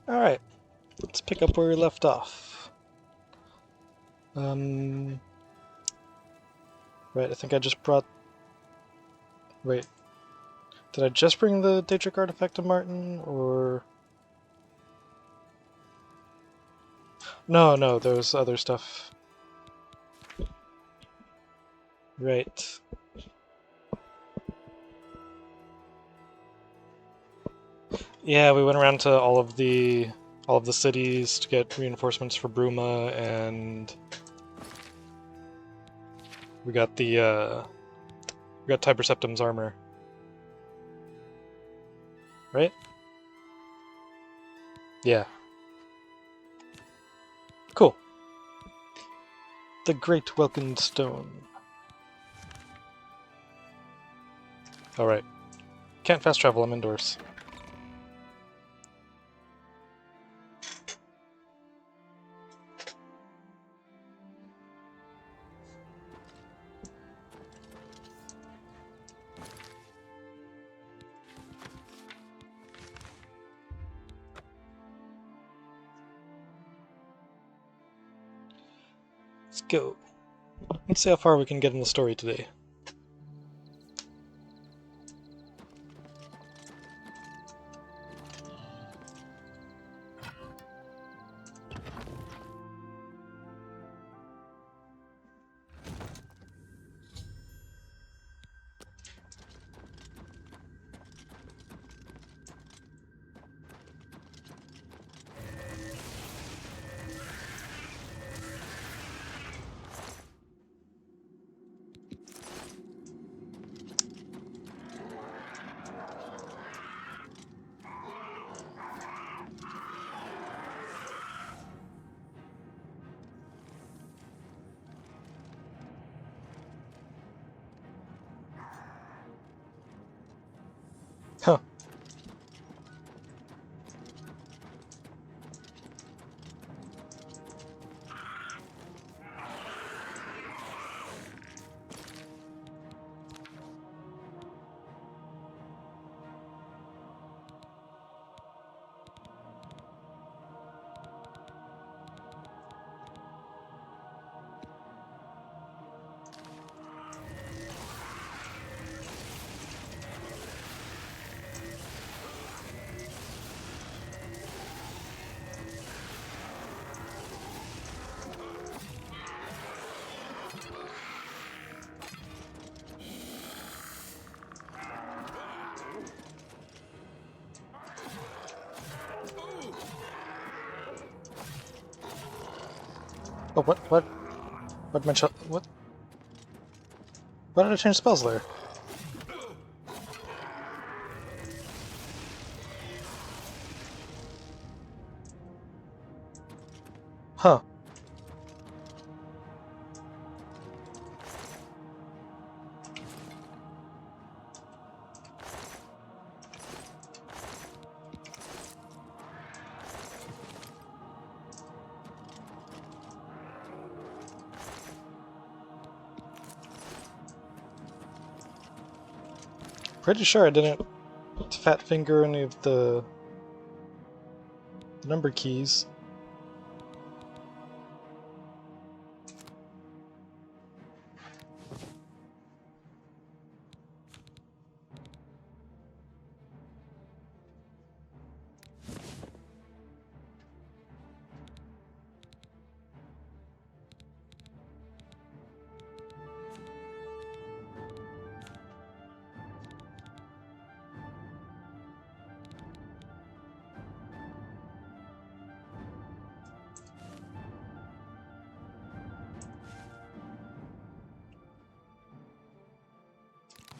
Alright, let's pick up where we left off. Right, I think I just brought... Wait, did I just bring the Daedric artifact to Martin, or... No, there was other stuff. Right. Yeah, we went around to all of the cities to get reinforcements for Bruma, and we got Tiber Septim's armor. Right? Yeah. Cool. The Great Welkin Stone. Alright. Can't fast travel, I'm indoors. Let's go. Let's see how far we can get in the story today. Huh. Oh, what? What? Why did I change spells there? Huh. Pretty sure I didn't fat finger any of the number keys.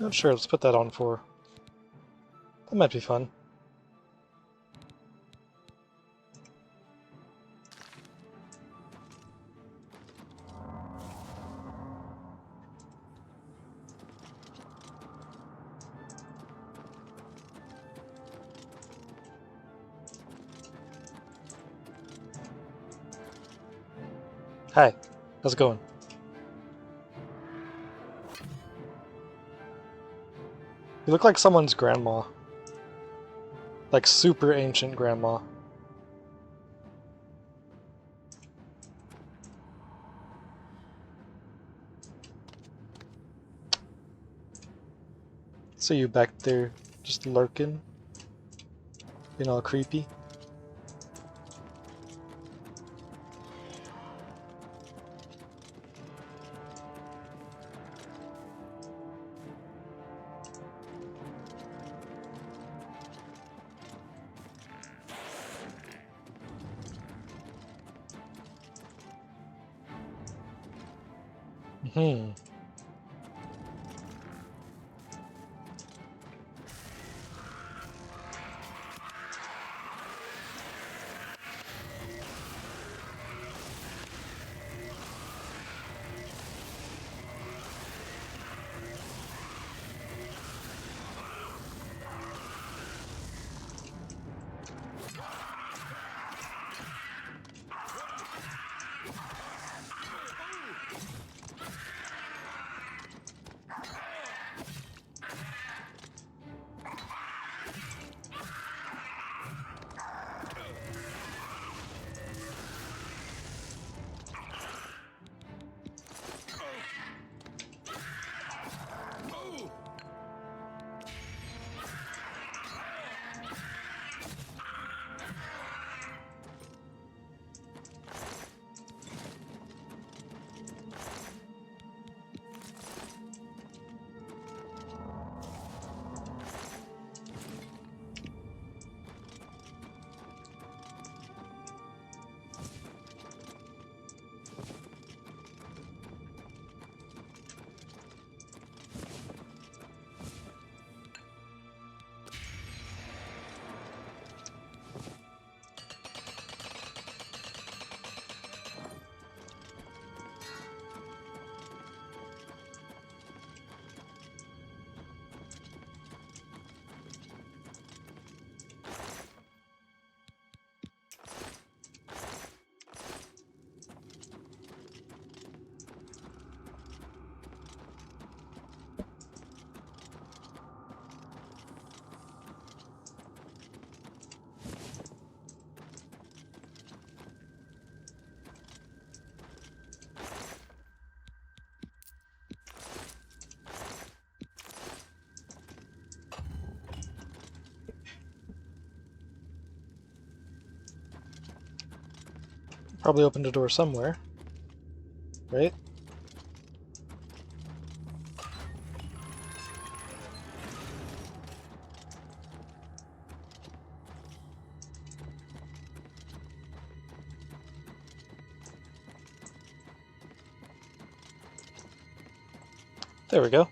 Oh, sure, let's put that on for. That might be fun. Hi, how's it going? You look like someone's grandma. Like super ancient grandma. So you back there just lurking, being all creepy. Hmm. Probably opened a door somewhere, right? There we go.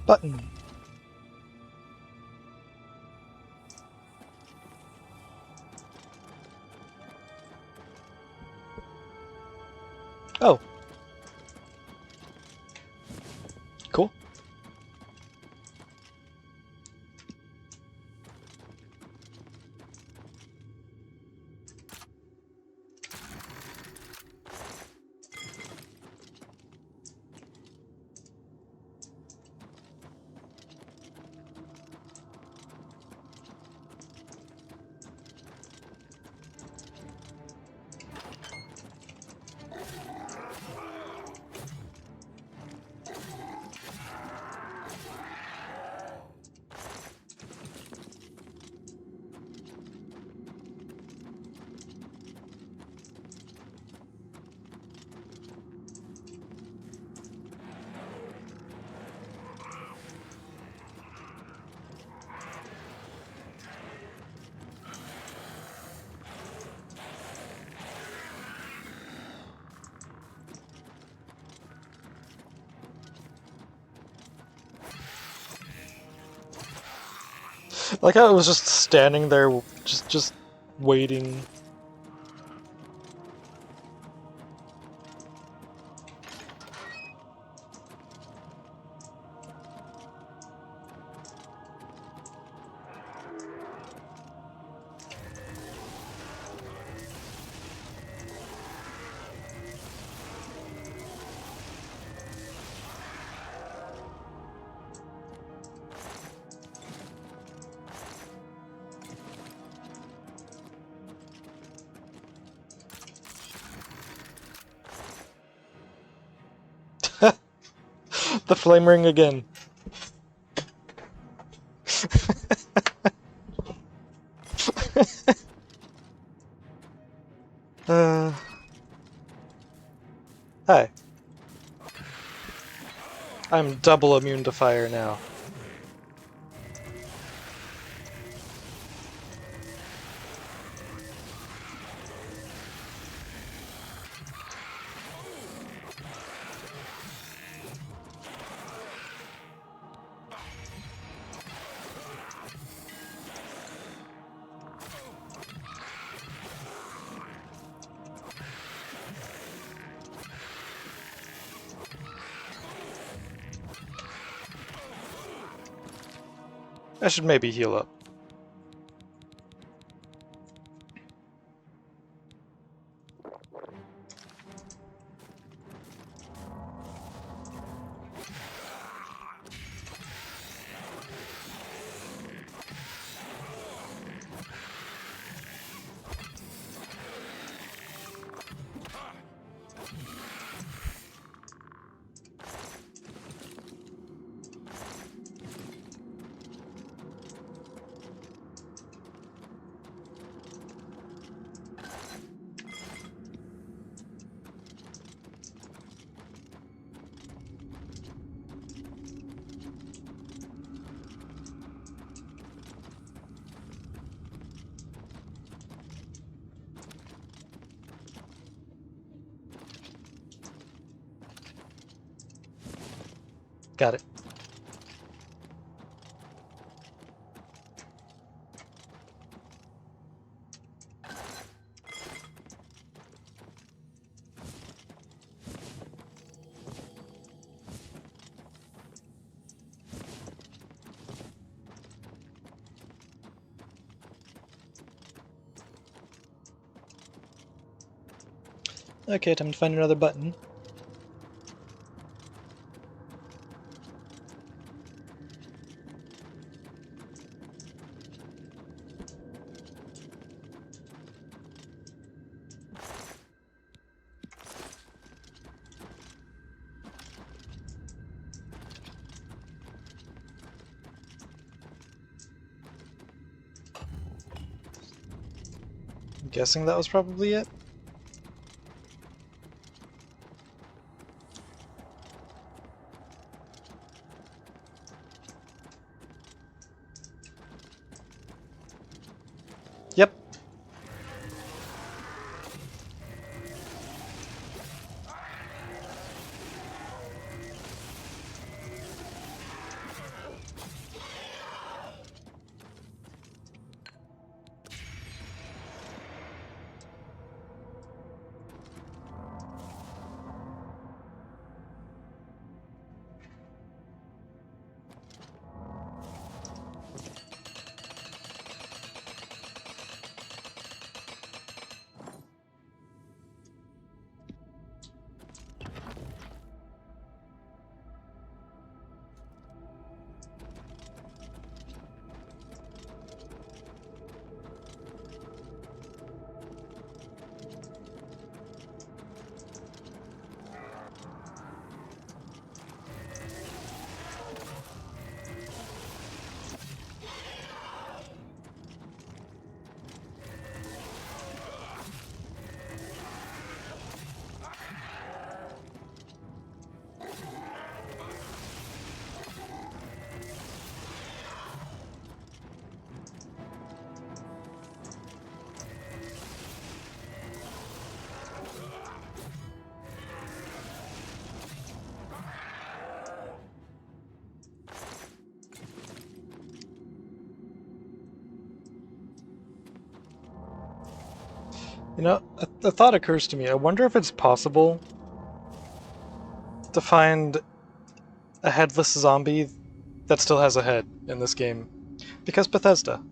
Button. Oh. Cool. Like how it was just standing there, just waiting. The flame ring again. uh, Hi. I'm double immune to fire now. I should maybe heal up. Got it. Okay, time to find another button. I'm guessing that was probably it. Yep. You know, a thought occurs to me. I wonder if it's possible to find a headless zombie that still has a head in this game. Because Bethesda.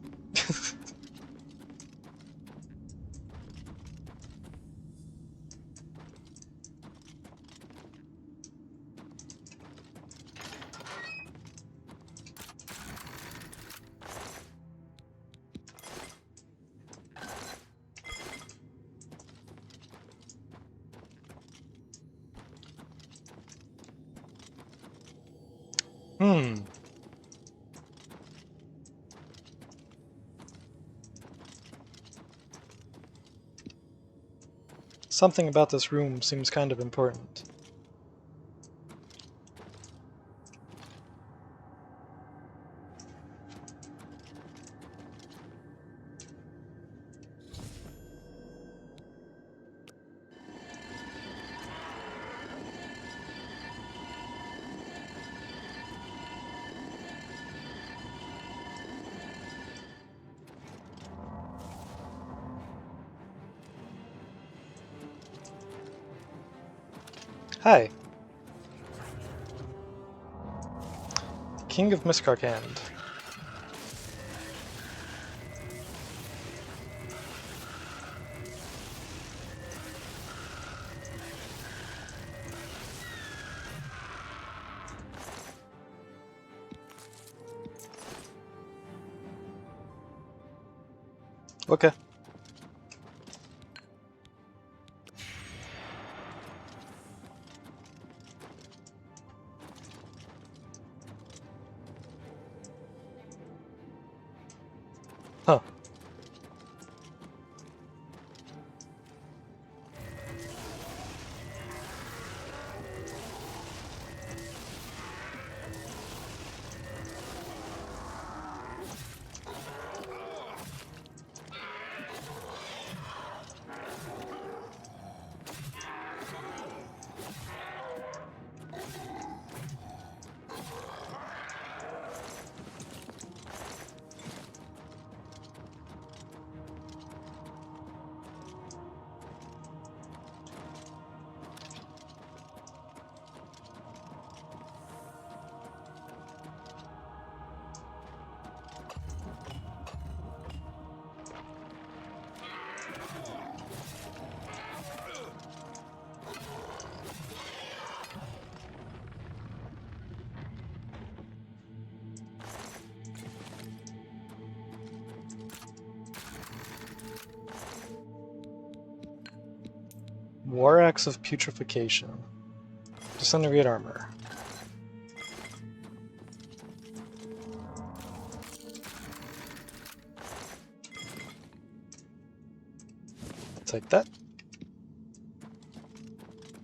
Hmm. Something about this room seems kind of important. Hi. King of Miskarkand. Okay. Huh. War Axe of Putrefaction. Disintegrate armor. Take that.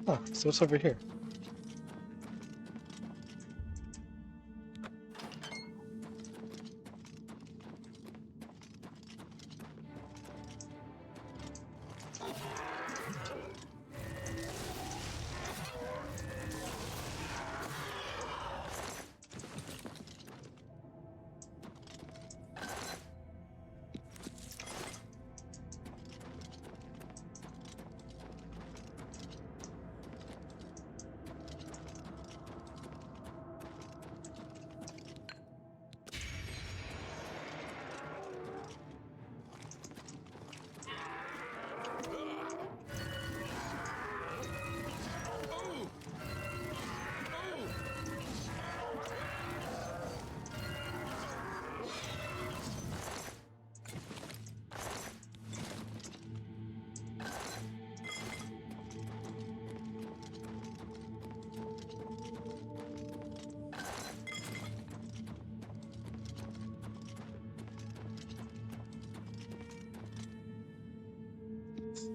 Oh, so it's over here.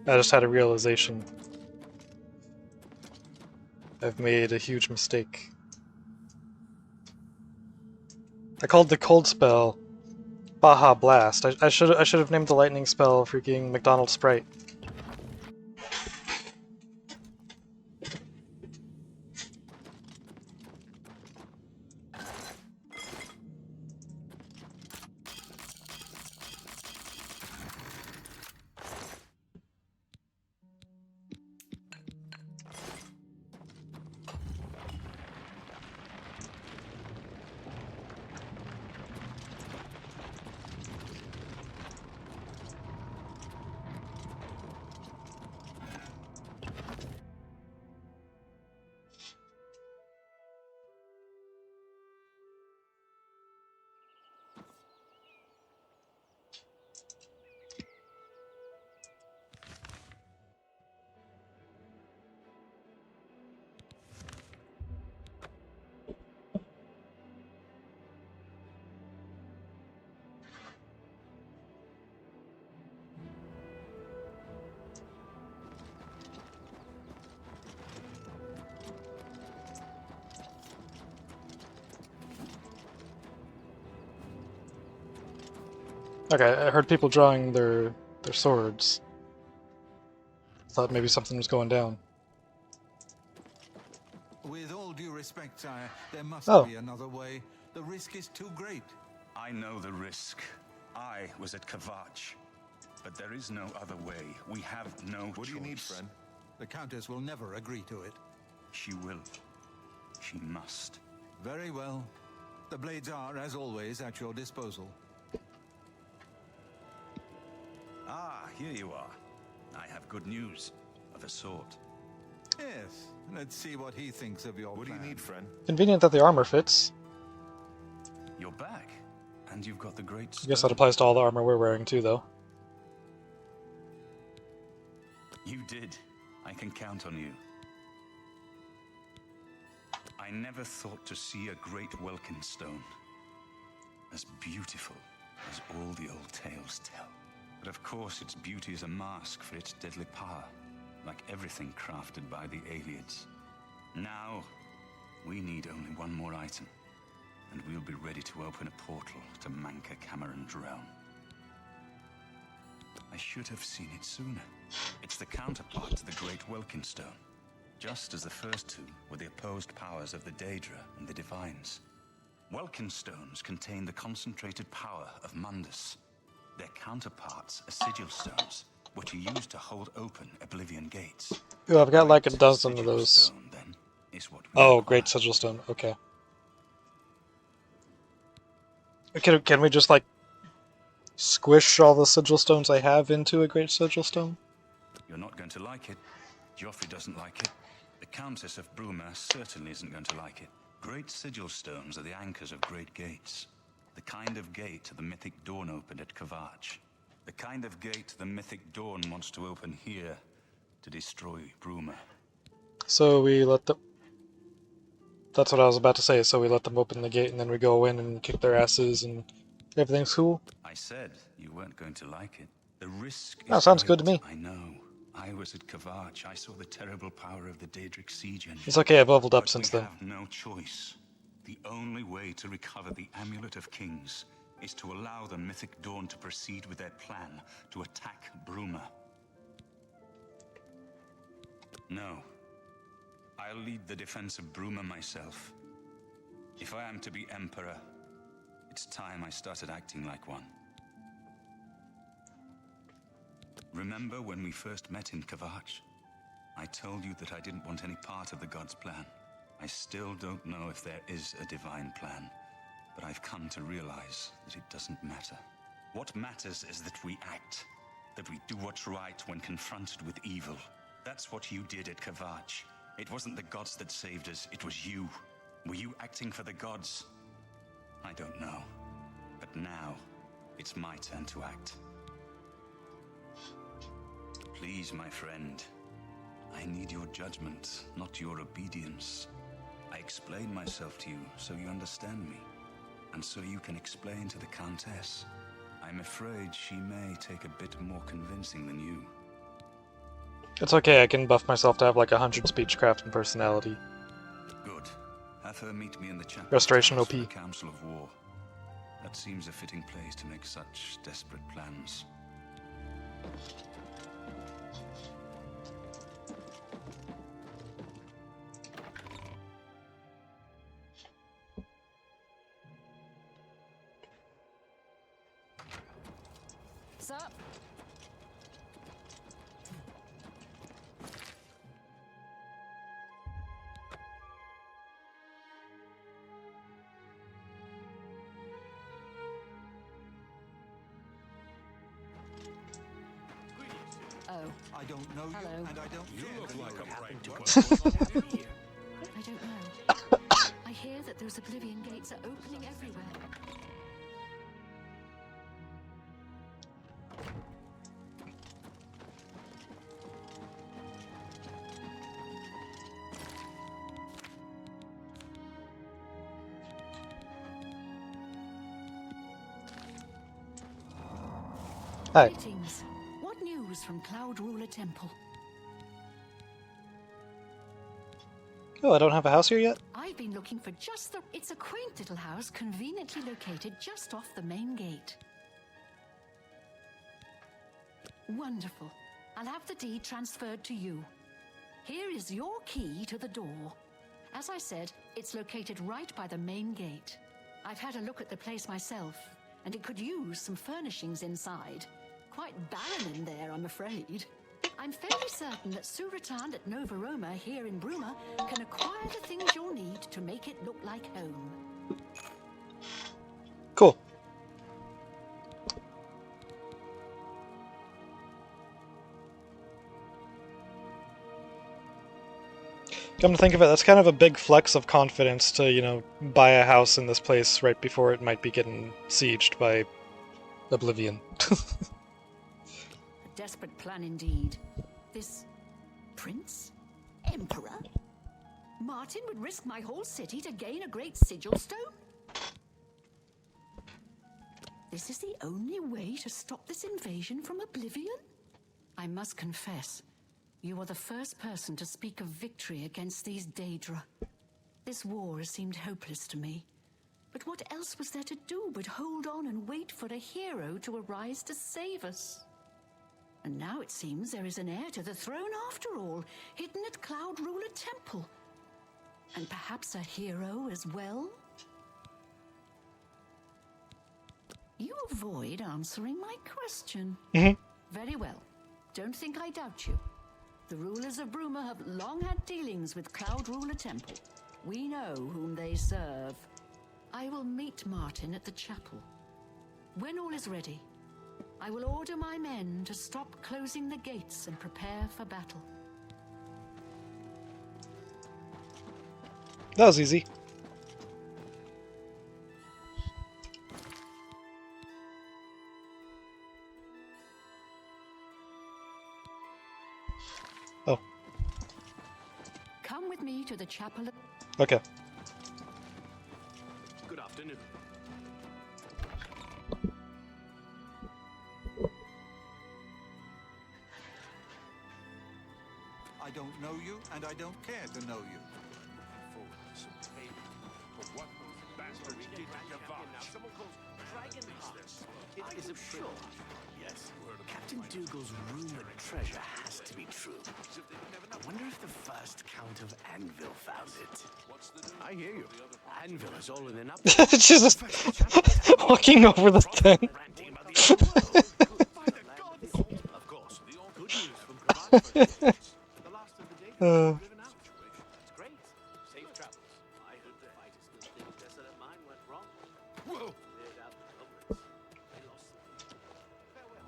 I just had a realization. I've made a huge mistake. I called the cold spell Baja Blast. I should have named the lightning spell freaking McDonald's Sprite. Okay, I heard people drawing their swords. Thought maybe something was going down. With all due respect, sire, there must be another way. The risk is too great. I know the risk. I was at Kavach. But there is no other way. We have no choice. What do you need, friend? The Countess will never agree to it. She will. She must. Very well. The blades are, as always, at your disposal. Ah, here you are. I have good news. Of a sort. Yes. Let's see what he thinks of your plan. What do you need, friend? Convenient that the armor fits. You're back. And you've got the great stone. I guess that applies to all the armor we're wearing too, though. You did. I can count on you. I never thought to see a great Welkin stone. As beautiful as all the old tales tell. But of course its beauty is a mask for its deadly power. Like everything crafted by the Aliens. Now, we need only one more item. And we'll be ready to open a portal to Manka Cameron's realm. I should have seen it sooner. It's the counterpart to the Great Welkin Stone. Just as the first two were the opposed powers of the Daedra and the Divines. Welkin stones contain the concentrated power of Mundus. Their counterparts are sigil stones, which are used to hold open Oblivion gates. Ooh, I've got like a dozen of those. Stone, then, is what we oh, require. Great Sigil Stone. Okay. Can we just, like, squish all the Sigil Stones I have into a Great Sigil Stone? You're not going to like it. Joffrey doesn't like it. The Countess of Bruma certainly isn't going to like it. Great Sigil Stones are the anchors of great gates. The kind of gate the Mythic Dawn opened at Kavach. The kind of gate the Mythic Dawn wants to open here to destroy Bruma. So we let them... That's what I was about to say, so we let them open the gate and then we go in and kick their asses and everything's cool? I said you weren't going to like it. The risk is That sounds great. good to me. I know. I was at Kavach. I saw the terrible power of the Daedric siege engine. It's okay, I've leveled up But since we then. have no choice. The only way to recover the Amulet of Kings is to allow the Mythic Dawn to proceed with their plan to attack Bruma. No. I'll lead the defense of Bruma myself. If I am to be Emperor, it's time I started acting like one. Remember when we first met in Kavach? I told you that I didn't want any part of the God's plan. I still don't know if there is a divine plan, but I've come to realize that it doesn't matter. What matters is that we act, that we do what's right when confronted with evil. That's what you did at Kavach. It wasn't the gods that saved us, it was you. Were you acting for the gods? I don't know. But now, it's my turn to act. Please, my friend. I need your judgment, not your obedience. I explain myself to you so you understand me, and so you can explain to the Countess. I'm afraid she may take a bit more convincing than you. It's okay, I can buff myself to have like 100 speechcraft and personality. Good. Have her meet me in the chapel. Restoration for OP. the Council of War. That seems a fitting place to make such desperate plans. Sir? Oh, I don't know Hello. you, and I don't You care look who like you a are. bright I don't know. I hear that those Oblivion gates are opening everywhere. Hi. Greetings. What news from Cloud Ruler Temple? Oh, I don't have a house here yet? I've been looking for just the... It's a quaint little house conveniently located just off the main gate. Wonderful. I'll have the deed transferred to you. Here is your key to the door. As I said, it's located right by the main gate. I've had a look at the place myself, and it could use some furnishings inside. Quite barren in there, I'm afraid. I'm fairly certain that Suratand at Nova Roma here in Bruma can acquire the things you'll need to make it look like home. Cool. Come to think of it, that's kind of a big flex of confidence to, you know, buy a house in this place right before it might be getting sieged by Oblivion. A desperate plan indeed. This prince? Emperor? Martin would risk my whole city to gain a great sigil stone? This is the only way to stop this invasion from Oblivion? I must confess, you are the first person to speak of victory against these Daedra. This war has seemed hopeless to me. But what else was there to do but hold on and wait for a hero to arise to save us? And now it seems there is an heir to the throne after all, hidden at Cloud Ruler Temple. And perhaps a hero as well? You avoid answering my question. Very well. Don't think I doubt you. The rulers of Bruma have long had dealings with Cloud Ruler Temple. We know whom they serve. I will meet Martin at the chapel. When all is ready, I will order my men to stop closing the gates and prepare for battle. That was easy. Oh. Come with me to the chapel. Okay. Good afternoon. I don't know you, and I don't care to know you. What those bastards did to Kavach. It is a sure. Yes. Captain Dougal's rumored treasure has to be true. I wonder if the first Count of Anvil found it. I hear you. Anvil is all in an up. She's just walking over the thing. Ranting about the by the gods. Of course. Good news from Kavach. The last of the day driven out. That's great. Safe travels. I heard the fight is good thing Desolate Mine went wrong. Whoa! Cleared out the culprits. They lost them. Farewell.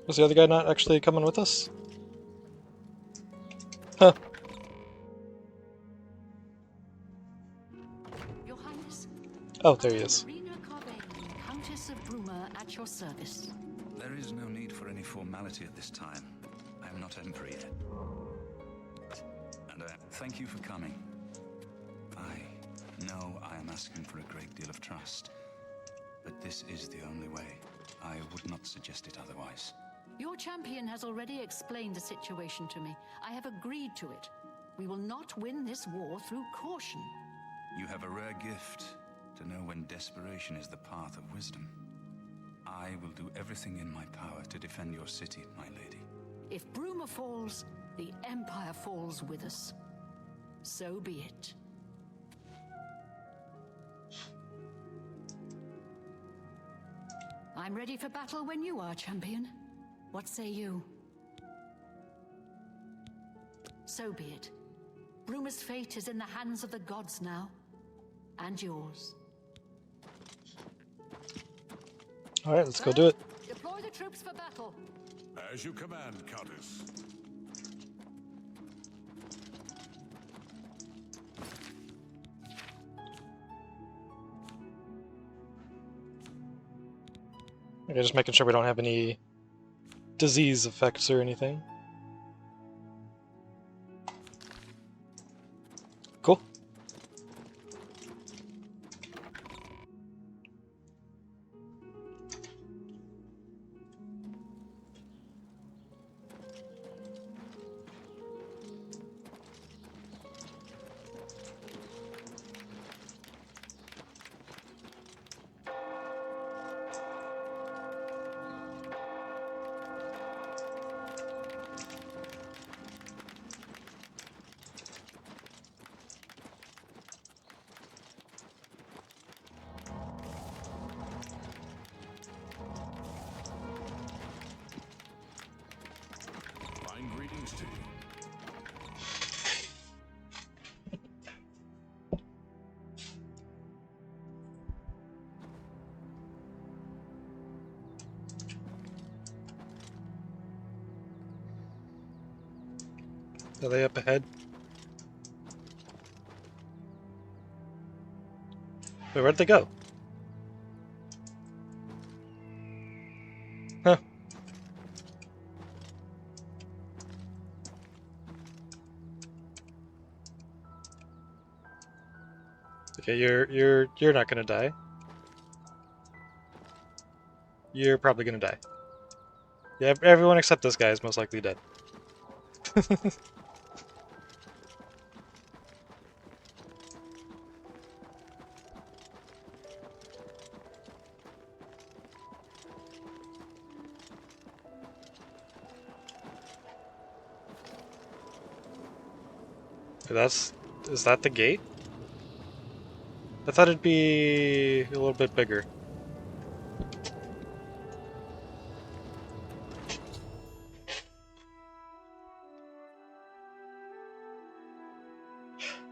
Was the other guy not actually coming with us? Huh. Your Highness. Oh, there he is. Rena Carvane, Countess of Bruma, at your service. There is no need for any formality at this time. I am not Emperor yet. And thank you for coming. I know I am asking for a great deal of trust, but this is the only way. I would not suggest it otherwise. Your champion has already explained the situation to me. I have agreed to it. We will not win this war through caution. You have a rare gift to know when desperation is the path of wisdom. I will do everything in my power to defend your city, my lady. If Bruma falls, the Empire falls with us. So be it. I'm ready for battle when you are, champion. What say you? So be it. Bruma's fate is in the hands of the gods now. And yours. Alright, let's go do it. Deploy the troops for battle. As you command, Countess. Okay, just making sure we don't have any disease effects or anything. Are they up ahead? Wait, where'd they go? Huh. Okay, you're not gonna die. You're probably gonna die. Yeah, everyone except this guy is most likely dead. Is that the gate? I thought it'd be a little bit bigger.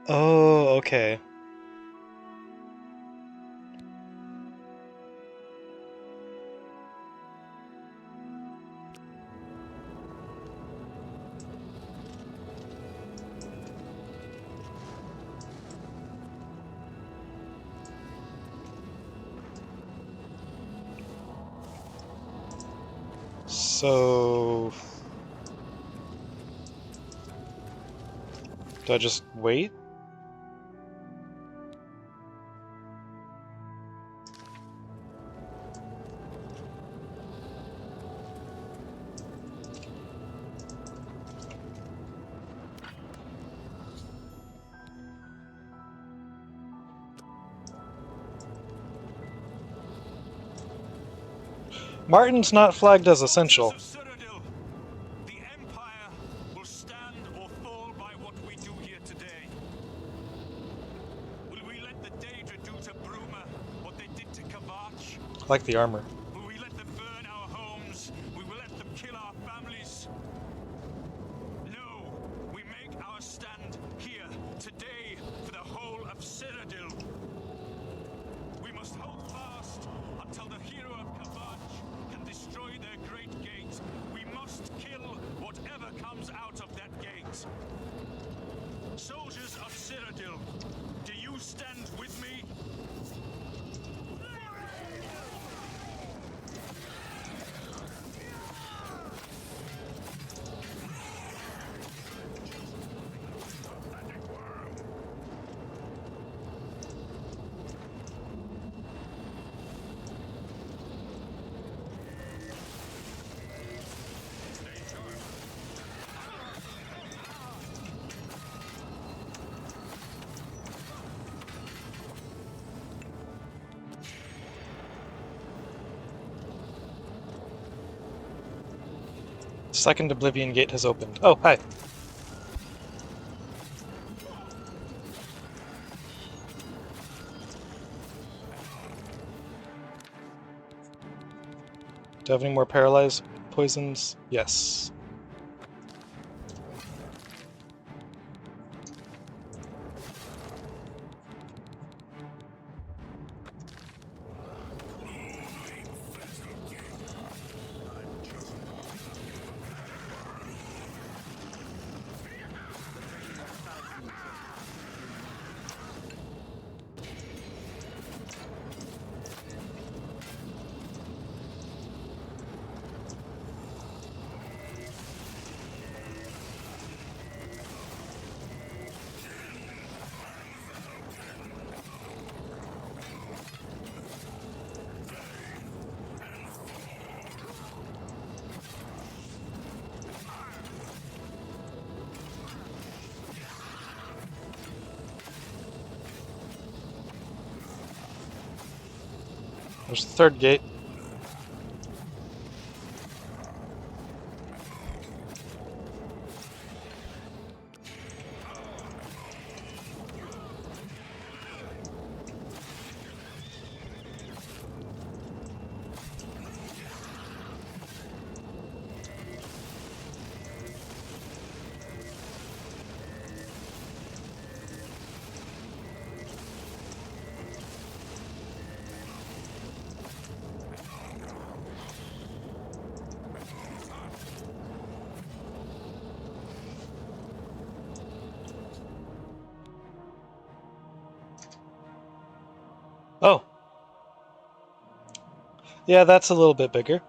Oh, okay. So... do I just wait? Martin's not flagged as essential. Cyrodil, the Empire will stand or fall by what we do here today. Will we let the Daedra do to Bruma what they did to Kavach? I like the armor. Will we let them burn our homes? We will let them kill our families? No, we make our stand here today for the whole of Cyrodil. We must hold fast until the hero of Kavach can destroy their great gate. We must kill whatever comes out of that gate. Soldiers of Cyrodil, do you stand with me? Second Oblivion gate has opened. Oh, hi. Do I have any more paralyzed poisons? Yes. There's the third gate. Yeah, that's a little bit bigger.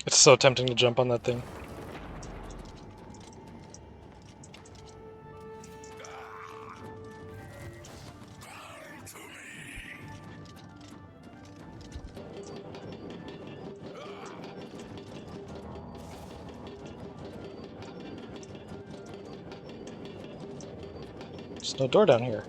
It's so tempting to jump on that thing. There's no door down here.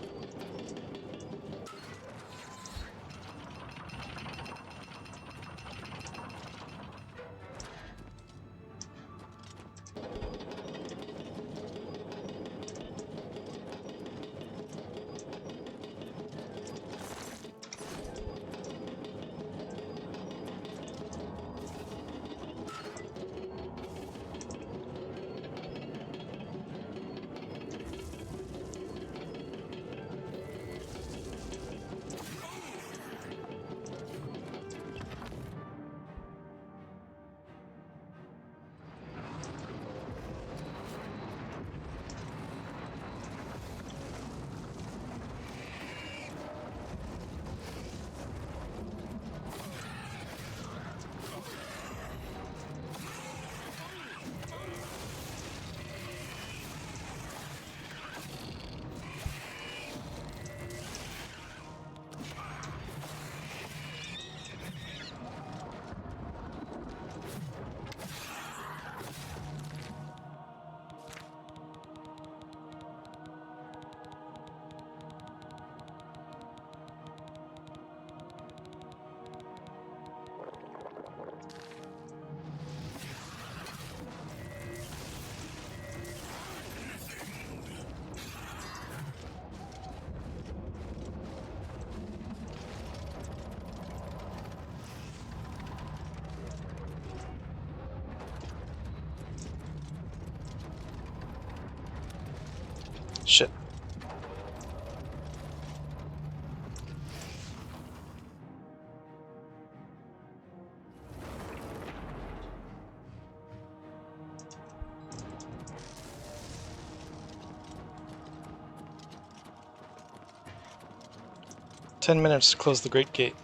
Shit. 10 minutes to close the Great Gate.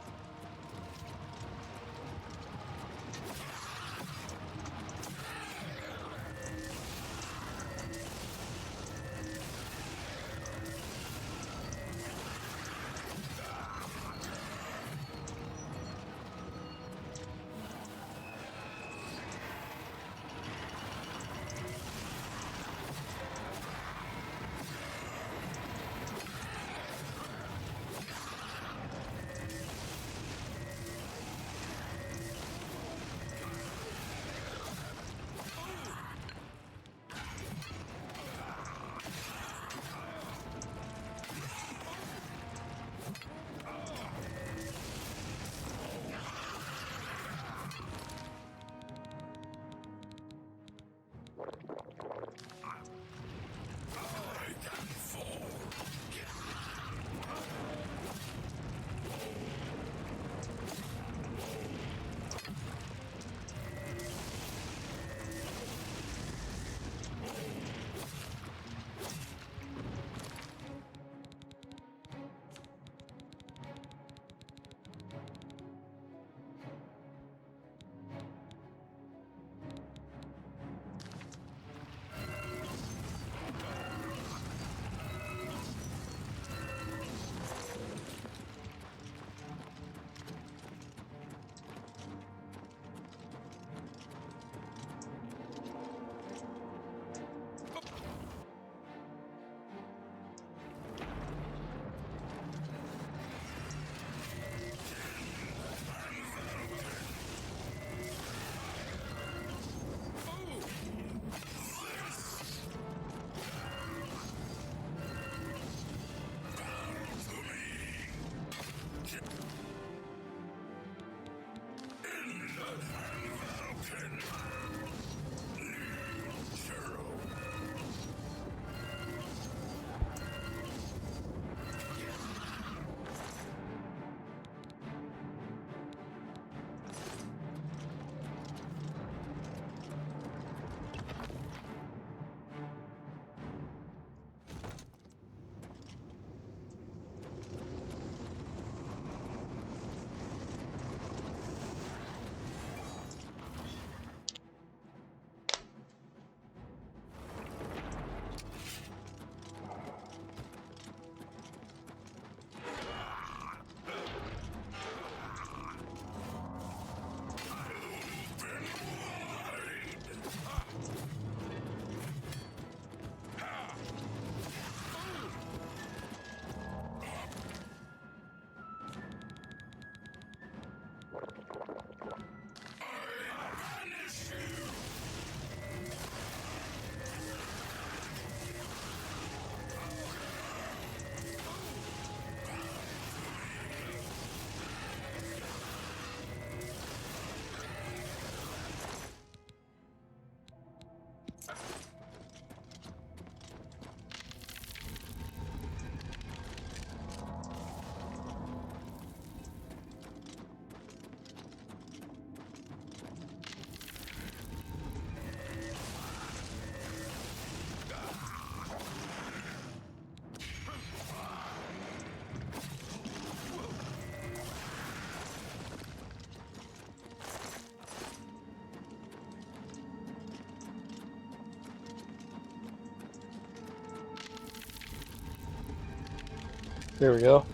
There we go.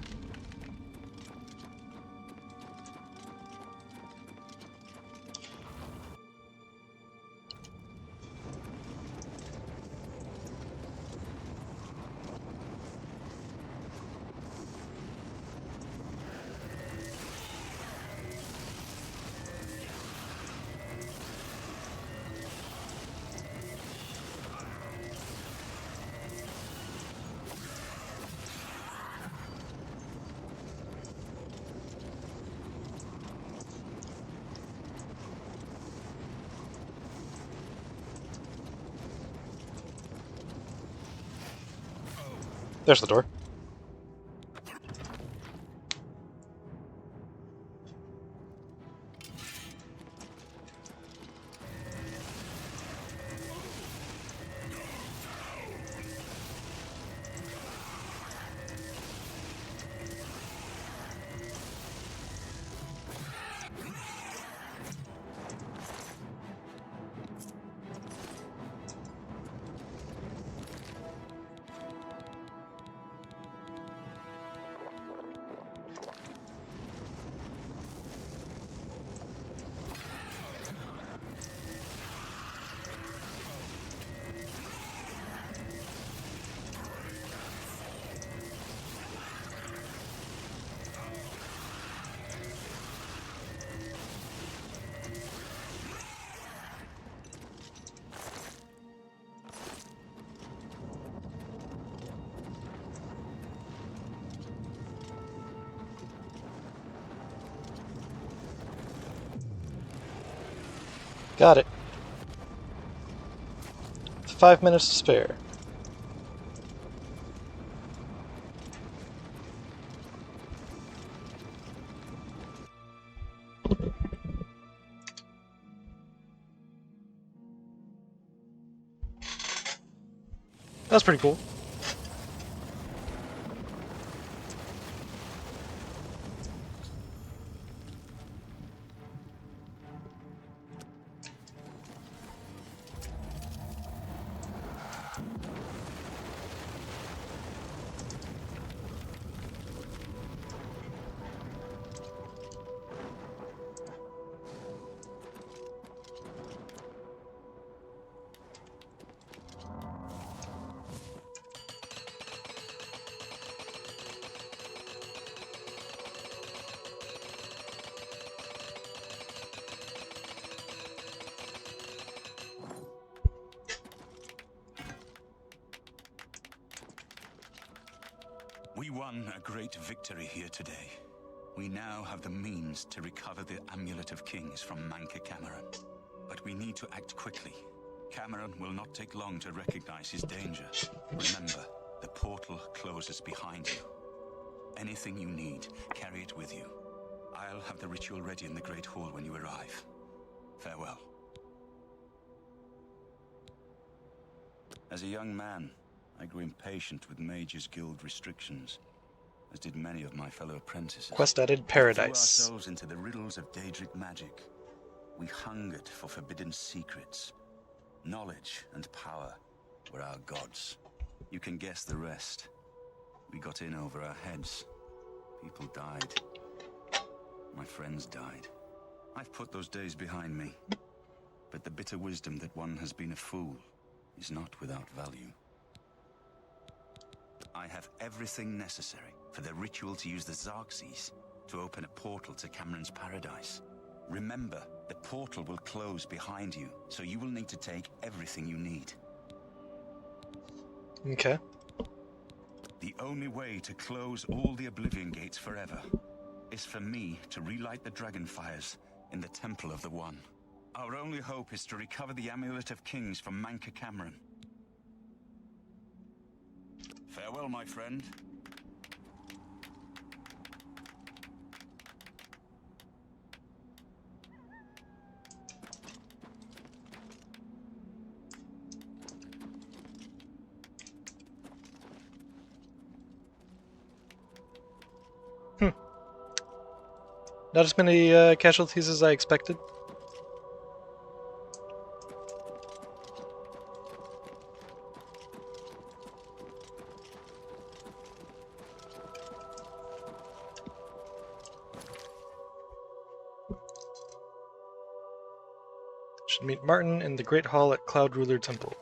There's the door. Got it. 5 minutes to spare. That's pretty cool. We won a great victory here today. We now have the means to recover the Amulet of Kings from Manca Cameron. But we need to act quickly. Cameron will not take long to recognize his danger. Remember, the portal closes behind you. Anything you need, carry it with you. I'll have the ritual ready in the Great Hall when you arrive. Farewell. As a young man, I grew impatient with Mage's Guild restrictions, as did many of my fellow apprentices. Quest added We Paradise. threw ourselves into the riddles of Daedric magic. We hungered for forbidden secrets. Knowledge and power were our gods. You can guess the rest. We got in over our heads. People died. My friends died. I've put those days behind me. But the bitter wisdom that one has been a fool is not without value. I have everything necessary for the ritual to use the Xarxes to open a portal to Cameron's paradise. Remember, the portal will close behind you, so you will need to take everything you need. Okay. The only way to close all the Oblivion gates forever is for me to relight the dragon fires in the Temple of the One. Our only hope is to recover the Amulet of Kings from Manca Cameron. Farewell, my friend. Not as many casualties as I expected. Should meet Martin in the Great Hall at Cloud Ruler Temple.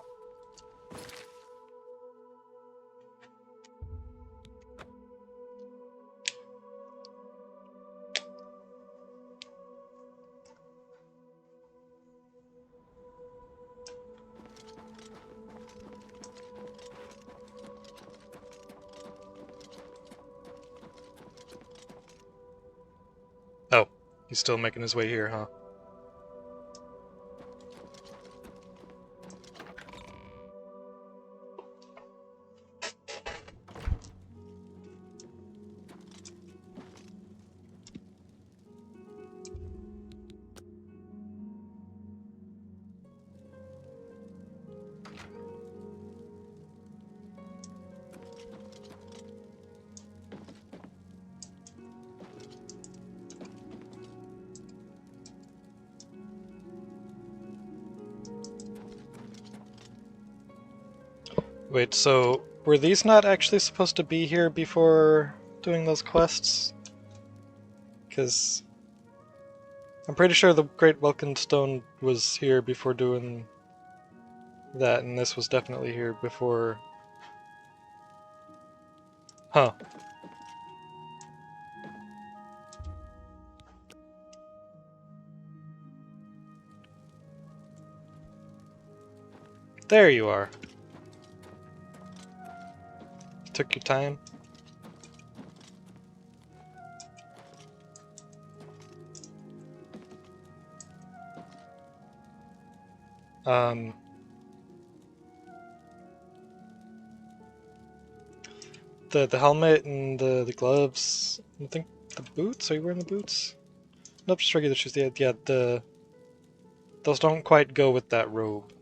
Oh, he's still making his way here, huh? Wait, so were these not actually supposed to be here before doing those quests? Because I'm pretty sure the Great Welkin Stone was here before doing that, and this was definitely here before. Huh. There you are. Took your time. The helmet and the gloves. I think the boots. Are you wearing the boots? Nope, just regular shoes. Yeah. Those don't quite go with that robe.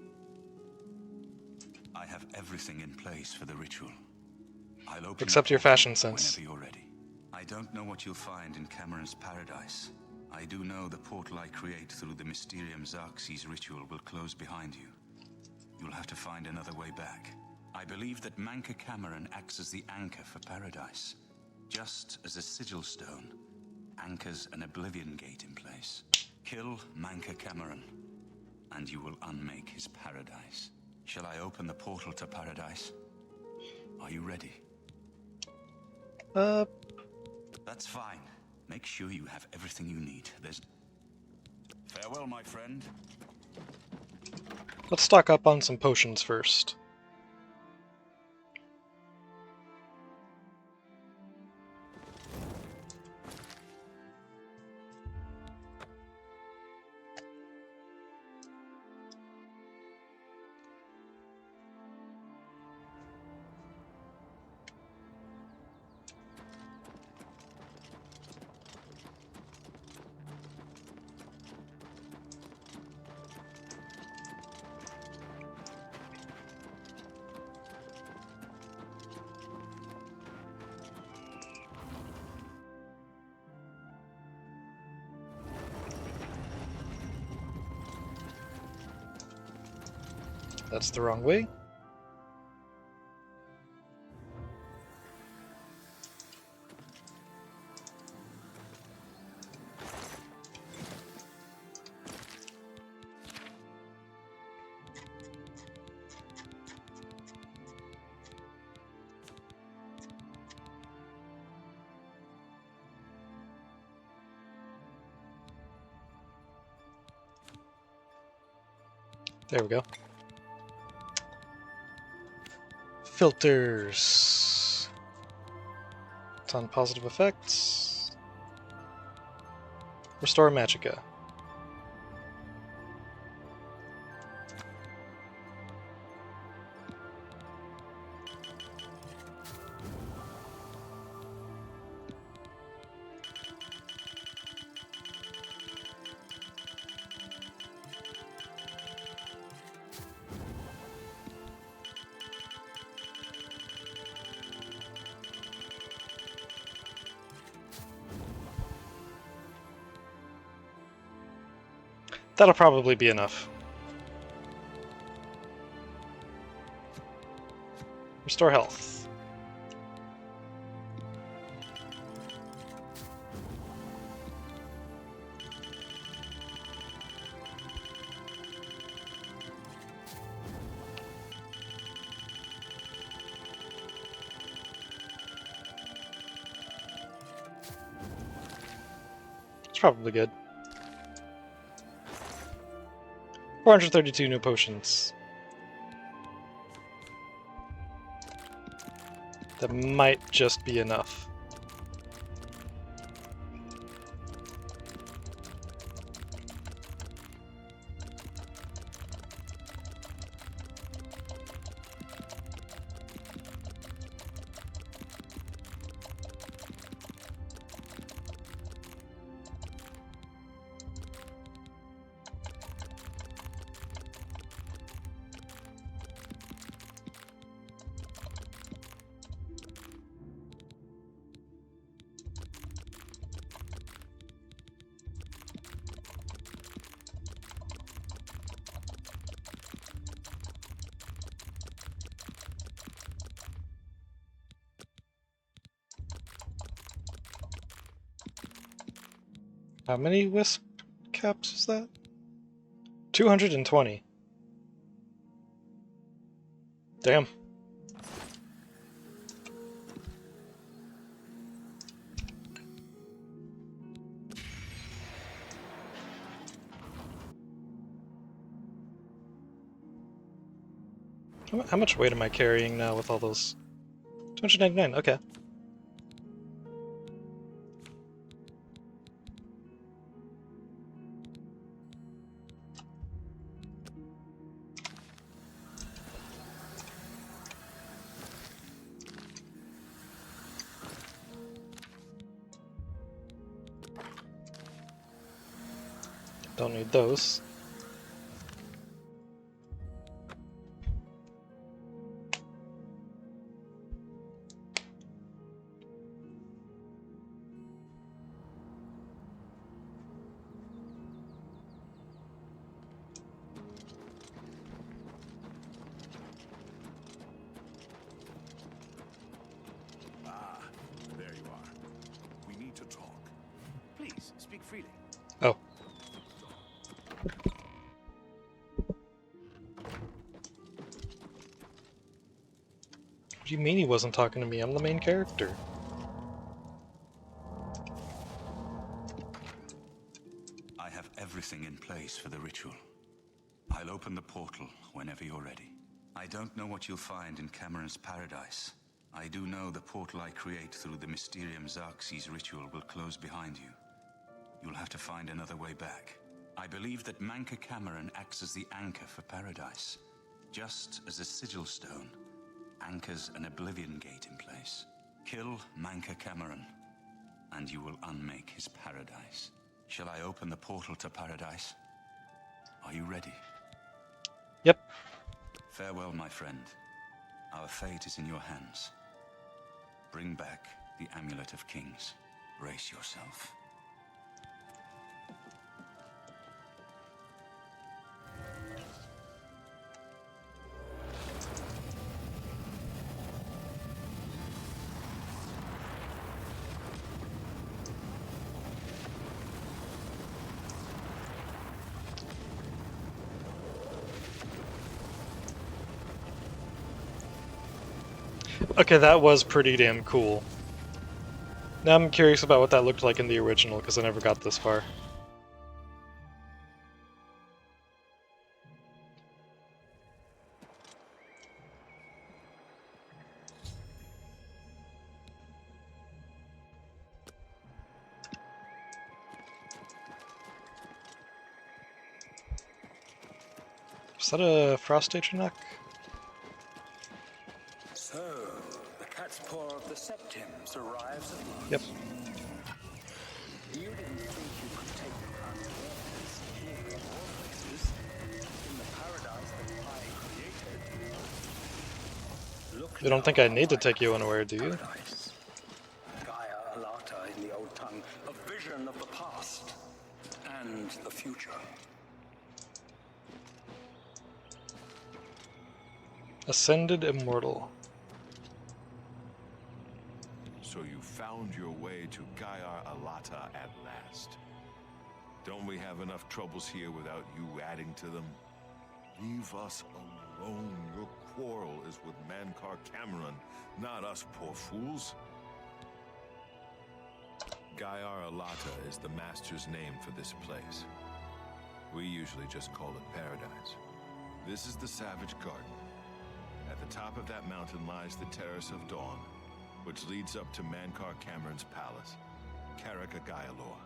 I have everything in place for the ritual. I'll open Except the your portal fashion sense. whenever you're ready. I don't know what you'll find in Cameron's paradise. I do know the portal I create through the Mysterium Xerxes ritual will close behind you. You'll have to find another way back. I believe that Manca Cameron acts as the anchor for paradise. Just as a sigil stone anchors an Oblivion gate in place. Kill Manca Cameron, and you will unmake his paradise. Shall I open the portal to paradise? Are you ready? That's fine. Make sure you have everything you need. There's... Farewell, my friend. Let's stock up on some potions first. That's the wrong way. There we go. Filters. It's on positive effects. Restore Magicka. That'll probably be enough. Restore health. It's probably good. 432 new potions. That might just be enough. How many wisp caps is that? 220. Damn. How much weight am I carrying now with all those? 299, okay. Don't need those. There you are. We need to talk. Please, speak freely. Oh. What do you mean he wasn't talking to me? I'm the main character. I have everything in place for the ritual. I'll open the portal whenever you're ready. I don't know what you'll find in Cameron's paradise. I do know the portal I create through the Mysterium Xerxes ritual will close behind you. You'll have to find another way back. I believe that Manca Cameron acts as the anchor for paradise, just as a sigil stone anchors an Oblivion gate in place. Kill Manca Cameron, and you will unmake his paradise. Shall I open the portal to paradise? Are you ready? Yep. Farewell, my friend. Our fate is in your hands. Bring back the Amulet of Kings. Brace yourself. Okay, that was pretty damn cool. Now I'm curious about what that looked like in the original, because I never got this far. Is that a frost Atronach? So, the cat's paw of the Septims arrives at last. Yep. You didn't think you could take the crown of Orpheus here of all places, in the paradise that I created. Look You don't think now I need to how take you I anywhere, do you? paradise. Gaia Alata in the old tongue, a vision of the past and the future. Ascended Immortal. So you found your way to Gaia Alata at last. Don't we have enough troubles here without you adding to them? Leave us alone. Your quarrel is with Mancar Cameron, not us poor fools. Gaia Alata is the Master's name for this place. We usually just call it Paradise. This is the Savage Garden. At the top of that mountain lies the Terrace of Dawn, which leads up to Mancar Cameron's palace, Karaka Gaialor.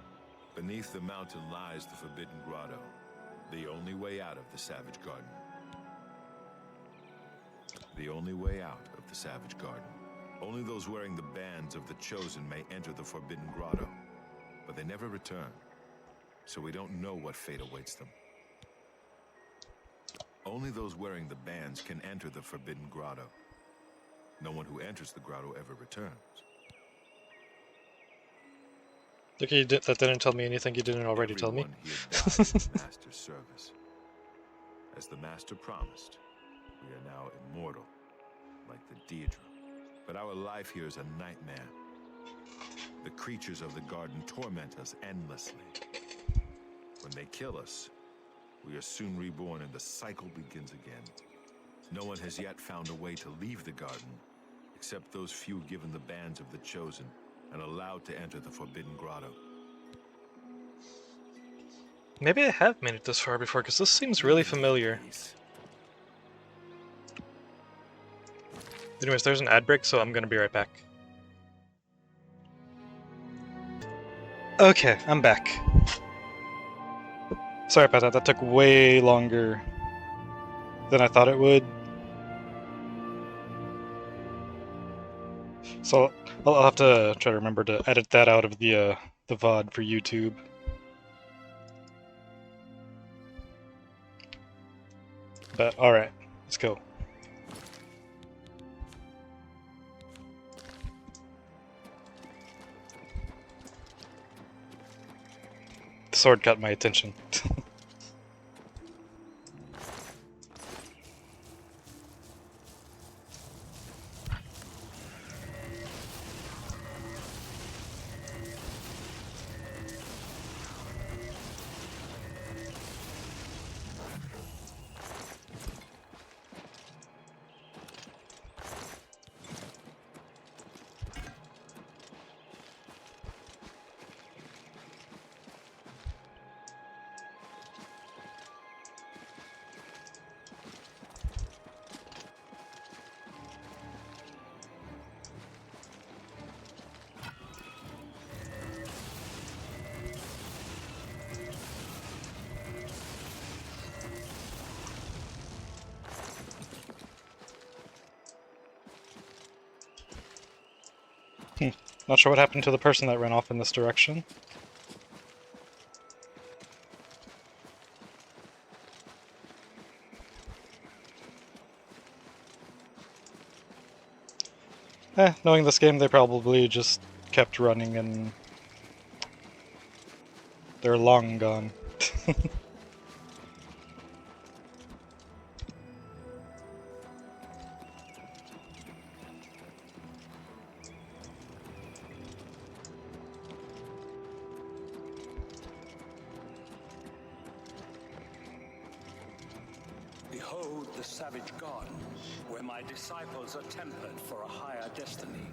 Beneath the mountain lies the Forbidden Grotto, the only way out of the Savage Garden. The only way out of the Savage Garden. Only those wearing the bands of the Chosen may enter the Forbidden Grotto, but they never return, so we don't know what fate awaits them. Only those wearing the bands can enter the Forbidden Grotto. No one who enters the grotto ever returns. Okay, that didn't tell me anything you didn't already tell me. Everyone here died in the Master's service. As the Master promised, we are now immortal, like the Daedra. But our life here is a nightmare. The creatures of the garden torment us endlessly. When they kill us, we are soon reborn and the cycle begins again. No one has yet found a way to leave the garden, except those few given the bands of the Chosen and allowed to enter the Forbidden Grotto. Maybe I have made it this far before, because this seems really familiar. Anyways, there's an ad break, so I'm gonna be right back. Okay, I'm back. Sorry about that, that took way longer than I thought it would. So I'll have to try to remember to edit that out of the VOD for YouTube. But alright, let's go. The sword got my attention. Not sure what happened to the person that ran off in this direction. Knowing this game, they probably just kept running and they're long gone. Behold the savage garden, where my disciples are tempered for a higher destiny,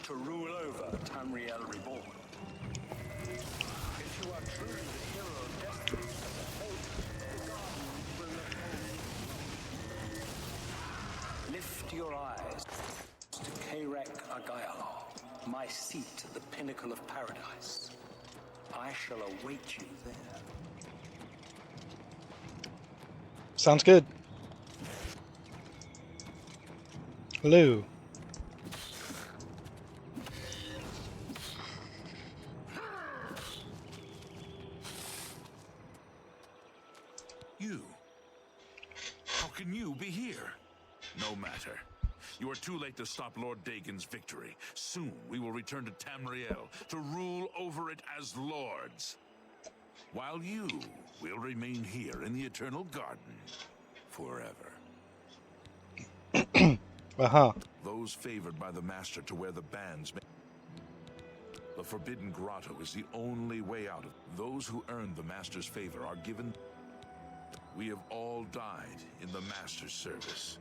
to rule over Tamriel Reborn. If you are truly the hero destined for the fate, the garden will not hold you. Lift your eyes to Kairek Agayalor, my seat at the pinnacle of paradise. I shall await you there. Sounds good. Hello. You? How can you be here? No matter. You are too late to stop Lord Dagon's victory. Soon we will return to Tamriel to rule over it as lords. While you will remain here in the Eternal Garden forever. Uh-huh. Those favored by the Master to wear the bands may... The Forbidden Grotto is the only way out of... Those who earned the Master's favor are given... We have all died in the Master's service.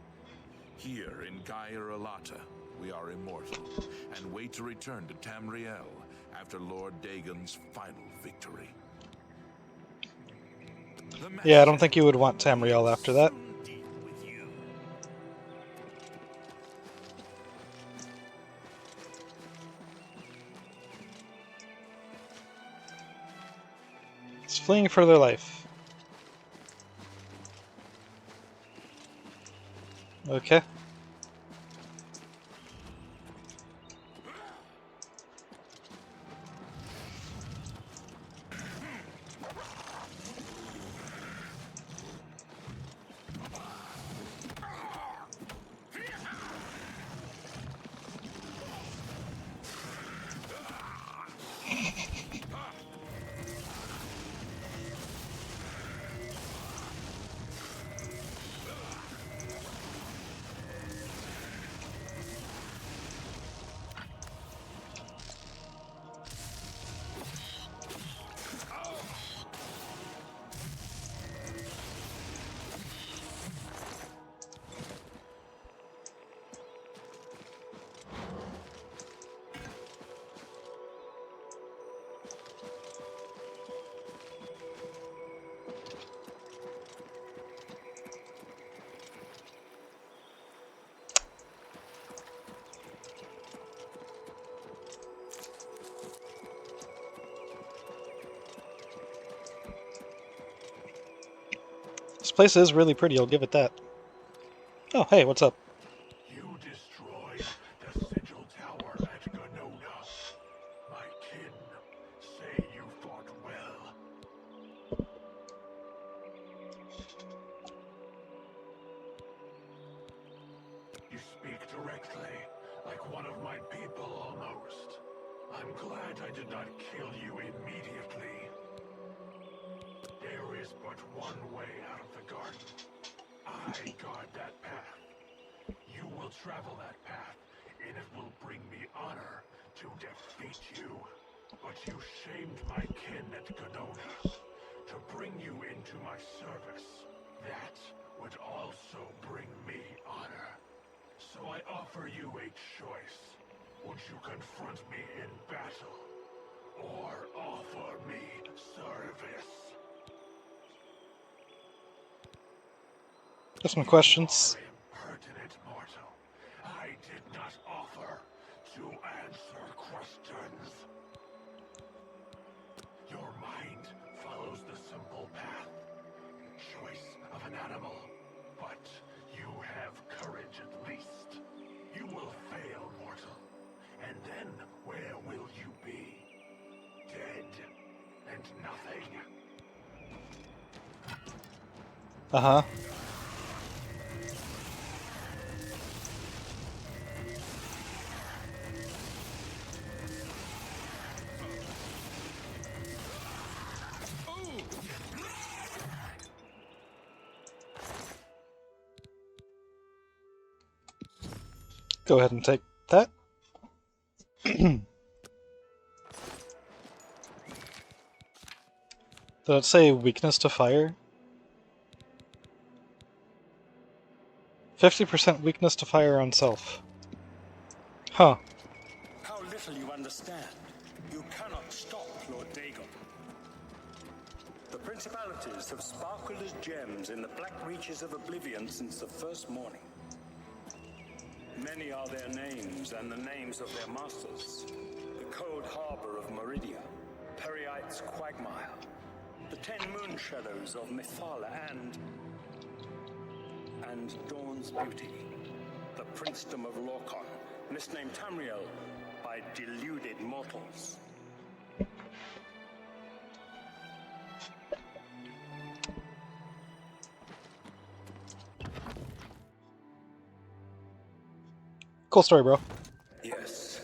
Here in Gaia Alata, we are immortal, and wait to return to Tamriel after Lord Dagon's final victory. Yeah, I don't think you would want Tamriel after that. It's fleeing for their life. Okay. This place is really pretty, I'll give it that. Oh, hey, what's up? You destroyed the Sigil Tower at Ganona. My kin say you fought well. people, almost. I'm glad I did not kill you immediately. There is but one way out of the garden. I guard that path. You will travel that path, and it will bring me honor to defeat you. But you shamed my kin at Ganona. To bring you into my service, that would also bring me honor. So I offer you a choice. Would you confront me in battle, or offer me service? That's my questions. Impertinent mortal. I did not offer to answer questions. Your mind follows the simple path. Choice of an animal. But you have courage at least. You will fail, mortal. And then where will you be? Dead and nothing. Uh-huh. Go ahead and take that. Did it say weakness to fire? 50% weakness to fire on self. Huh. How little you understand. You cannot stop Lord Dagon. The principalities have sparkled as gems in the black reaches of Oblivion since the first morning. Many are their names and the names of their masters. The cold harbor of Meridia, Periite's quagmire, the 10 moon shadows of Mythala and Dawn's beauty, the princedom of Lorkon, misnamed Tamriel by deluded mortals. Cool story, bro. Yes,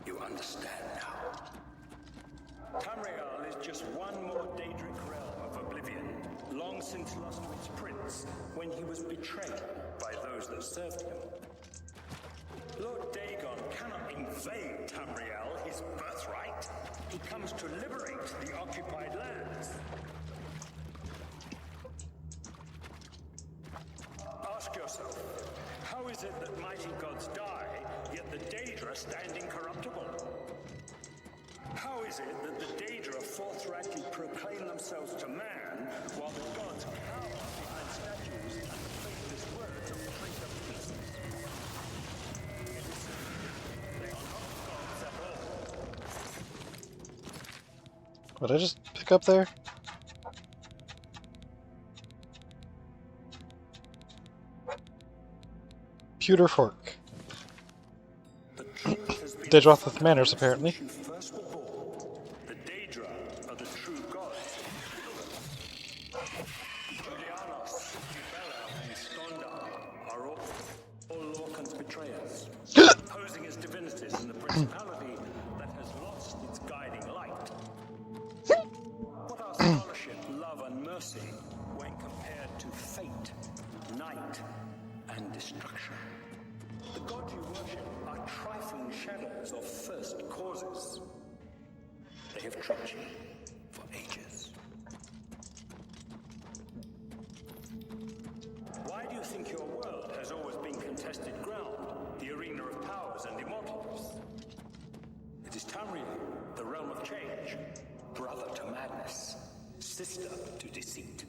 you understand now. Tamriel is just one more Daedric realm of Oblivion, long since lost to its prince when he was betrayed by those that served him. Lord Dagon cannot invade Tamriel, his birthright. He comes to liberate the occupied lands. Ask yourself, how is it that mighty gods die, yet the Daedra stand incorruptible? How is it that the Daedra forthrightly proclaim themselves to man, while the gods cower behind statues and the faithless words of traitor priests? They are not gods at all. What did I just pick up there? Pewter fork. Daedroth with manners, apparently. First were born. The Daedra are the true gods. Julianos, Bella, and Stonda are all Lorcan's betrayers, posing as divinities in the principality that has lost its guiding light. What are scholarship, love, and mercy when compared to fate, night, and destruction? The gods you worship are trifling shadows of first causes. They have tricked you for ages. Why do you think your world has always been contested ground, the arena of powers and immortals? It is Tamriel, the realm of change, brother to madness, sister to deceit.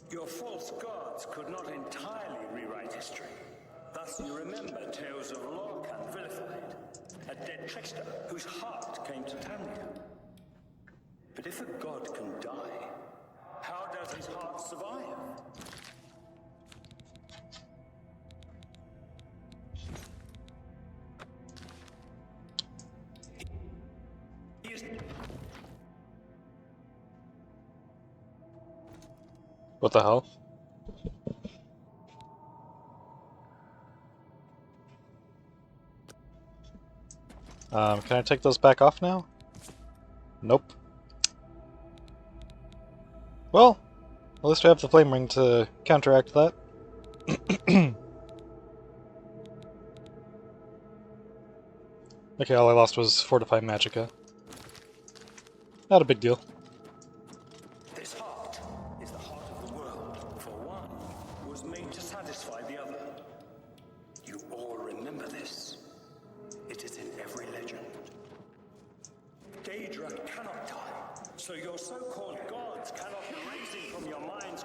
Your false gods could not entirely rewrite history. Thus you remember tales of Lorcan vilified, a dead trickster whose heart came to Tamriel. But if a god can die, how does his heart survive? He is... What the hell? Can I take those back off now? Nope. Well, at least we have the flame ring to counteract that. Okay, all I lost was Fortify Magicka. Not a big deal. This heart is the heart of the world, for one was made to satisfy the other. You all remember this. It is in every legend. Daedra cannot die, so your so-called gods cannot be erasing from your minds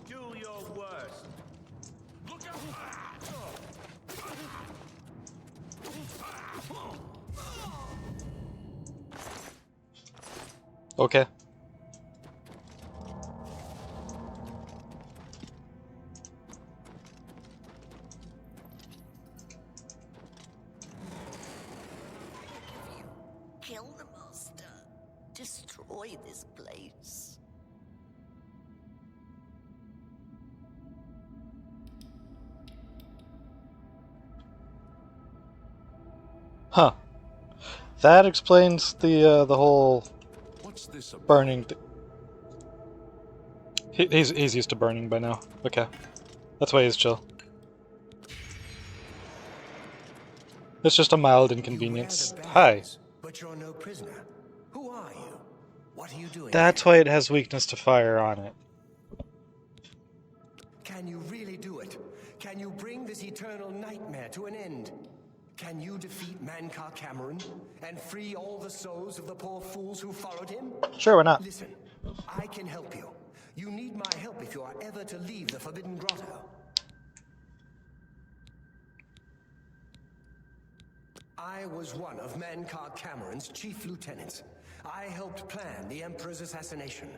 Do your worst. Look out! Okay. Kill the master. Destroy this place. Huh. That explains the whole What's this about? burning. He's used to burning by now. Okay, that's why he's chill. It's just a mild inconvenience. Hi. But you're no prisoner. Who are you? What are you doing? That's why it has weakness to fire on it. Can you really do it? Can you bring this eternal nightmare to an end? Can you defeat Mankar Cameron and free all the souls of the poor fools who followed him? Sure, why not? Listen, I can help you. You need my help if you are ever to leave the Forbidden Grotto. I was one of Mankar Cameron's chief lieutenants. I helped plan the Emperor's assassination.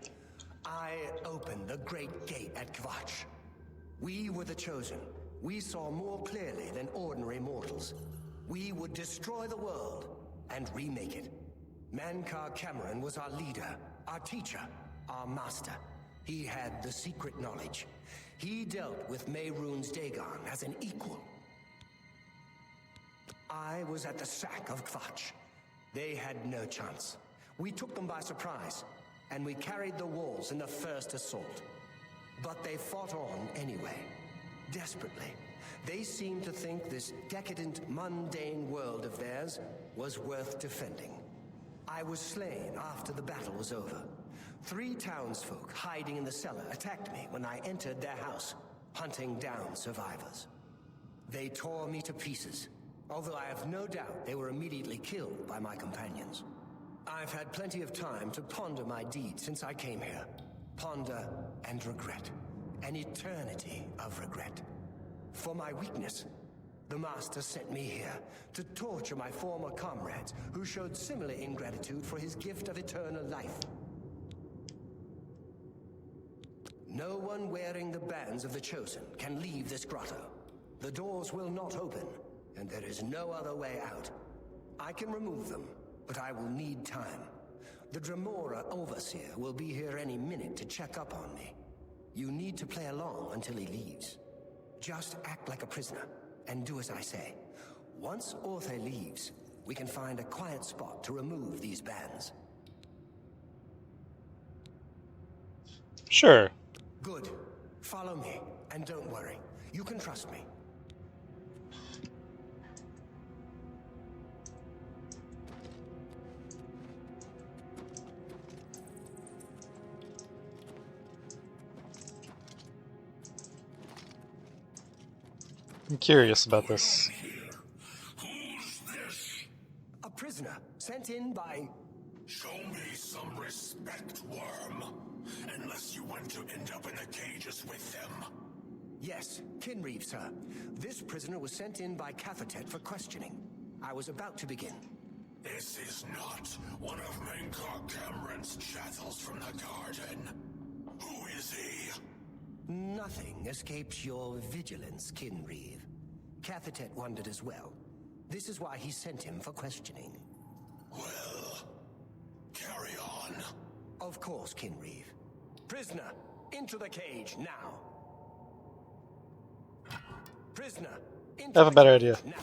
I opened the Great Gate at Kvatch. We were the chosen. We saw more clearly than ordinary mortals. We would destroy the world and remake it. Mankar Cameron was our leader, our teacher, our master. He had the secret knowledge. He dealt with Mehrunes Dagon as an equal. I was at the sack of Kvatch. They had no chance. We took them by surprise, and we carried the walls in the first assault. But they fought on anyway, desperately. They seemed to think this decadent, mundane world of theirs was worth defending. I was slain after the battle was over. 3 townsfolk hiding in the cellar attacked me when I entered their house, hunting down survivors. They tore me to pieces, although I have no doubt they were immediately killed by my companions. I've had plenty of time to ponder my deeds since I came here. Ponder and regret. An eternity of regret. For my weakness, the Master sent me here to torture my former comrades who showed similar ingratitude for his gift of eternal life. No one wearing the bands of the Chosen can leave this grotto. The doors will not open, and there is no other way out. I can remove them, but I will need time. The Dremora Overseer will be here any minute to check up on me. You need to play along until he leaves. Just act like a prisoner, and do as I say. Once Orthe leaves, we can find a quiet spot to remove these bands. Sure. Good. Follow me, and don't worry. You can trust me. I'm curious about this. Who's this? A prisoner sent in by... Show me some respect, worm. Unless you want to end up in the cages with them. Yes, Kinreeve, sir. This prisoner was sent in by Cathatet for questioning. I was about to begin. This is not one of Mankar Cameron's chattels from the garden. Who is he? Nothing escapes your vigilance, Kinreeve. Cathatet wondered as well. This is why he sent him for questioning. Well, carry on. Of course, Kinreeve. Prisoner, into the cage now. Prisoner, into I have a the better cage idea. now.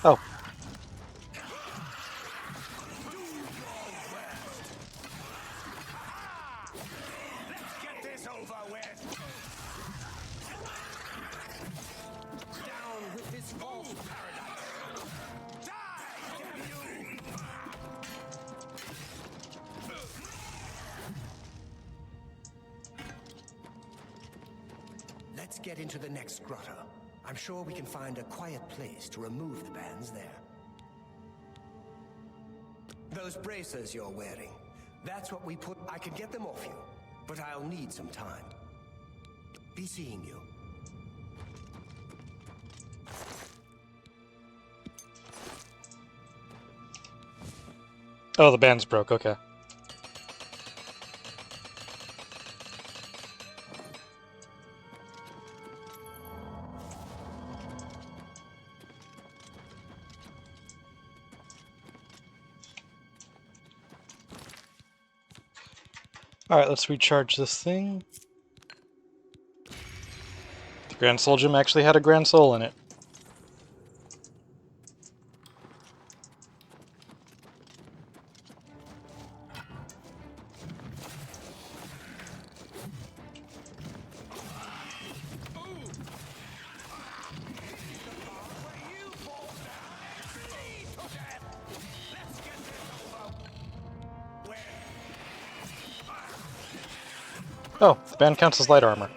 Oh. Get this over with. Down with this false paradise. Die, damn you! Let's get into the next grotto. I'm sure we can find a quiet place to remove the bands there. Those bracers you're wearing, that's what we put. I can get them off you, but I'll need some time. Be seeing you. Oh, the band's broke, okay. Alright, let's recharge this thing. The Grand Soul Gem actually had a Grand Soul in it. Oh, the band counts as light armor.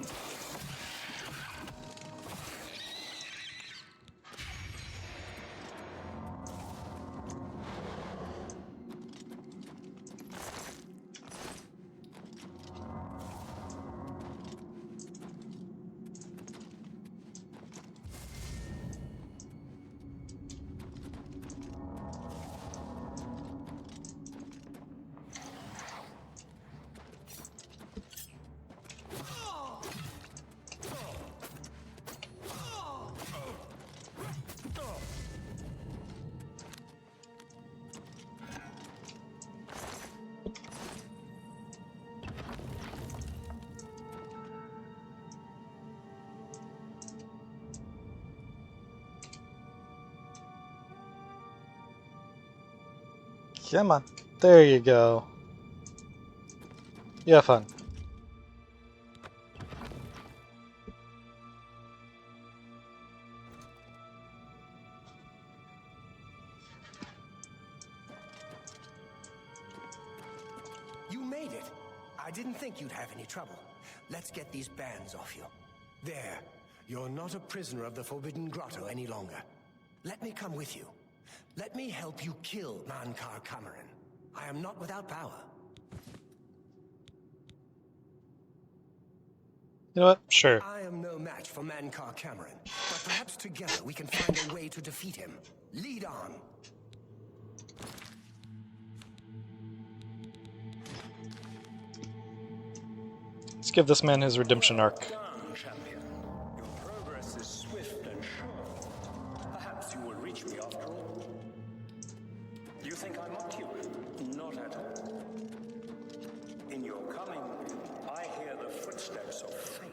Come on. There you go. You have fun. You made it. I didn't think you'd have any trouble. Let's get these bands off you. There. You're not a prisoner of the Forbidden Grotto any longer. Let me come with you. Let me help you kill Mankar Cameron. I am not without power. You know what? Sure. I am no match for Mankar Cameron, but perhaps together we can find a way to defeat him. Lead on. Let's give this man his redemption arc. Done, champion. Your progress is swift and sure. Perhaps you will reach me after all. You think I mocked you? Not at all. In your coming, I hear the footsteps of fate.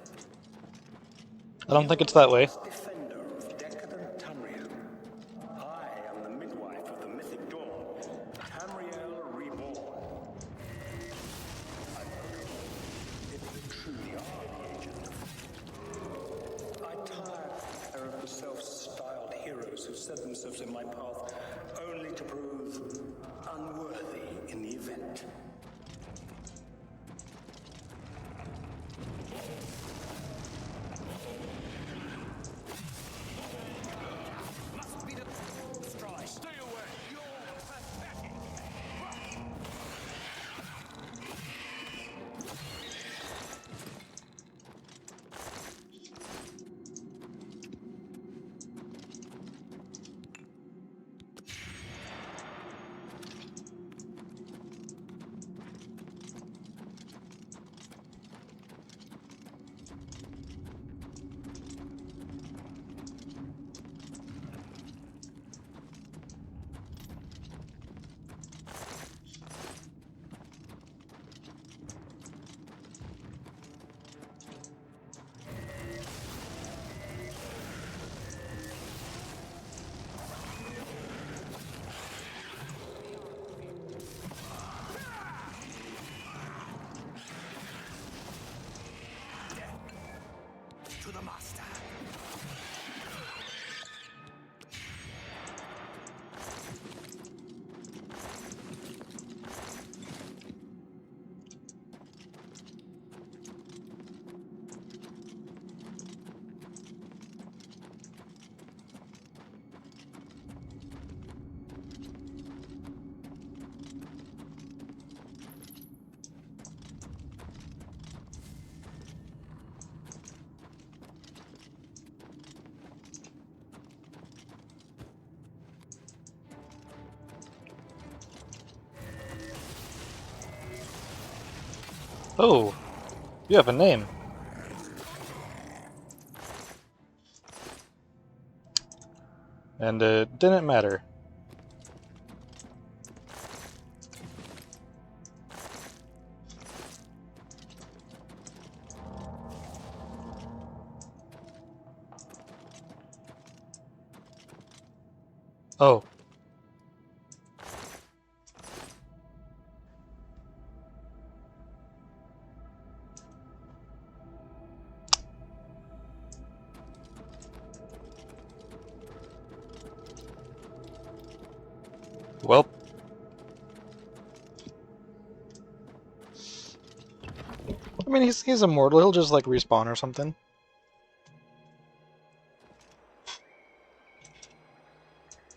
I don't think it's that way. Defender of decadent Tamriel. I am the midwife of the mythic dawn, Tamriel reborn. I know if you truly are the agent. I tire of the self-styled heroes who set themselves in my path only to prove unworthy in the event. Oh, you have a name. And it didn't matter. Oh. Well. I mean, he's immortal. He'll just, like, respawn or something.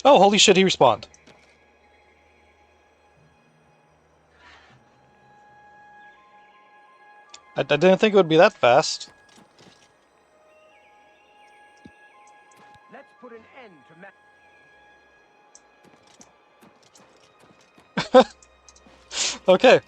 Oh, holy shit, he respawned. I didn't think it would be that fast. Let's put an end to Okay.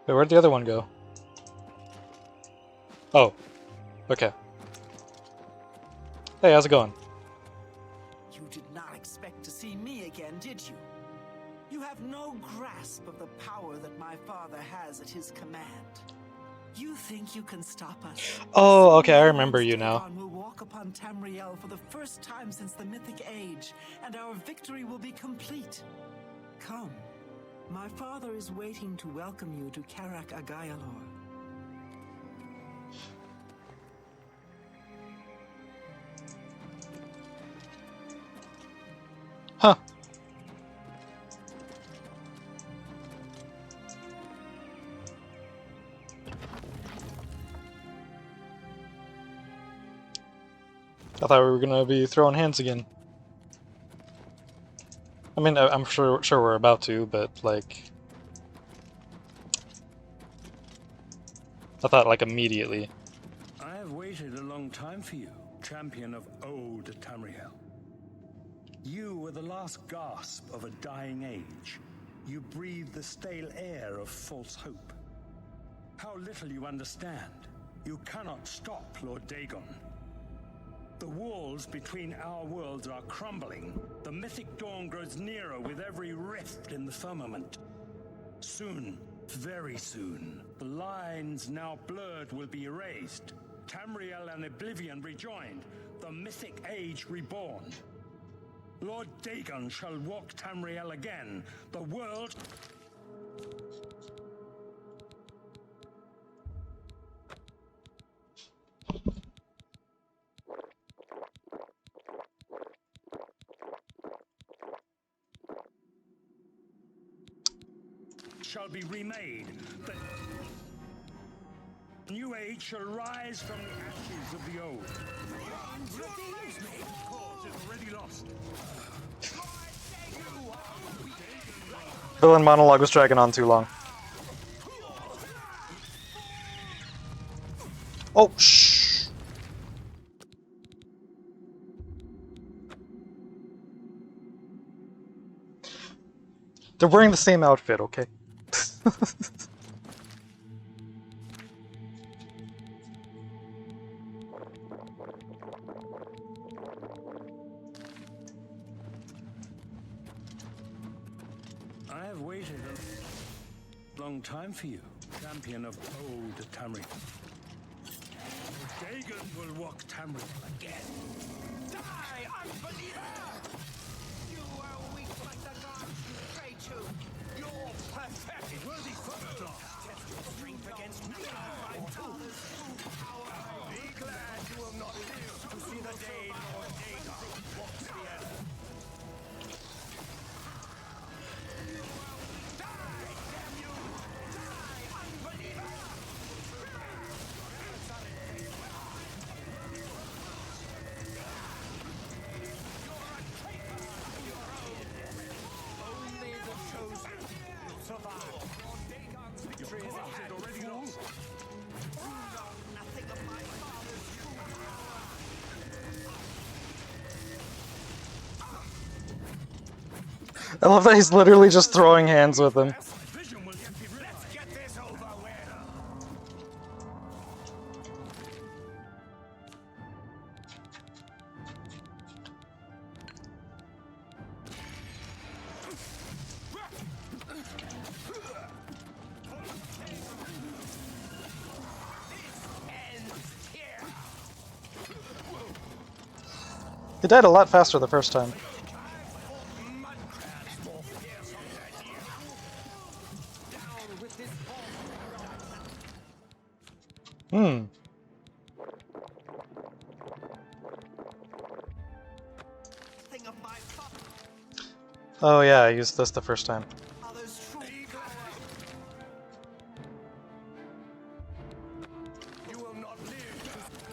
Wait, where'd the other one go? Oh. Okay. Hey, how's it going? You did not expect to see me again, did you? You have no grasp of the power that my father has at his command. You think you can stop us? Oh, okay, I remember you now. Dagon will walk upon Tamriel for the first time since the Mythic Age, and our victory will be complete. Come. My father is waiting to welcome you to Karak Agayalor. Huh. I thought we were gonna be throwing hands again. I mean, I'm sure we're about to, but like, I thought like immediately. I have waited a long time for you, champion of old Tamriel. You were the last gasp of a dying age. You breathed the stale air of false hope. How little you understand. You cannot stop Lord Dagon. The walls between our worlds are crumbling. The mythic dawn grows nearer with every rift in the firmament. Soon, very soon, the lines now blurred will be erased. Tamriel and Oblivion rejoined, the mythic age reborn. Lord Dagon shall walk Tamriel again. The world... shall be remade. The new age shall rise from the ashes of the old. Cause is already lost. Villain monologue was dragging on too long. Oh, shh. They're wearing the same outfit, okay? I have waited a long time for you, champion of old Tamriel. Dagon will walk Tamriel again. die, unbeliever! You are weak like the gods you pray to. You're pathetic. Worthy foe. Test your strength against me, my father's true power. Be glad you will not live to see the day Lord Dagon walks the earth. I love that he's literally just throwing hands with him. Let's get this over with. He died a lot faster the first time. Hmm. Oh yeah, I used this the first time. You will not live to see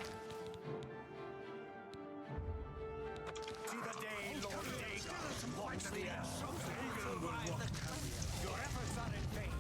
the day Lord Dagon walks the earth. Your efforts are in vain.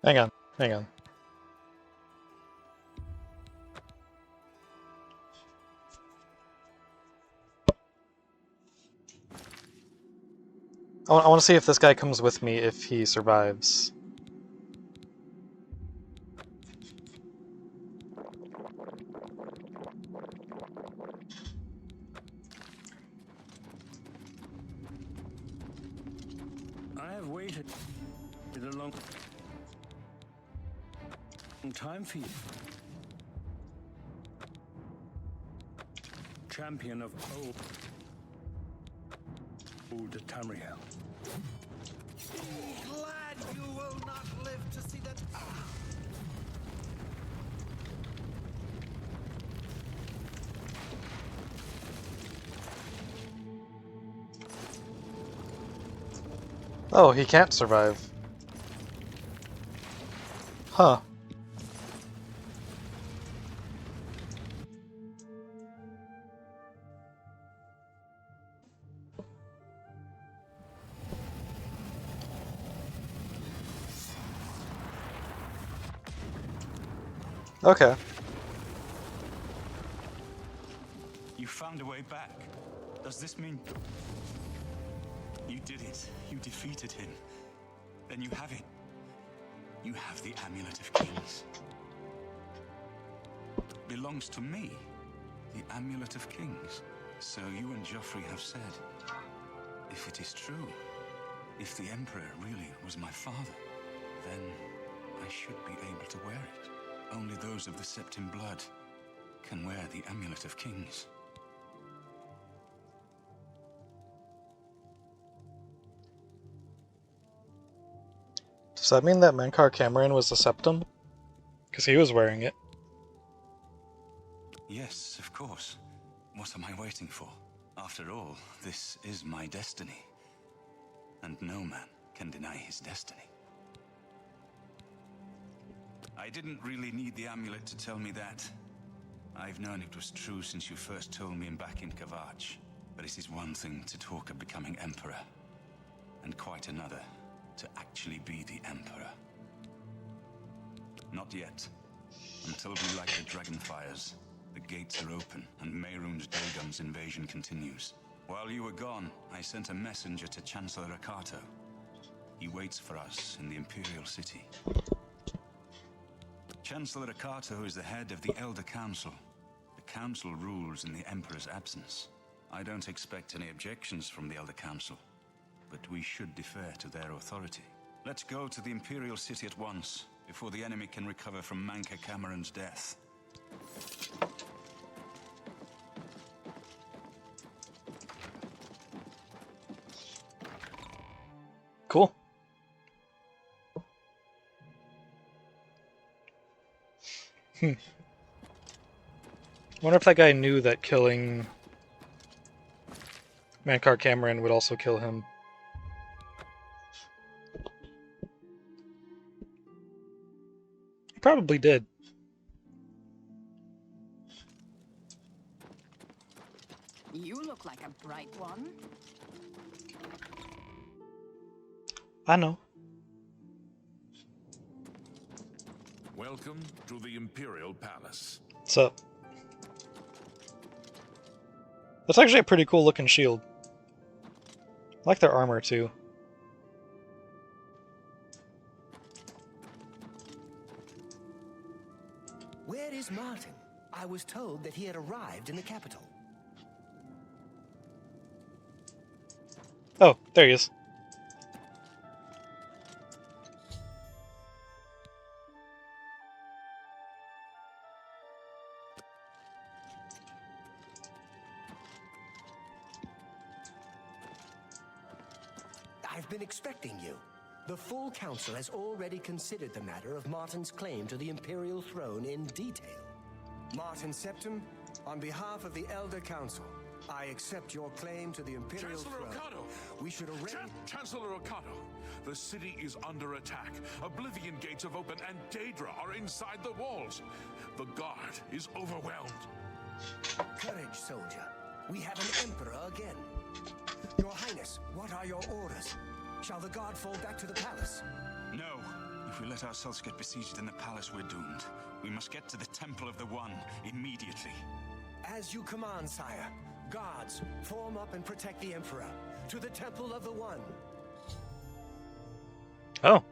Hang on, hang on. I want to see if this guy comes with me if he survives. I have waited a long time for you. Champion of old Tamriel. Glad you will not live to see that. Oh, he can't survive. Huh. Okay. You found a way back. Does this mean... You did it. You defeated him. Then you have it. You have the Amulet of Kings. Belongs to me. The Amulet of Kings. So you and Joffrey have said, if it is true, if the Emperor really was my father, then I should be able to wear it. Only those of the Septim blood can wear the Amulet of Kings. Does that mean that Mankar Cameron was the Septum? Because he was wearing it. Yes, of course. What am I waiting for? After all, this is my destiny. And no man can deny his destiny. I didn't really need the amulet to tell me that. I've known it was true since you first told me back in Kavach. But it is one thing to talk of becoming Emperor, and quite another to actually be the Emperor. Not yet. Until we light the Dragonfires, the gates are open, and Mehrunes Dagon's invasion continues. While you were gone, I sent a messenger to Chancellor Akato. He waits for us in the Imperial City. Chancellor Akato is the head of the Elder Council. The Council rules in the Emperor's absence. I don't expect any objections from the Elder Council, but we should defer to their authority. Let's go to the Imperial City at once, before the enemy can recover from Mankar Cameron's death. Cool. Wonder if that guy knew that killing Mankar Cameron would also kill him. He probably did. You look like a bright one. I know. Welcome to the Imperial Palace. What's up? That's actually a pretty cool looking shield. I like their armor too. Where is Martin? I was told that he had arrived in the capital. Oh, there he is. I've been expecting you. The full council has already considered the matter of Martin's claim to the Imperial throne in detail. Martin Septim, on behalf of the Elder Council, I accept your claim to the Imperial Chancellor throne. Ocado! We should arrange... Chancellor Ocado! The city is under attack. Oblivion gates have opened and Daedra are inside the walls. The guard is overwhelmed. Courage, soldier. We have an emperor again. Your Highness, what are your orders? Shall the guard fall back to the palace? No. If we let ourselves get besieged in the palace, we're doomed. We must get to the Temple of the One immediately. As you command, sire. Guards, form up and protect the Emperor. To the Temple of the One. Oh.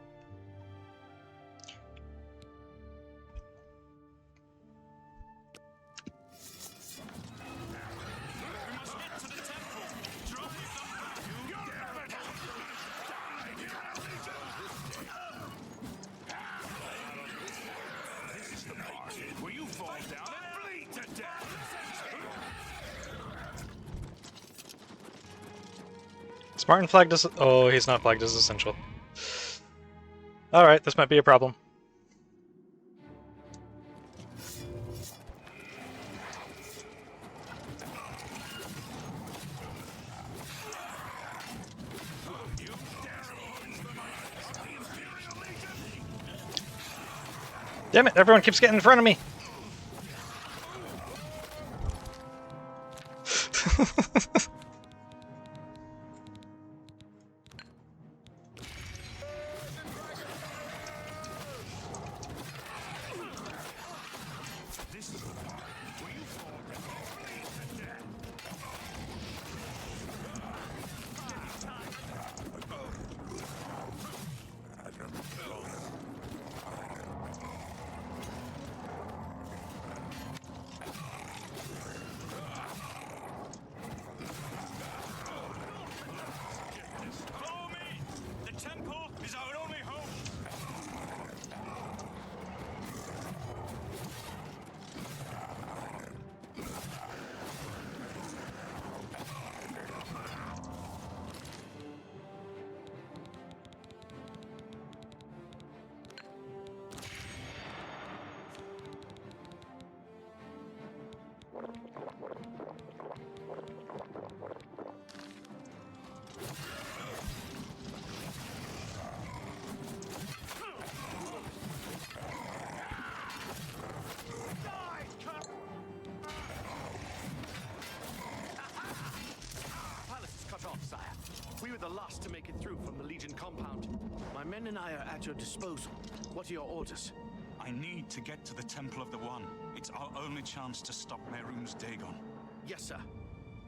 Where you fall down and bleed to death! Spartan flagged as... Oh, he's not flagged as essential. Alright, this might be a problem. Damn it, everyone keeps getting in front of me! We were the last to make it through from the Legion compound. My men and I are at your disposal. What are your orders? I need to get to the Temple of the One. It's our only chance to stop Merum's Dagon. Yes, sir.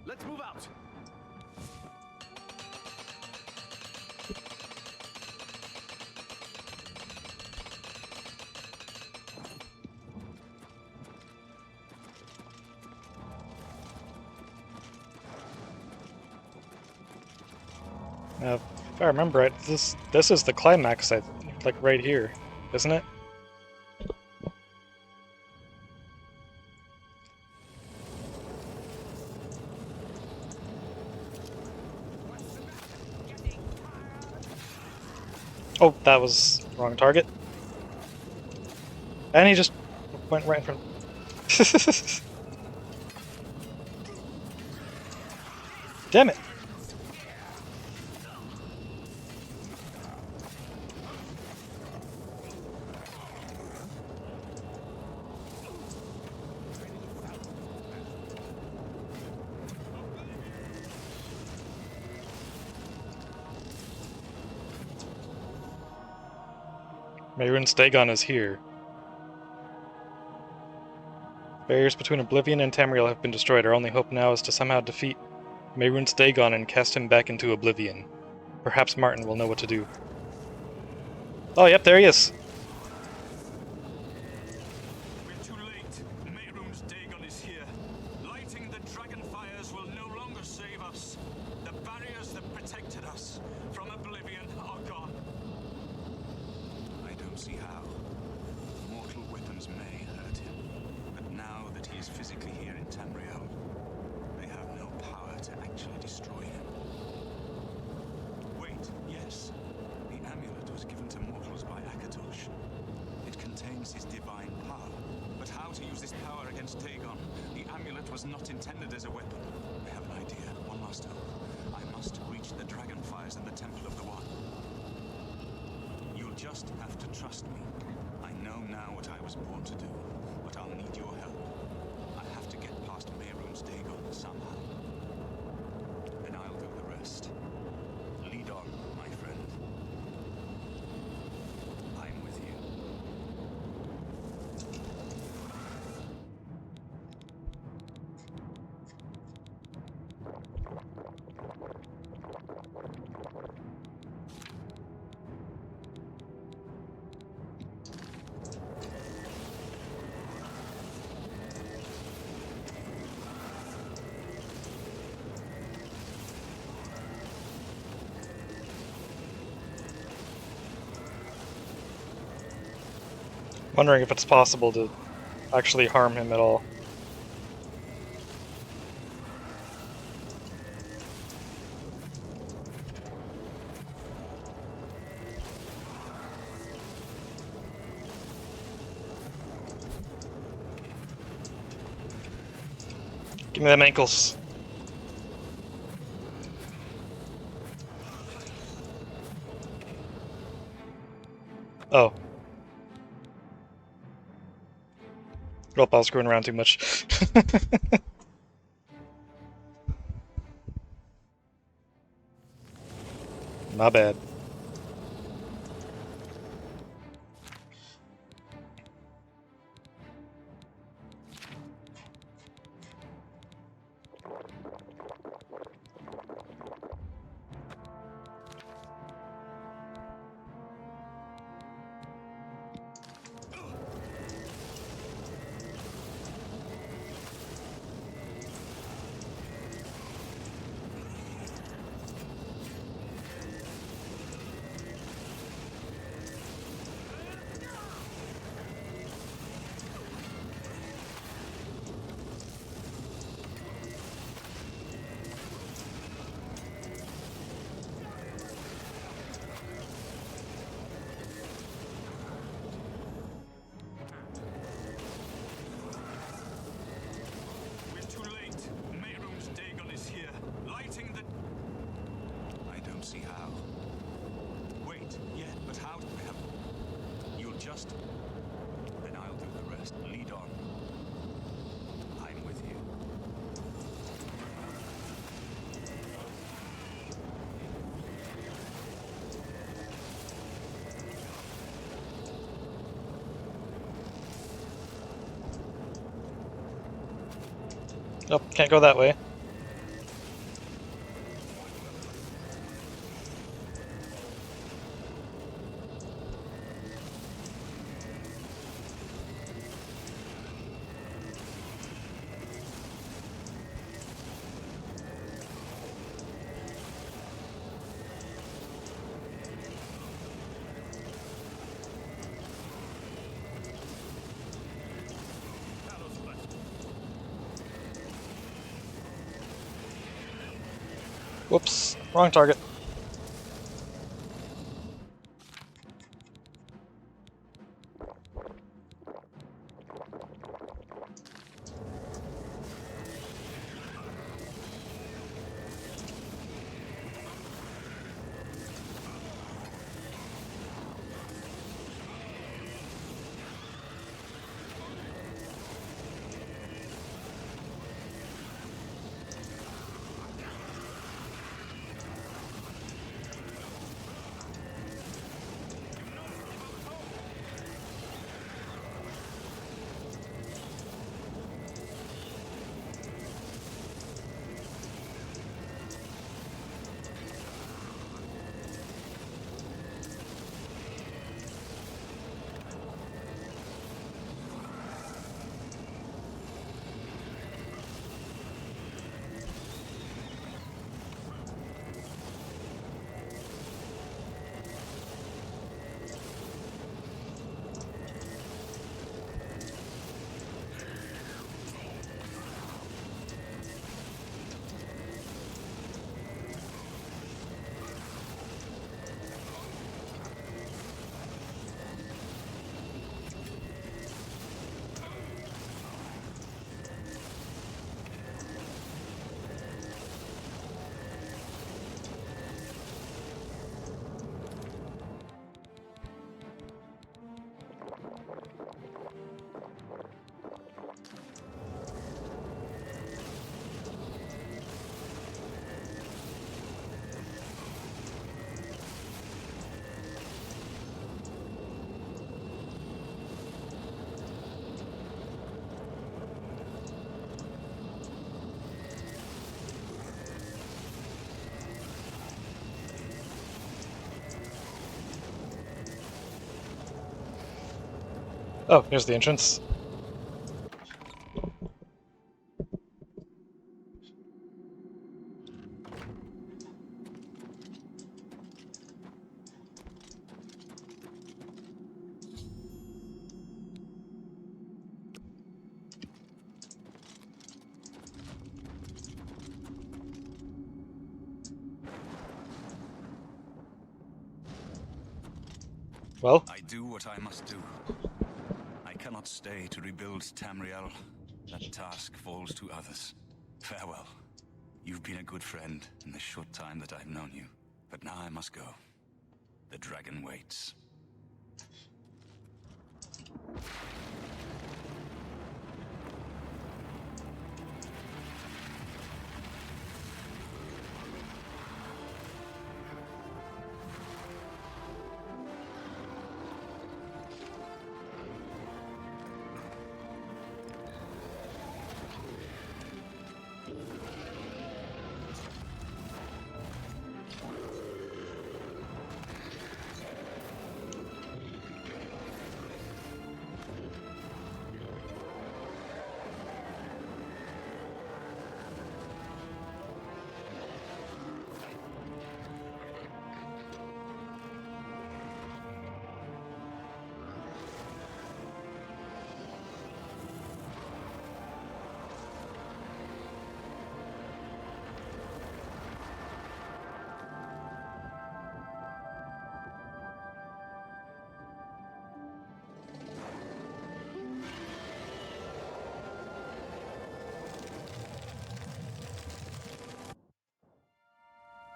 Let's move out. If I remember right, this is the climax, like right here, isn't it? Oh, that was the wrong target. And he just Went right in front. Damn it! Mehrunes Dagon is here. Barriers between Oblivion and Tamriel have been destroyed. Our only hope now is to somehow defeat Mehrunes Dagon and cast him back into Oblivion. Perhaps Martin will know what to do. Oh, yep, there he is! We're too late. Mehrunes Dagon is here. Lighting the dragon fires will no longer save us. The barriers that protected us from Oblivion are gone. I don't see how. Mortal weapons may hurt him, but now that he is physically here in Tamriel, they have no power to actually destroy him. Wait, yes. The amulet was given to mortals by Akatosh. It contains his divine power. But how to use this power against Dagon? The amulet was not intended as a weapon. I have an idea. One last hope. I must reach the dragon fires in the Temple of the One. You'll just have to trust me. I know now what I was born to do, but I'll need your help. I have to get past Mehrunes Dagon somehow. And I'll do the rest. Lead on, my friend. I'm with you. Wondering if it's possible to actually harm him at all. Give me them ankles. Oh. Well, I was screwing around too much. My bad. See how. Wait, yeah, but how do we have... You'll just... Then I'll do the rest. Lead on. I'm with you. Nope, can't go that way. Whoops, wrong target. Oh, here's the entrance. Well? I do what I must do. I cannot stay to rebuild Tamriel. That task falls to others. Farewell. You've been a good friend in the short time that I've known you. But now I must go. The dragon waits.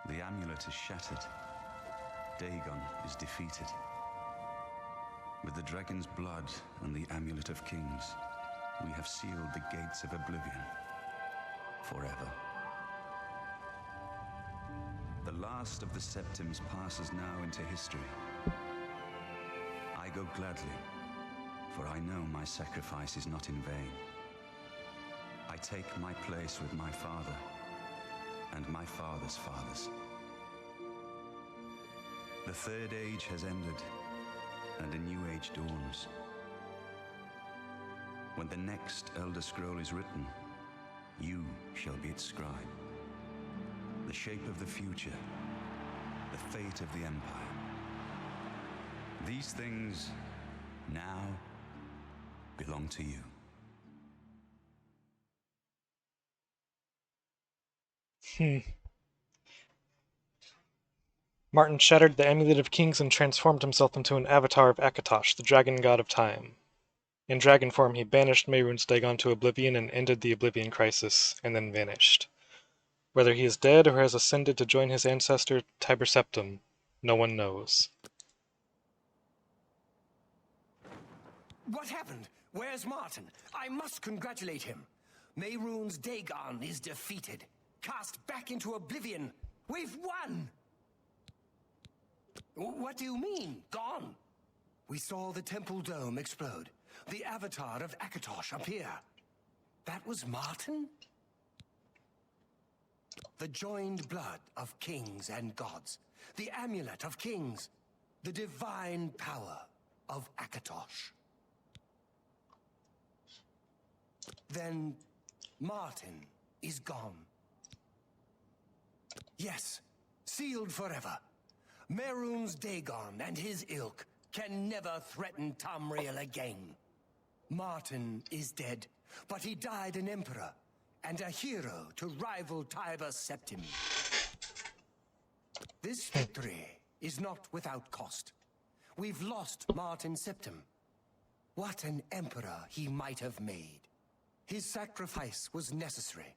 The amulet is shattered. Dagon is defeated. With the dragon's blood and the amulet of kings, we have sealed the gates of Oblivion forever. The last of the Septims passes now into history. I go gladly, for I know my sacrifice is not in vain. I take my place with my father and my father's fathers. The third age has ended, and a new age dawns. When the next Elder Scroll is written, you shall be its scribe. The shape of the future, the fate of the Empire. These things now belong to you. Martin shattered the Amulet of Kings and transformed himself into an avatar of Akatosh, the dragon god of time. In dragon form, he banished Mehrunes Dagon to Oblivion and ended the Oblivion Crisis, and then vanished. Whether he is dead or has ascended to join his ancestor Tiber Septim, no one knows. What happened? Where's Martin? I must congratulate him. Mehrunes Dagon is defeated. Cast back into Oblivion. We've won! What do you mean, gone? We saw the temple dome explode. The avatar of Akatosh appear. That was Martin? The joined blood of kings and gods. The amulet of kings. The divine power of Akatosh. Then Martin is gone. Yes, sealed forever. Mehrunes Dagon and his ilk can never threaten Tamriel again. Martin is dead, but he died an emperor and a hero to rival Tiber Septim. This victory is not without cost. We've lost Martin Septim. What an emperor he might have made. His sacrifice was necessary,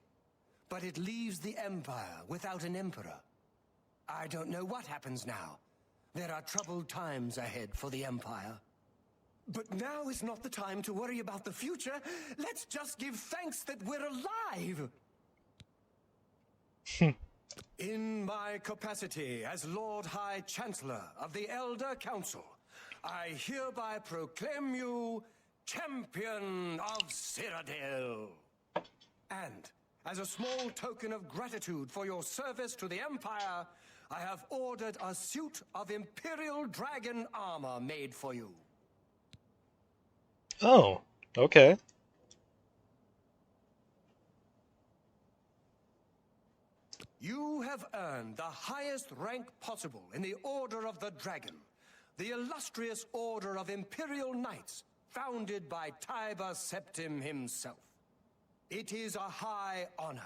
but it leaves the Empire without an emperor. I don't know what happens now. There are troubled times ahead for the Empire. But now is not the time to worry about the future. Let's just give thanks that we're alive! In my capacity as Lord High Chancellor of the Elder Council, I hereby proclaim you Champion of Cyrodil. And as a small token of gratitude for your service to the Empire, I have ordered a suit of Imperial Dragon armor made for you. Oh, okay. You have earned the highest rank possible in the Order of the Dragon, the illustrious Order of Imperial Knights, founded by Tiber Septim himself. It is a high honor.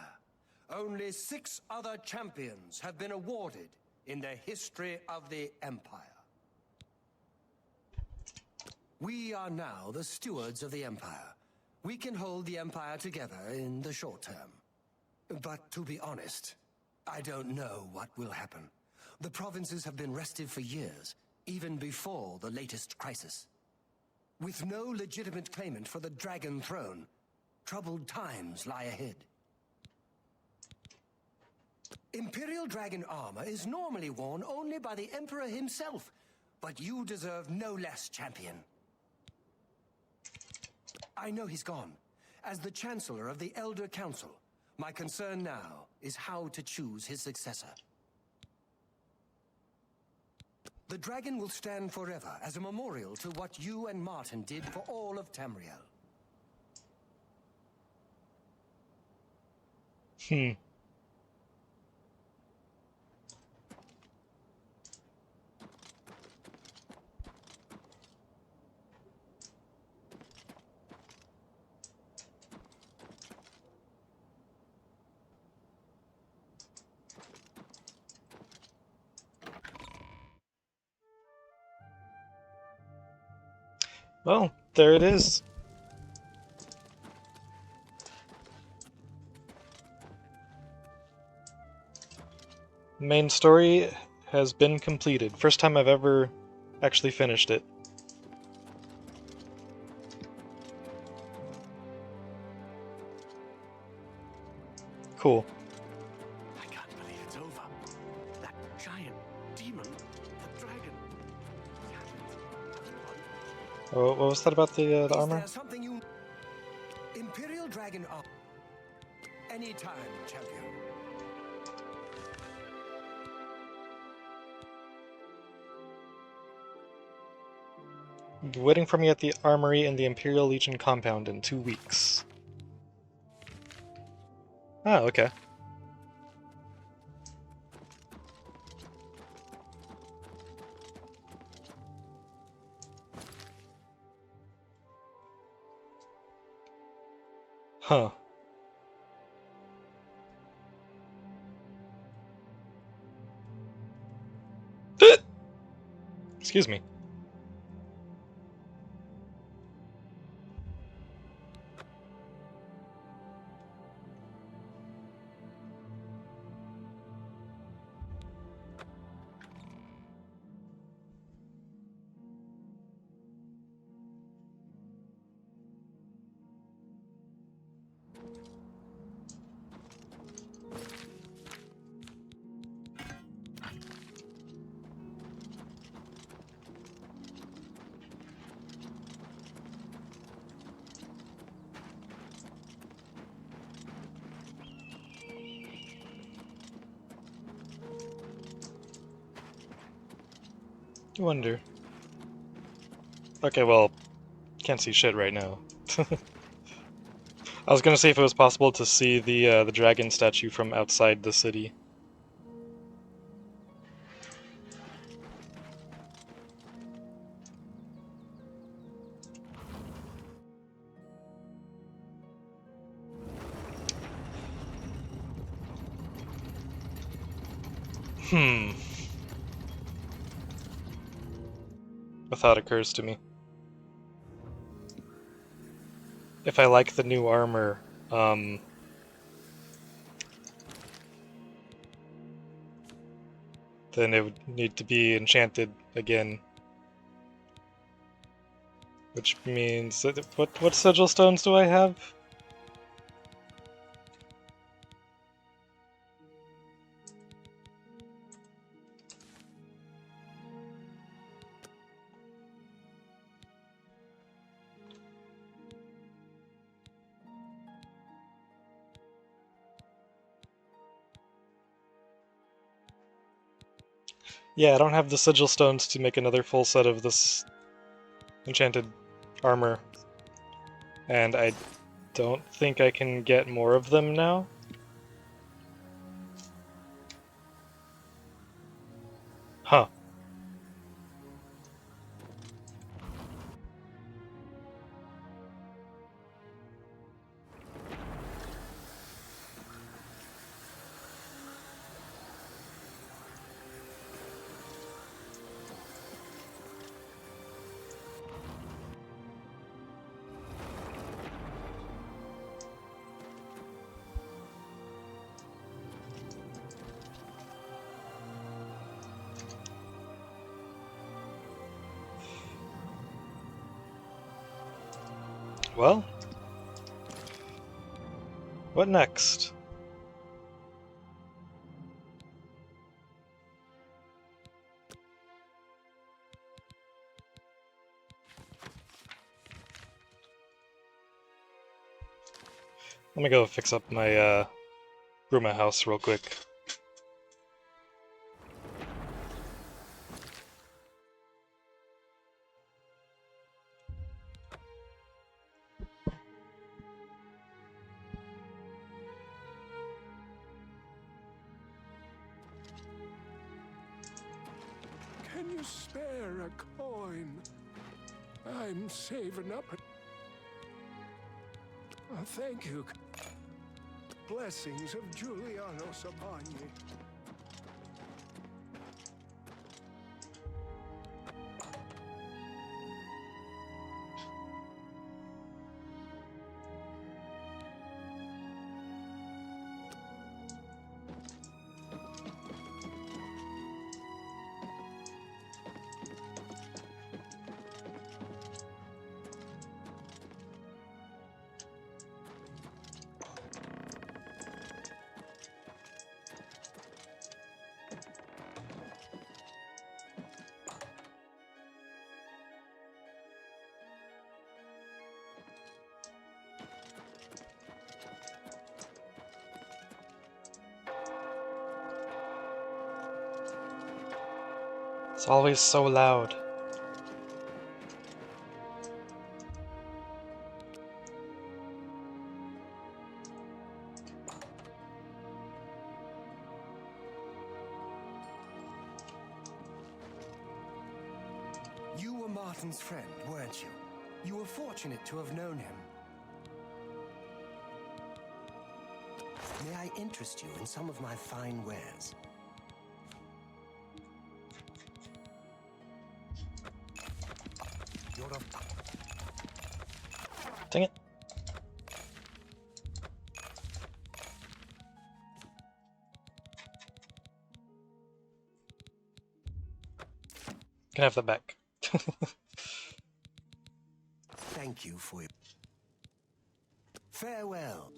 Only 6 other champions have been awarded in the history of the Empire. We are now the stewards of the Empire. We can hold the Empire together in the short term. But to be honest, I don't know what will happen. The provinces have been restive for years, even before the latest crisis. With no legitimate claimant for the Dragon Throne, troubled times lie ahead. Imperial Dragon armor is normally worn only by the Emperor himself, but you deserve no less, champion. I know he's gone. As the Chancellor of the Elder Council, my concern now is how to choose his successor. The dragon will stand forever as a memorial to what you and Martin did for all of Tamriel. Well, there it is. Main story has been completed. First time I've ever actually finished it. Cool. I can't believe it's over. That giant demon, the dragon. Oh, what was that about the armor? Is there something you... Imperial Dragon armor. Anytime, champion. Waiting for me at the armory in the Imperial Legion compound in 2 weeks. Oh, okay. Huh. Excuse me. I wonder. Okay, well, can't see shit right now. I was gonna see if it was possible to see the dragon statue from outside the city. A thought occurs to me. If I like the new armor, then it would need to be enchanted again. Which means... What sigil stones do I have? Yeah, I don't have the sigil stones to make another full set of this enchanted armor. And I don't think I can get more of them now. Huh. Well, what next? Let me go fix up my Ruma house real quick. Can you spare a coin? I'm saving up. Oh, thank you. Blessings of Julianos upon you. It's always so loud. You were Martin's friend, weren't you? You were fortunate to have known him. May I interest you in some of my fine wares? You're a... Dang it. Can I have that back? Thank you for your... Farewell.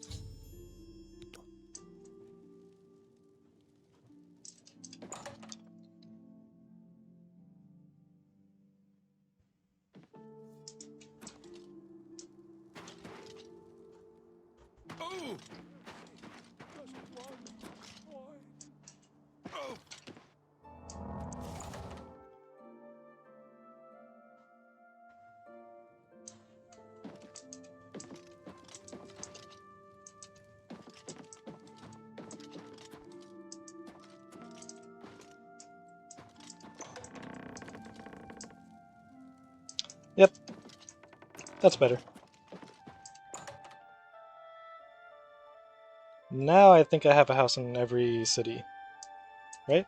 Oh! Just one coin. Oh! Yep. That's better. Now I think I have a house in every city. Right?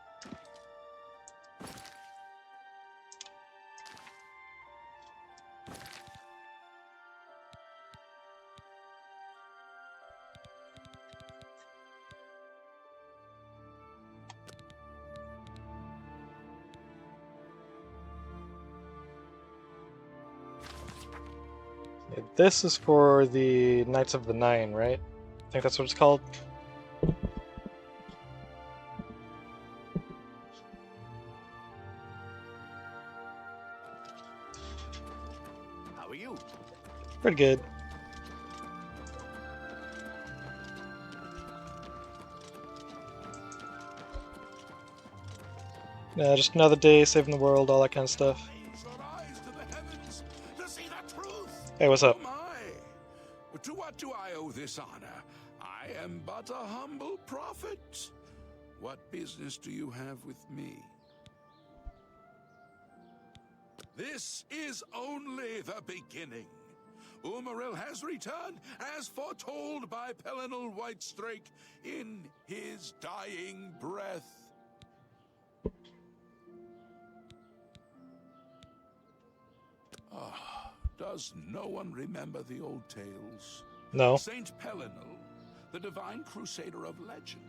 Yeah, this is for the Knights of the Nine, right? I think that's what it's called. How are you? Pretty good. Yeah, just another day saving the world, all that kind of stuff. Raise our eyes to the heavens to see the truth. Hey, what's up? Oh my! To what do I owe this honor? I am but a humble prophet. What business do you have with me? This is only the beginning. Umaril has returned, as foretold by Pelinal Whitestrake in his dying breath. Does no one remember the old tales? No. Saint Pelinal, the divine crusader of legend,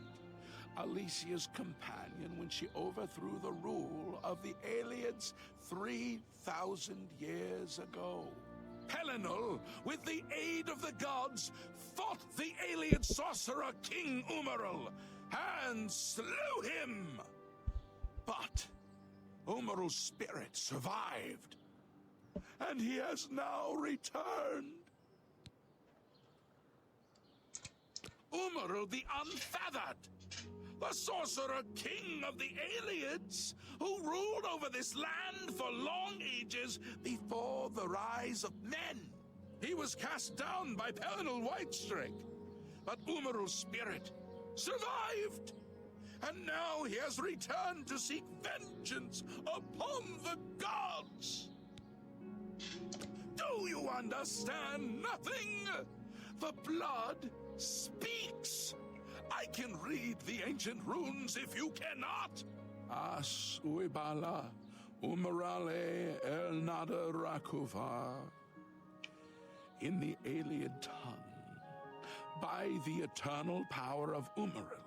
Alicia's companion when she overthrew the rule of the Aelids 3,000 years ago. Pelinal, with the aid of the gods, fought the Aeliad sorcerer King Umaril and slew him. But Umaril's spirit survived, and he has now returned. Umaril the Unfeathered, the sorcerer king of the Aelids, who ruled over this land for long ages before the rise of men. He was cast down by Pelinal Whitestrake, but Umaril's spirit survived, and now he has returned to seek vengeance upon the gods. Do you understand nothing? The blood speaks. I can read the ancient runes if you cannot. As uibala umarale el nada rakuva. In the Aeliad tongue, by the eternal power of Umaril,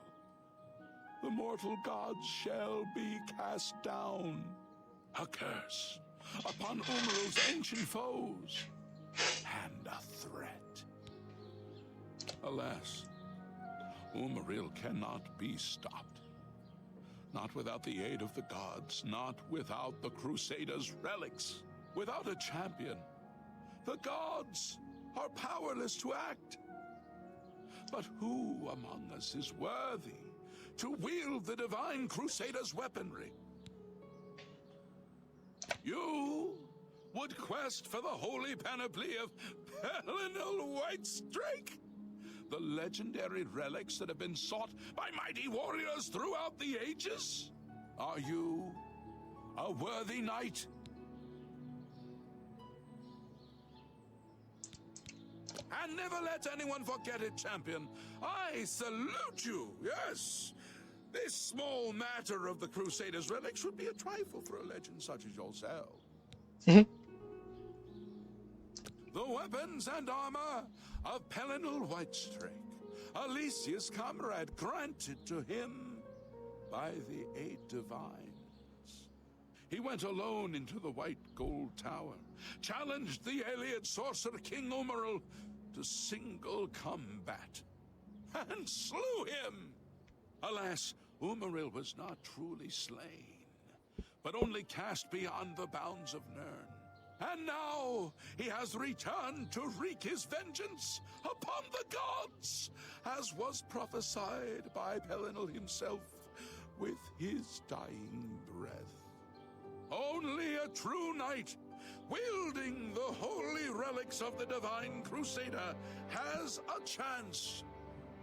the mortal gods shall be cast down. A curse upon Umaril's ancient foes, and a threat. Alas, Umaril cannot be stopped. Not without the aid of the gods, not without the Crusader's relics. Without a champion, the gods are powerless to act. But who among us is worthy to wield the divine Crusader's weaponry? You would quest for the holy panoply of Pelinal Whitestrake? The legendary relics that have been sought by mighty warriors throughout the ages? Are you a worthy knight? And never let anyone forget it, champion. I salute you, yes. This small matter of the Crusader's relics would be a trifle for a legend such as yourself. The weapons and armor of Pelinal Whitestrake, Alicia's comrade, granted to him by the 8 divines. He went alone into the White Gold Tower, challenged the Aeliad sorcerer King Umaril to single combat, and slew him. Alas, Umaril was not truly slain, but only cast beyond the bounds of Nirn. And now he has returned to wreak his vengeance upon the gods, as was prophesied by Pelinal himself with his dying breath. Only a true knight, wielding the holy relics of the divine Crusader, has a chance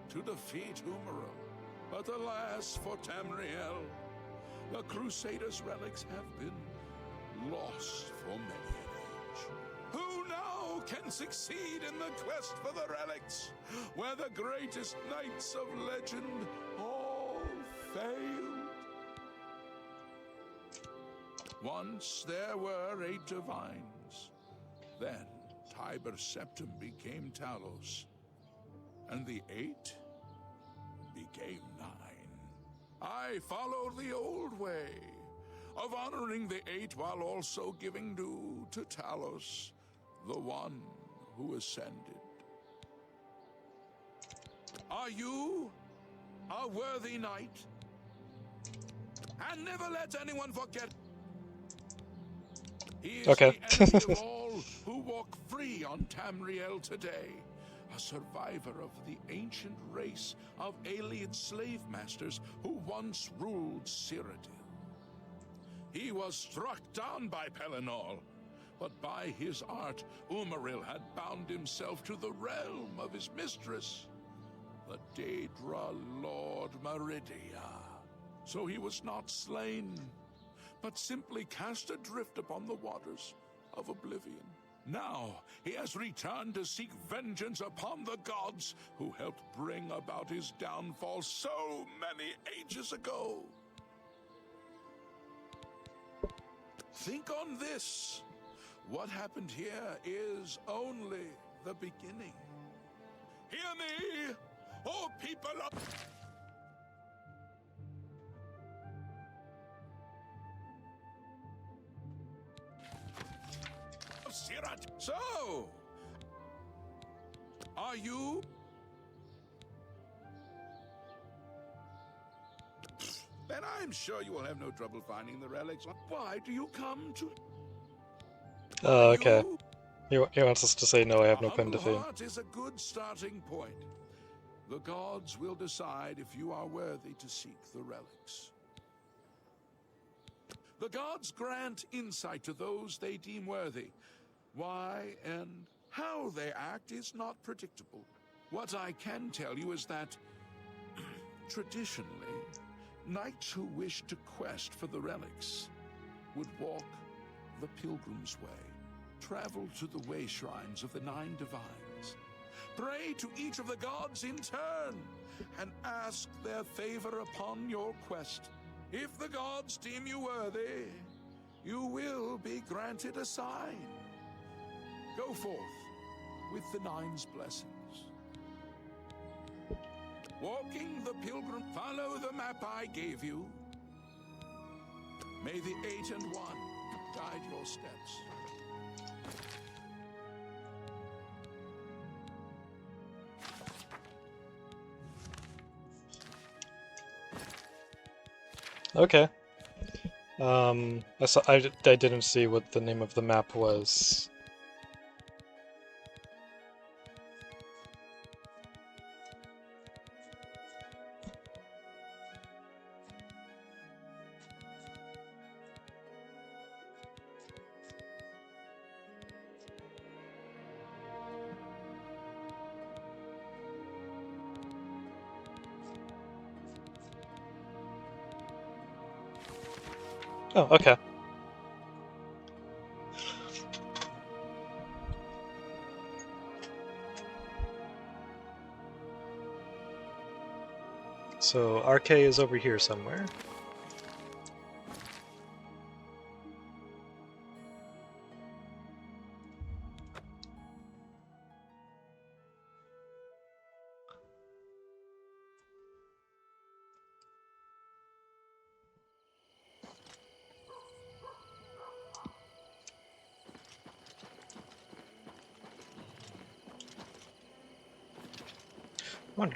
to defeat Umaril. But alas for Tamriel, the Crusader's relics have been lost for many an age. Who now can succeed in the quest for the relics, where the greatest knights of legend all failed? Once there were 8 divines. Then Tiber Septim became Talos, and the 8 became 9. I followed the old way of honoring the 8 while also giving due to Talos, the one who ascended. Are you a worthy knight? And never let anyone forget, he is okay. the enemy of all who walk free on Tamriel today. A survivor of the ancient race of Aeliad slave masters who once ruled Cyrodil. He was struck down by Pelinal, but by his art, Umaril had bound himself to the realm of his mistress, the Daedra Lord Meridia. So he was not slain, but simply cast adrift upon the waters of Oblivion. Now he has returned to seek vengeance upon the gods who helped bring about his downfall so many ages ago. Think on this. What happened here is only the beginning. Hear me, O people of... So, are you? Then I'm sure you will have no trouble finding the relics. Why do you come to? Oh, okay. He wants us to say no, I have no claim to fame. Heart is a good starting point. The gods will decide if you are worthy to seek the relics. The gods grant insight to those they deem worthy. Why and how they act is not predictable. What I can tell you is that, traditionally, knights who wish to quest for the relics would walk the pilgrim's way, travel to the way shrines of the 9 divines, pray to each of the gods in turn, and ask their favor upon your quest. If the gods deem you worthy, you will be granted a sign. Go forth with the 9's blessings. Walking the pilgrim, follow the map I gave you. May the 8 and 1 guide your steps. Okay. I didn't see what the name of the map was. Oh, okay. So RK is over here somewhere.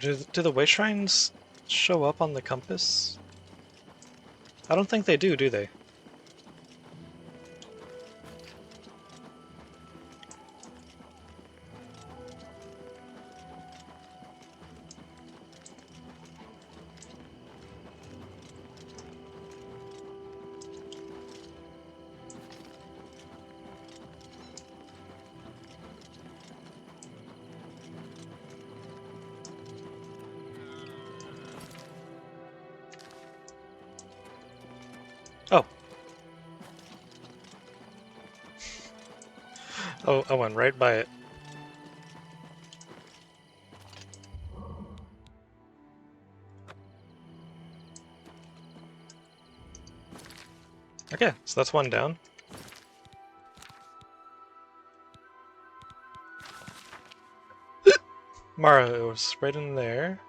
Do the way shrines show up on the compass? I don't think they do they? Oh. Oh, I went right by it. Okay, so that's one down. Mara, it was right in there.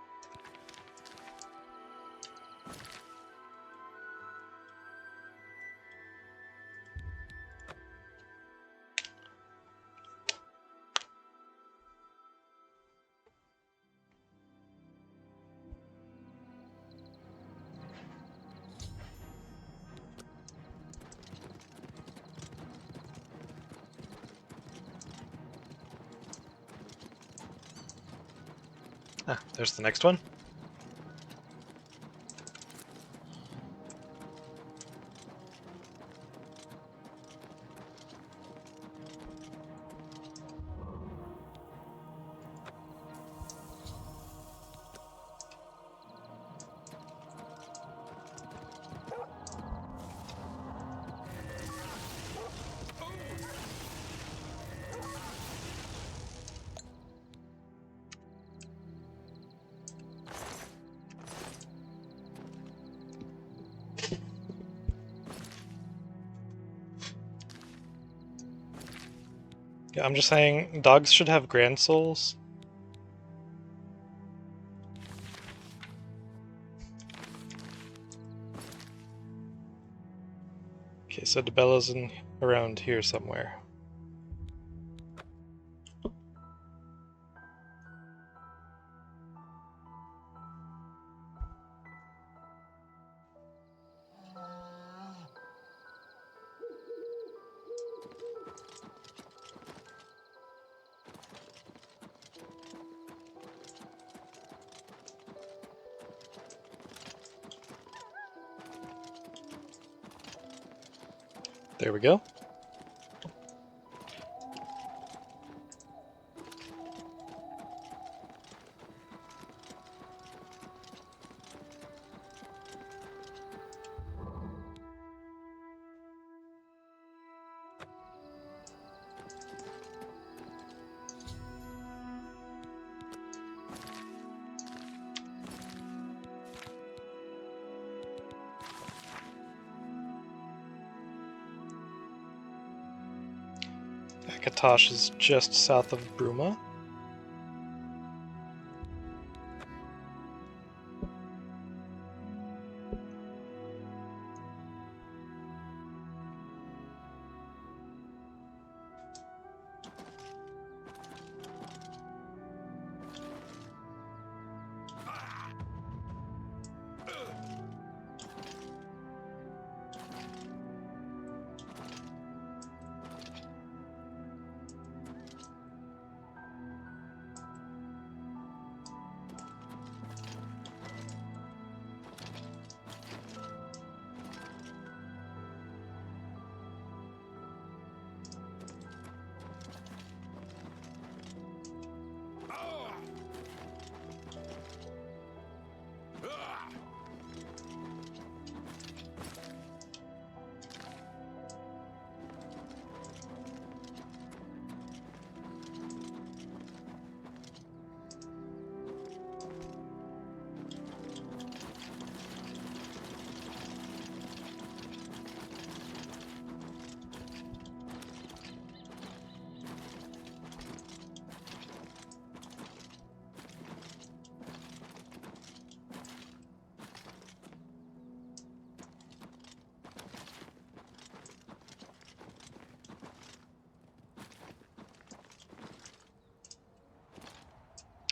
Ah, there's the next one. Yeah, I'm just saying, dogs should have grand souls. Okay, so DeBella's around here somewhere. There we go. Akatosh is just south of Bruma.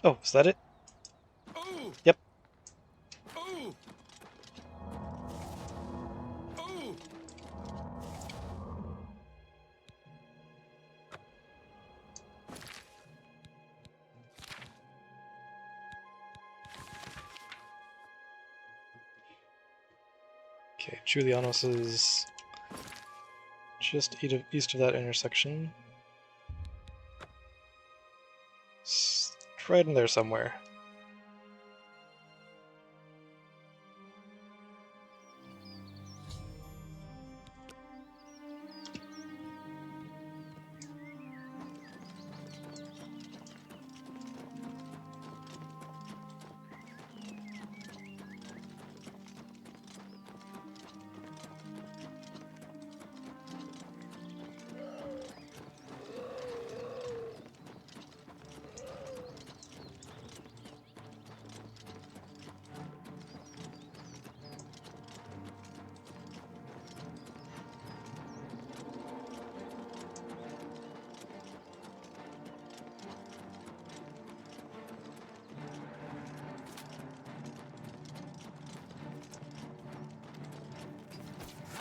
Oh, is that it? Ooh. Yep. Ooh. Ooh. Okay, Julianos is just east of that intersection. It's right in there somewhere.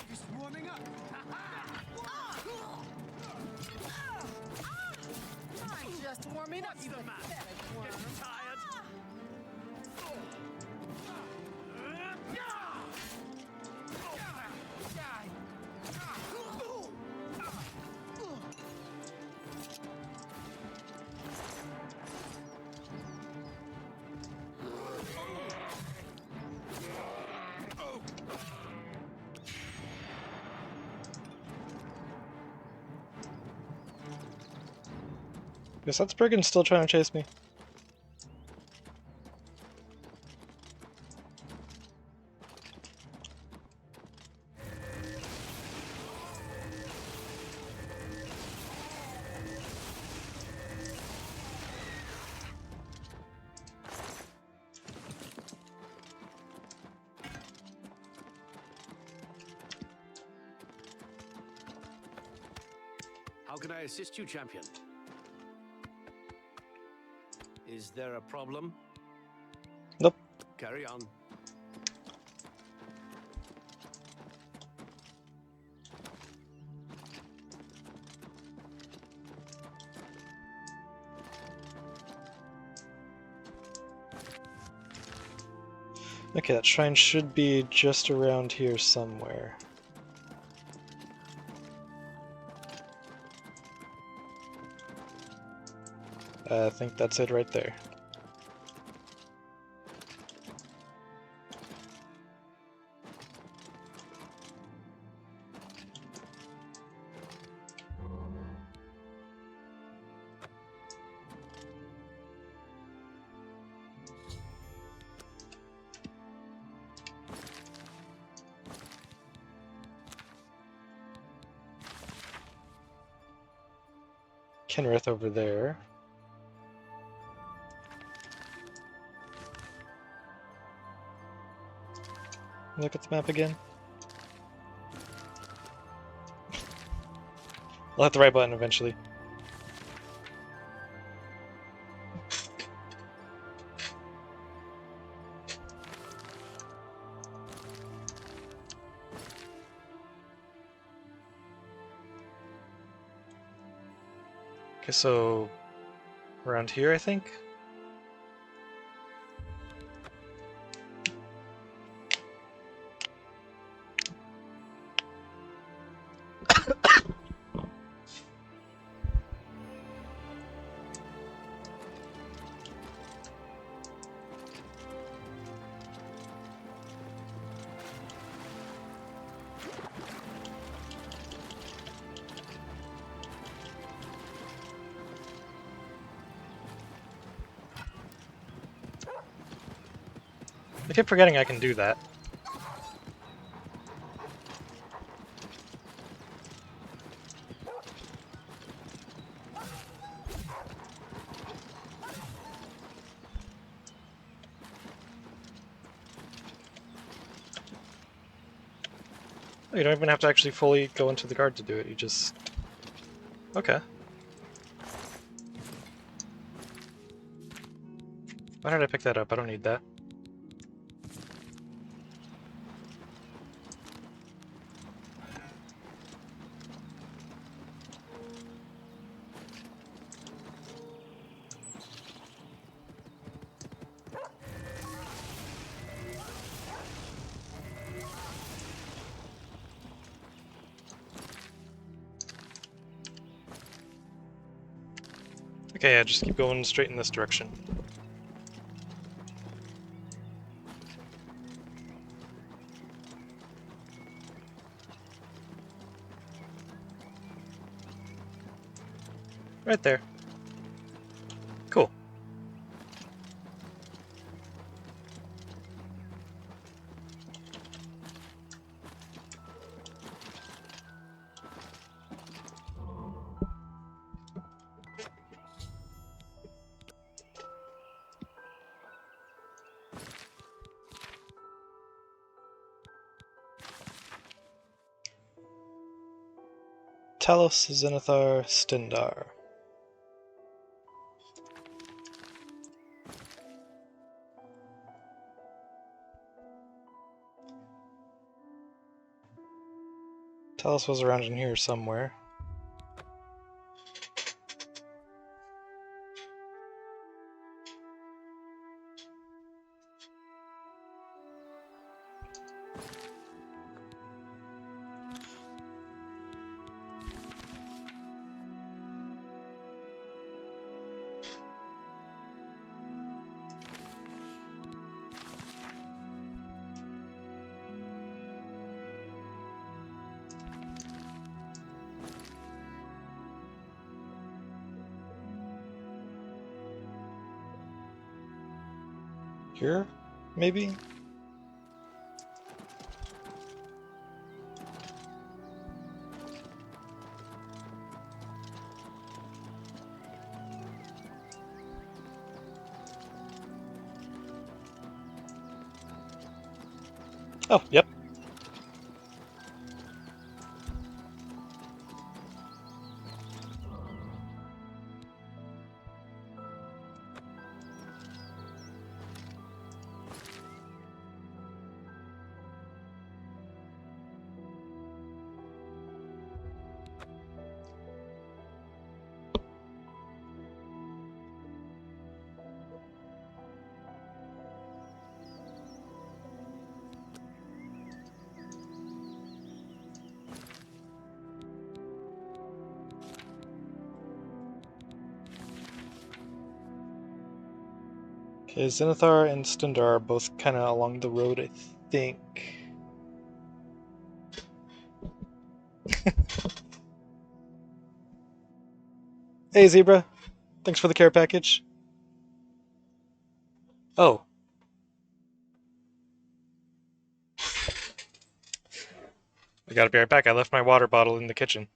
Just warming up. I'm just warming up, you pathetic worm. Tired? Guess that Spriggan's still trying to chase me. How can I assist you, champion? Is there a problem? Nope. Carry on. Okay, that shrine should be just around here somewhere. I think that's it right there. Kenrith over there. Look at the map again. I'll hit the right button eventually. Okay, so around here, I think. I keep forgetting I can do that. You don't even have to actually fully go into the guard to do it, you just... Okay. Why did I pick that up? I don't need that. Okay, yeah, just keep going straight in this direction. Right there. Cool. Talos, Zenithar, Stendar. Talos was around in here somewhere. Here, maybe? Oh, yep. Okay, Zenithar and Stendar are both kind of along the road, I think. Hey, Zebra. Thanks for the care package. Oh. I gotta be right back. I left my water bottle in the kitchen.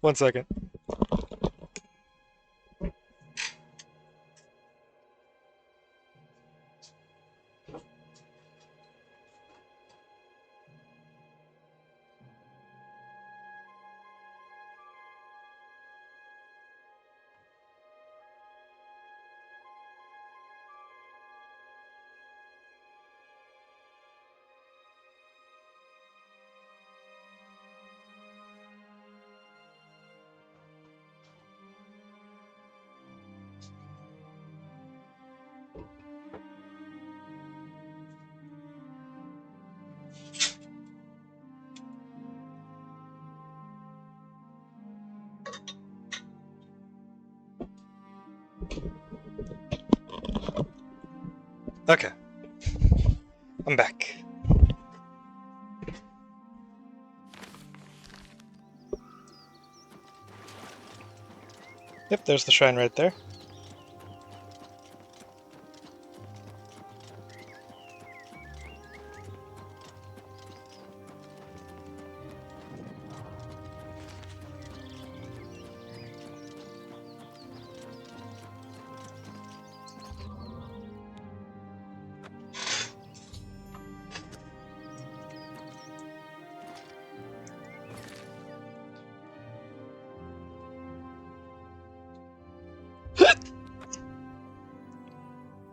1 second. Okay. I'm back. Yep, there's the shrine right there.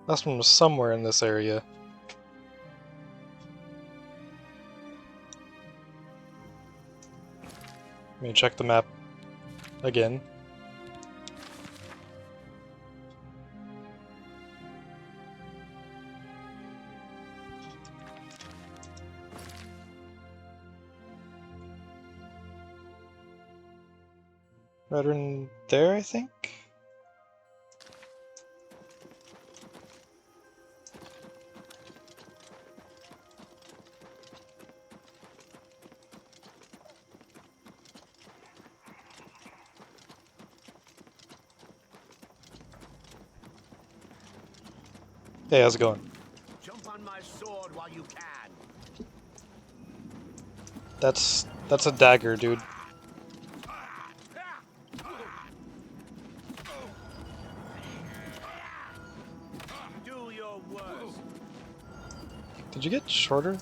Last one was somewhere in this area. Let me check the map again. Right in there, I think? Hey, how's it going? Jump on my sword while you can. That's a dagger, dude. Do your worst. Did you get shorter?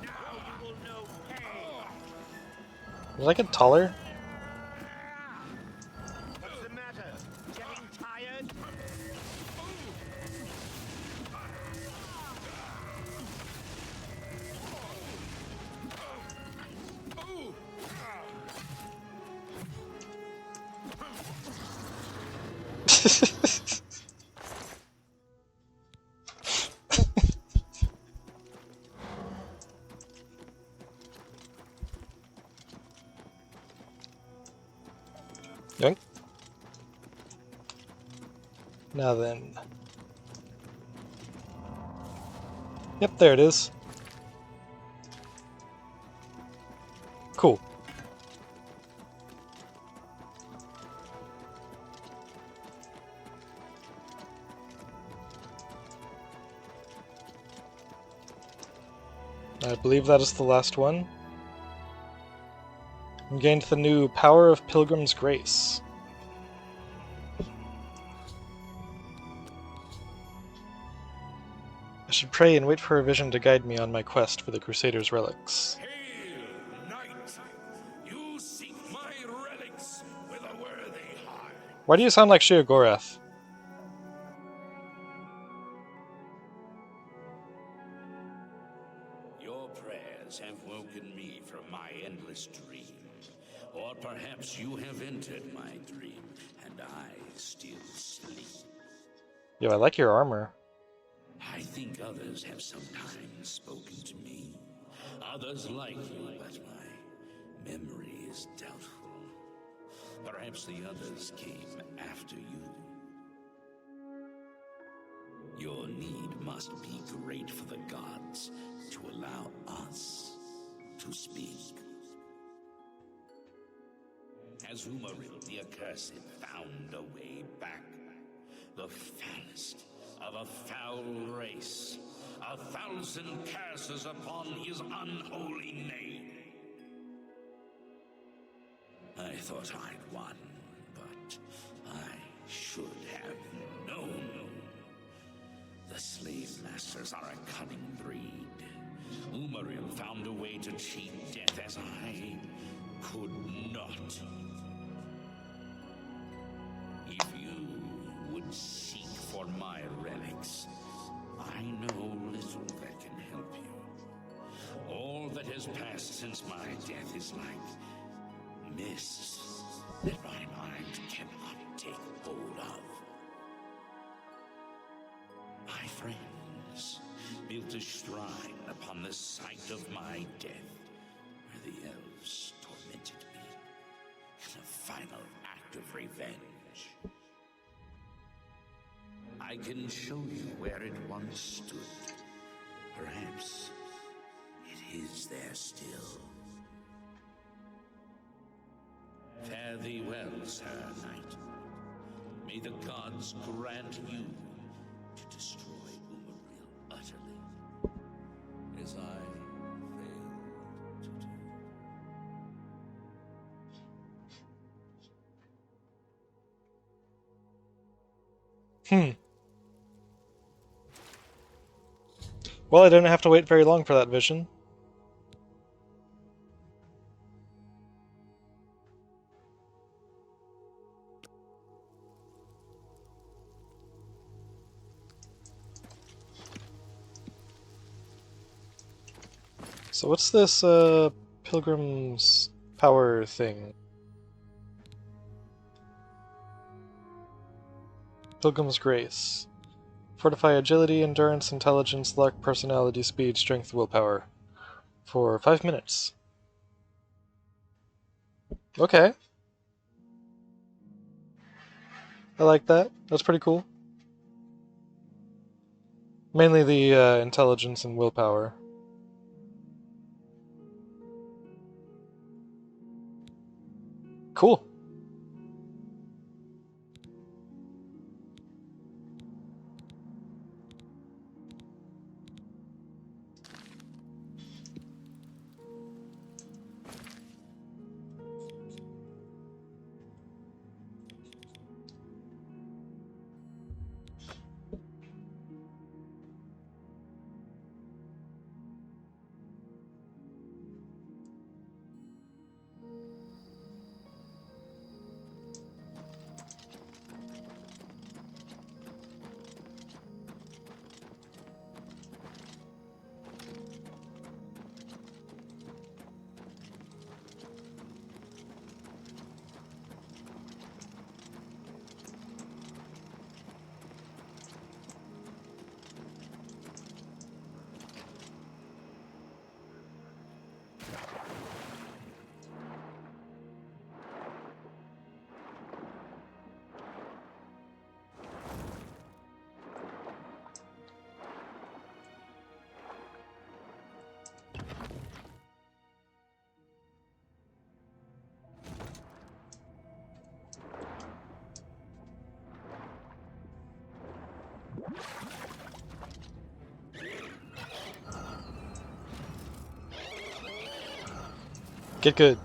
Now you will know pain. Did I get taller? What's the matter? Getting tired? Yoink. Now then. Yep, there it is. Cool. I believe that is the last one. And gained the new Power of Pilgrim's Grace. I should pray and wait for a vision to guide me on my quest for the Crusader's relics. Hail, knight! You seek my relics with a worthy heart. Why do you sound like Sheogorath? Your prayers have woken me from my endless dream. Or perhaps you have entered my dream, and I still sleep. Yo, I like your armor. I think others have sometimes spoken to me. Others like you, but my memory is doubtful. Perhaps the others came after you. must be great for the gods to allow us to speak. Has Umaril the Accursed found a way back? The foulest of a foul race. 1,000 curses upon his unholy name. I thought I'd won, but I should have known. The slave masters are a cunning breed. Umaril found a way to cheat death as I could not. If you would seek for my relics, I know little that can help you. All that has passed since my death is like mist that my mind cannot take hold of. My friends built a shrine upon the site of my death, where the elves tormented me in a final act of revenge. I can show you where it once stood. Perhaps it is there still. Fare thee well, Sir Knight. May the gods grant you to destroy Umaril utterly, as I failed to do. Well, I didn't have to wait very long for that vision. So what's this, Pilgrim's Power thing? Pilgrim's Grace. Fortify agility, endurance, intelligence, luck, personality, speed, strength, willpower. For 5 minutes. Okay. I like that. That's pretty cool. Mainly the intelligence and willpower. Cool. Get good.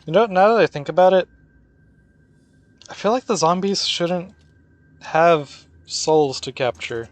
You know, now that I think about it, I feel like the zombies shouldn't have souls to capture.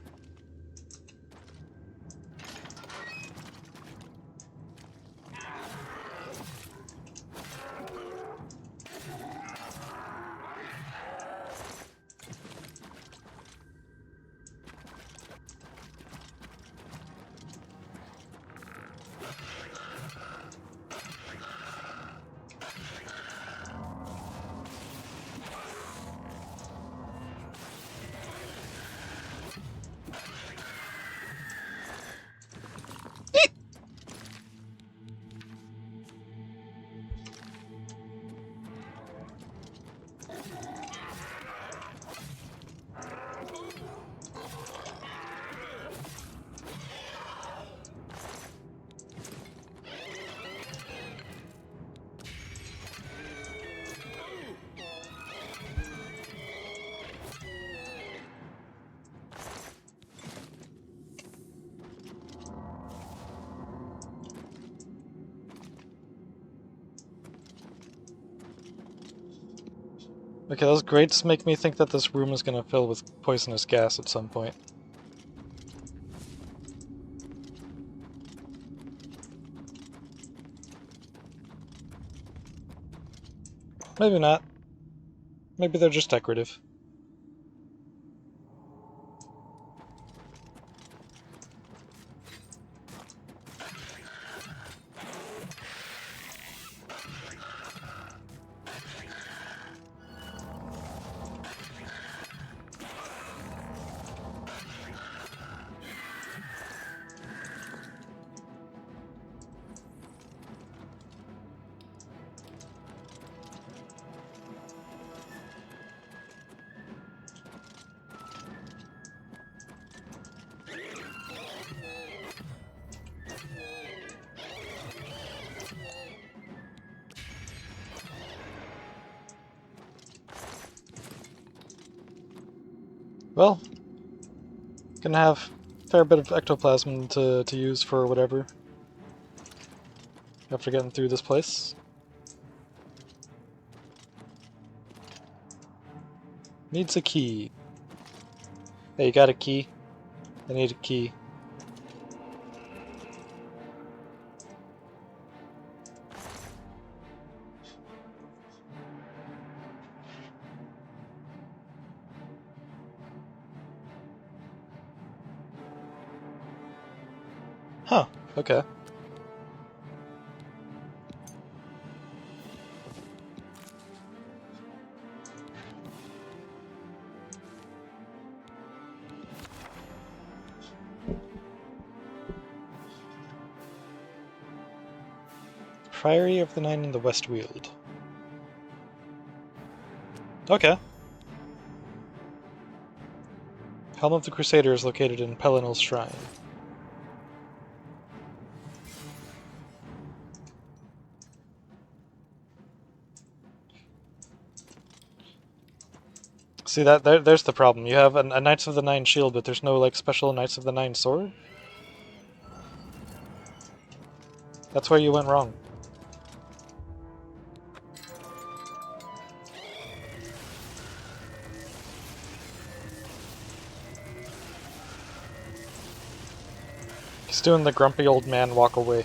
Okay, those grates make me think that this room is gonna fill with poisonous gas at some point. Maybe not. Maybe they're just decorative. Well, gonna have a fair bit of ectoplasm to use for whatever after getting through this place. Needs a key. Hey, you got a key? I need a key. Huh, okay. Priory of the Nine in the West Weald. Okay. Helm of the Crusader is located in Pelinal's Shrine. See, there's the problem. You have a Knights of the Nine shield, but there's no, like, special Knights of the Nine sword? That's where you went wrong. He's doing the grumpy old man walk away.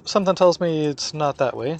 Something tells me it's not that way.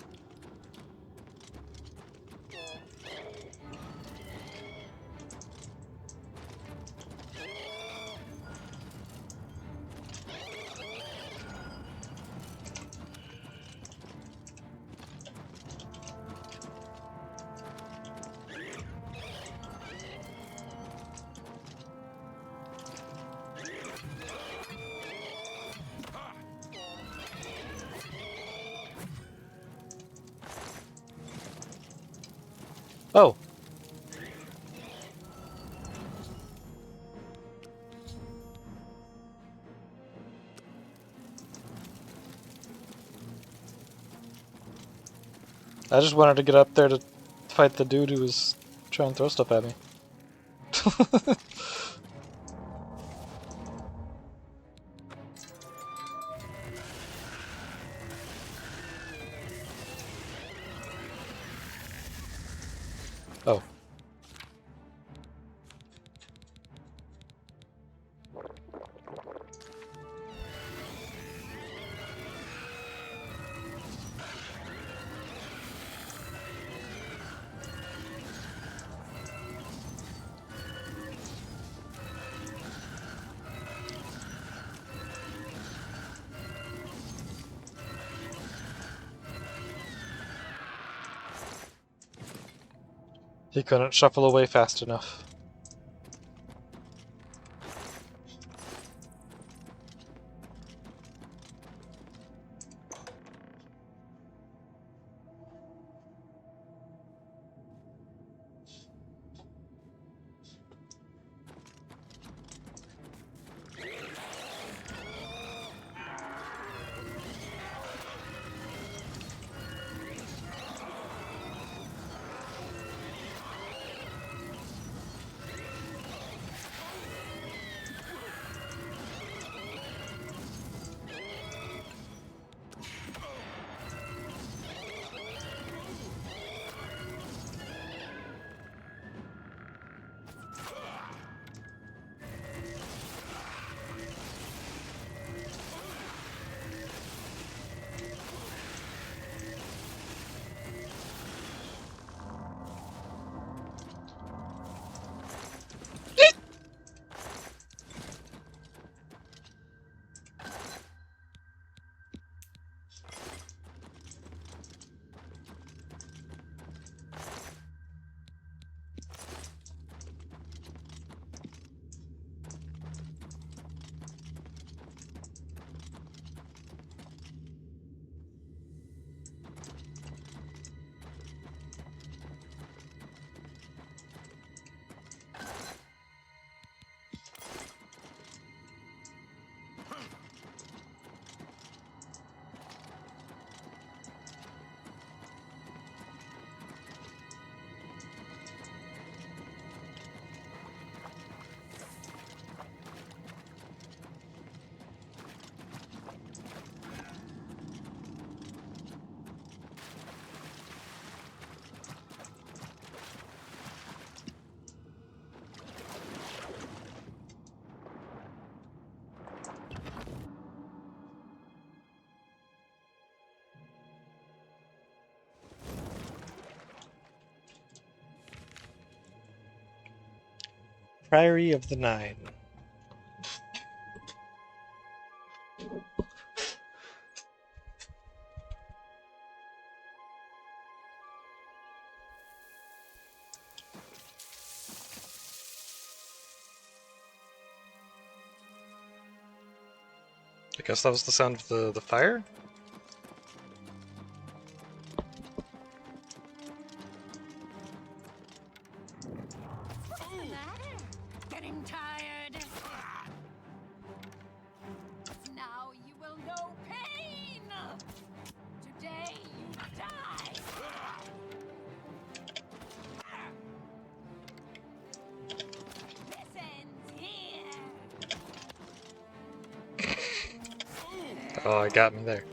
Oh. I just wanted to get up there to fight the dude who was trying to throw stuff at me. Oh. He couldn't shuffle away fast enough. Priory of the Nine. I guess that was the sound of the fire? Getting tired. Now you will know pain. Today you die. This ends here. Oh, it got me there.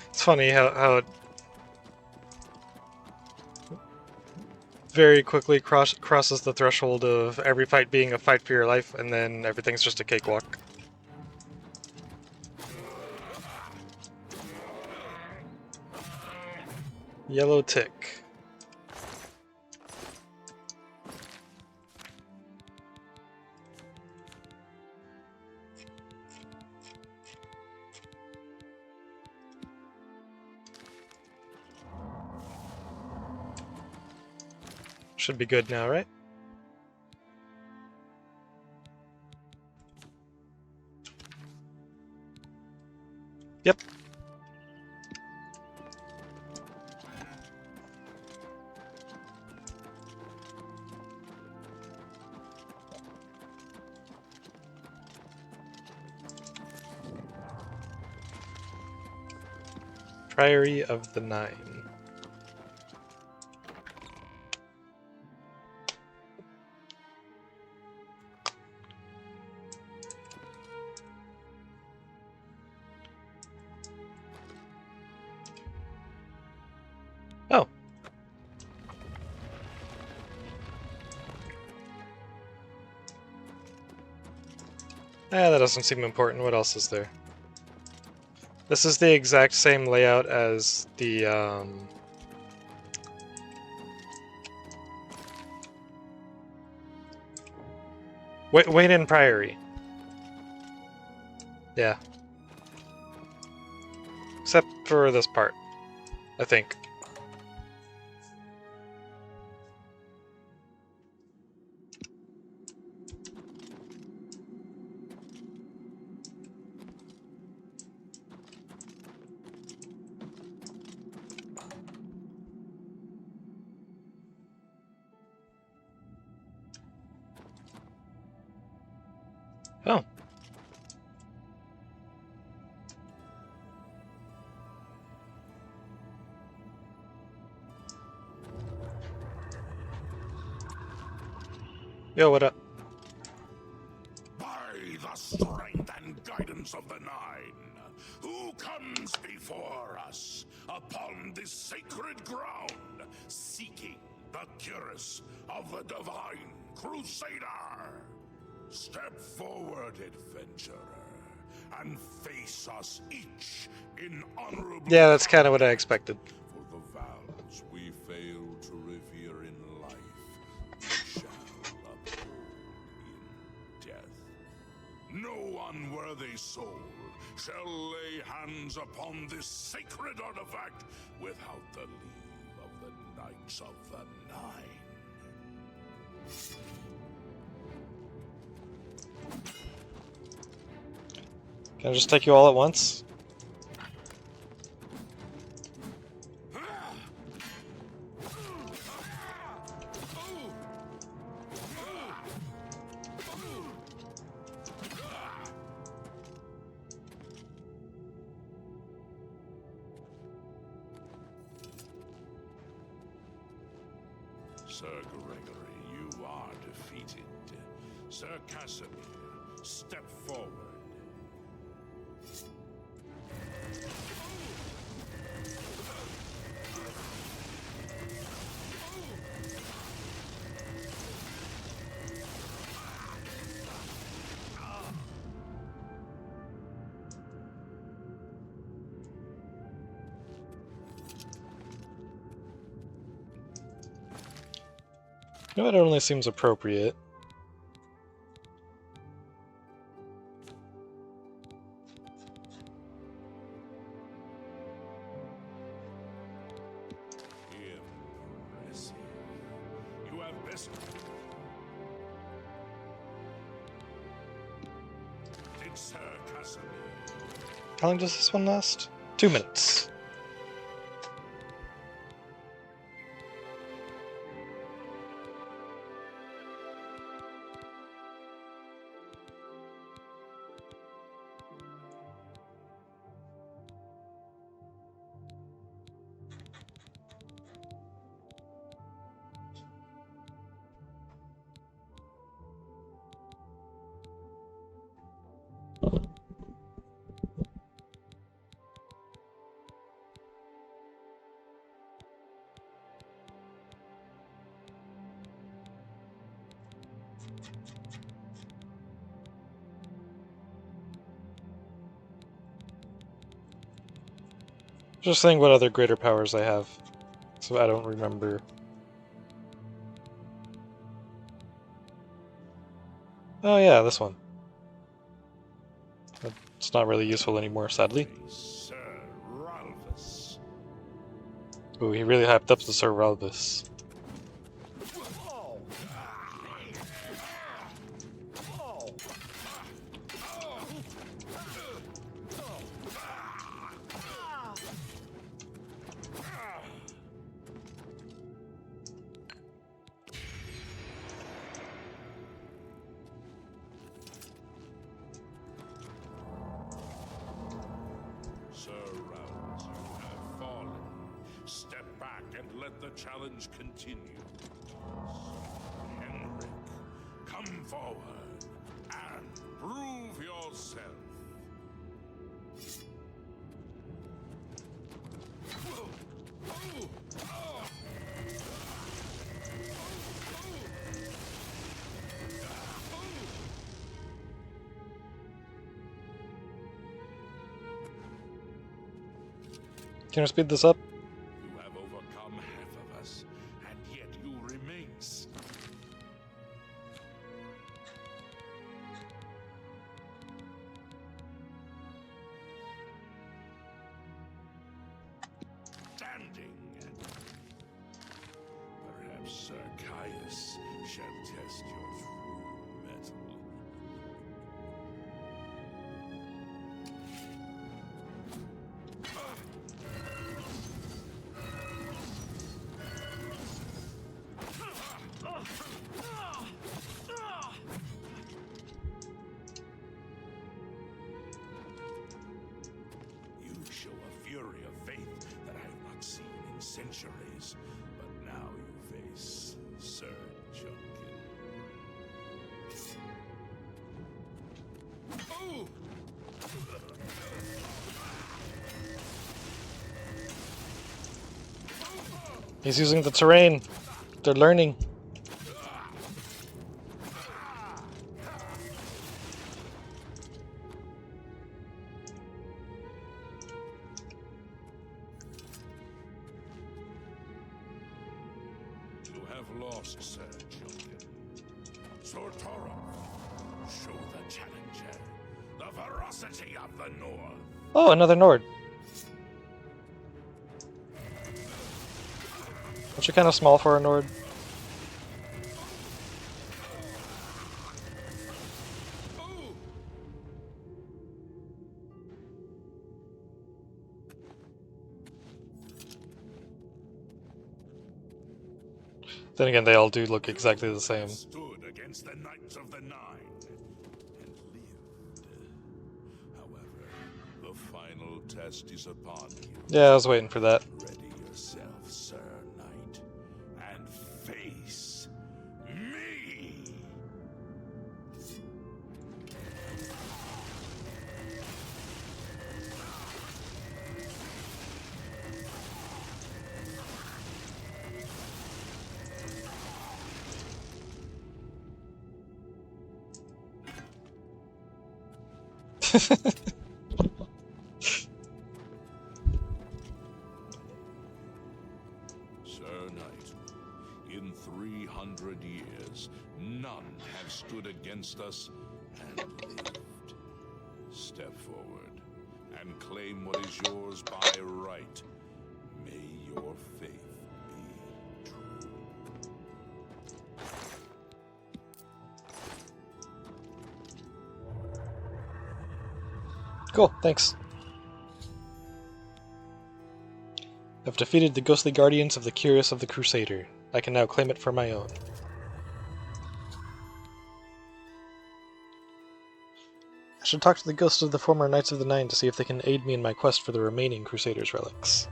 It's funny how it very quickly crosses the threshold of every fight being a fight for your life, and then everything's just a cakewalk. Yellow tick. Should be good now, right? Yep. Priory of the Nine. Oh. That doesn't seem important. What else is there? This is the exact same layout as the, Wait in Priory. Yeah. Except for this part, I think. Oh. Yo, what up? By the strength and guidance of the Nine, who comes before us upon this sacred ground, seeking the cuirass of the divine Crusader? Step forward, adventurer, and face us each in honorable. Yeah, that's kind of what I expected. For the vows we fail to revere in life, we shall uphold in death. No unworthy soul shall lay hands upon this sacred artifact without the leave of the Knights of the Nine. Can I just take you all at once? Sir Gregory, you are defeated. Sir Casimir, step forward. You know, it only seems appropriate. Impressive. You have best. Did Sir Casimir? How long does this one last? 2 minutes. Just think what other greater powers I have. so I don't remember. Oh yeah, this one. It's not really useful anymore, sadly. Sir Ralphus. Ooh, he really hyped up the Sir Ralphus. Sir Ralphus, you have fallen. Step back and let the challenge continue. Henrik, come forward and prove yourself. Can you speed this up? You have overcome half of us, and yet you remain. Standing. Perhaps Sir Caius shall test your true mettle. You show a fury of faith that I have not seen in centuries, but now you face Sir Junkin. Oh! He's using the terrain. They're learning. You have lost, Sir Junkin. Sortoro, show the challenger the ferocity of the North. Oh, another Nord. Which are kind of small for a Nord. Then again, they all do look exactly the same. Stood against the Knights of the Nine and lived. However, the final test is upon you. Yeah, I was waiting for that. Ready yourself, Sir Knight, and face me. Sir Knight, in 300 years, none have stood against us and lived. Step forward and claim what is yours by right. May your faith be true. Cool, thanks. I've defeated the ghostly guardians of the Curious of the Crusader. I can now claim it for my own. I should talk to the ghosts of the former Knights of the Nine to see if they can aid me in my quest for the remaining Crusader's relics.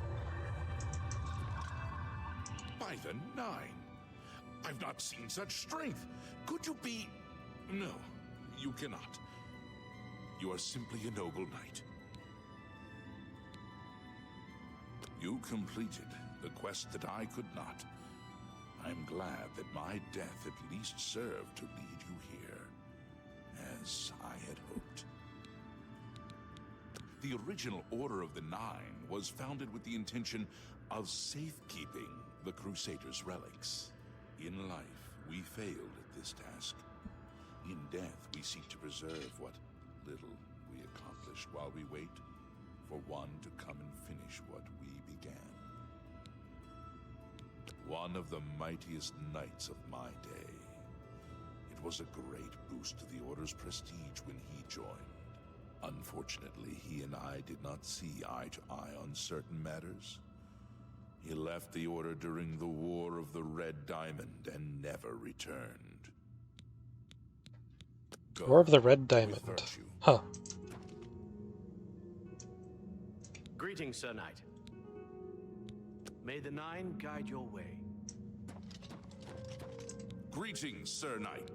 By the Nine! I've not seen such strength! Could you be... No, you cannot. You are simply a noble knight. You completed the quest that I could not. I'm glad that my death at least served to lead you here, as I had hoped. The original Order of the Nine was founded with the intention of safekeeping the Crusader's relics. In life, we failed at this task. In death, we seek to preserve what little we accomplish while we wait for one to come and finish what we began. One of the mightiest knights of my day. It was a great boost to the Order's prestige when he joined. Unfortunately, he and I did not see eye to eye on certain matters. He left the Order during the War of the Red Diamond and never returned. Go War of the Red with Diamond. virtue. Huh. Greetings, Sir Knight. May the Nine guide your way. Greetings, Sir Knight.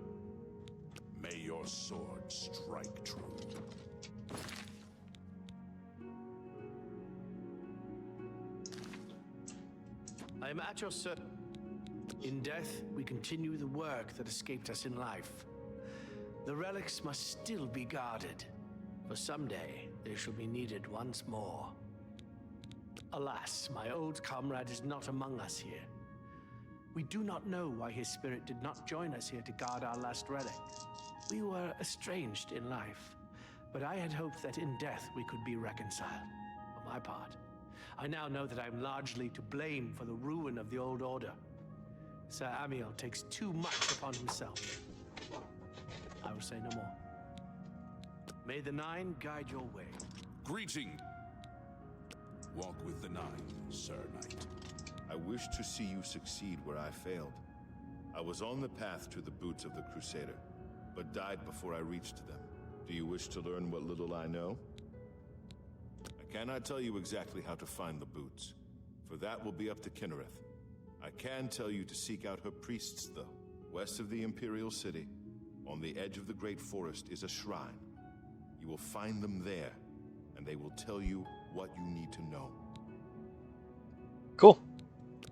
May your sword strike true. I am at your service. In death, we continue the work that escaped us in life. The relics must still be guarded, for someday they shall be needed once more. Alas, my old comrade is not among us here. We do not know why his spirit did not join us here to guard our last relic. We were estranged in life, but I had hoped that in death we could be reconciled. For my part, I now know that I'm largely to blame for the ruin of the old order. Sir Amiel takes too much upon himself. I will say no more. May the Nine guide your way. Greeting. Walk with the Nine, Sir Knight. I wish to see you succeed where I failed. I was on the path to the boots of the Crusader, but died before I reached them. Do you wish to learn what little I know? I cannot tell you exactly how to find the boots, for that will be up to Kinnereth. I can tell you to seek out her priests, though. West of the Imperial City, on the edge of the Great Forest, is a shrine. You will find them there, and they will tell you what you need to know. Cool.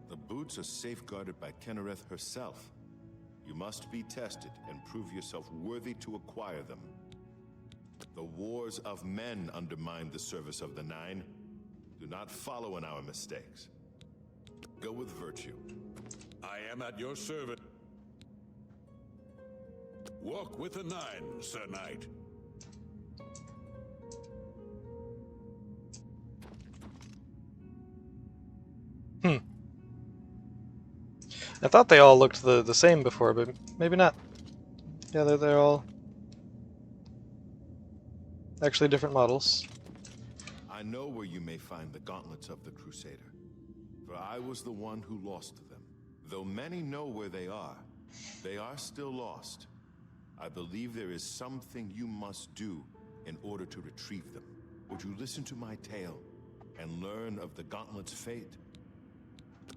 The boots are safeguarded by Kinnereth herself. You must be tested and prove yourself worthy to acquire them. The wars of men undermine the service of the Nine. Do not follow in our mistakes. Go with virtue. I am at your service. Walk with the Nine, Sir Knight. I thought they all looked the same before, but maybe not. Yeah, they're all actually different models. I know where you may find the gauntlets of the Crusader, for I was the one who lost them. Though many know where they are still lost. I believe there is something you must do in order to retrieve them. Would you listen to my tale and learn of the gauntlet's fate?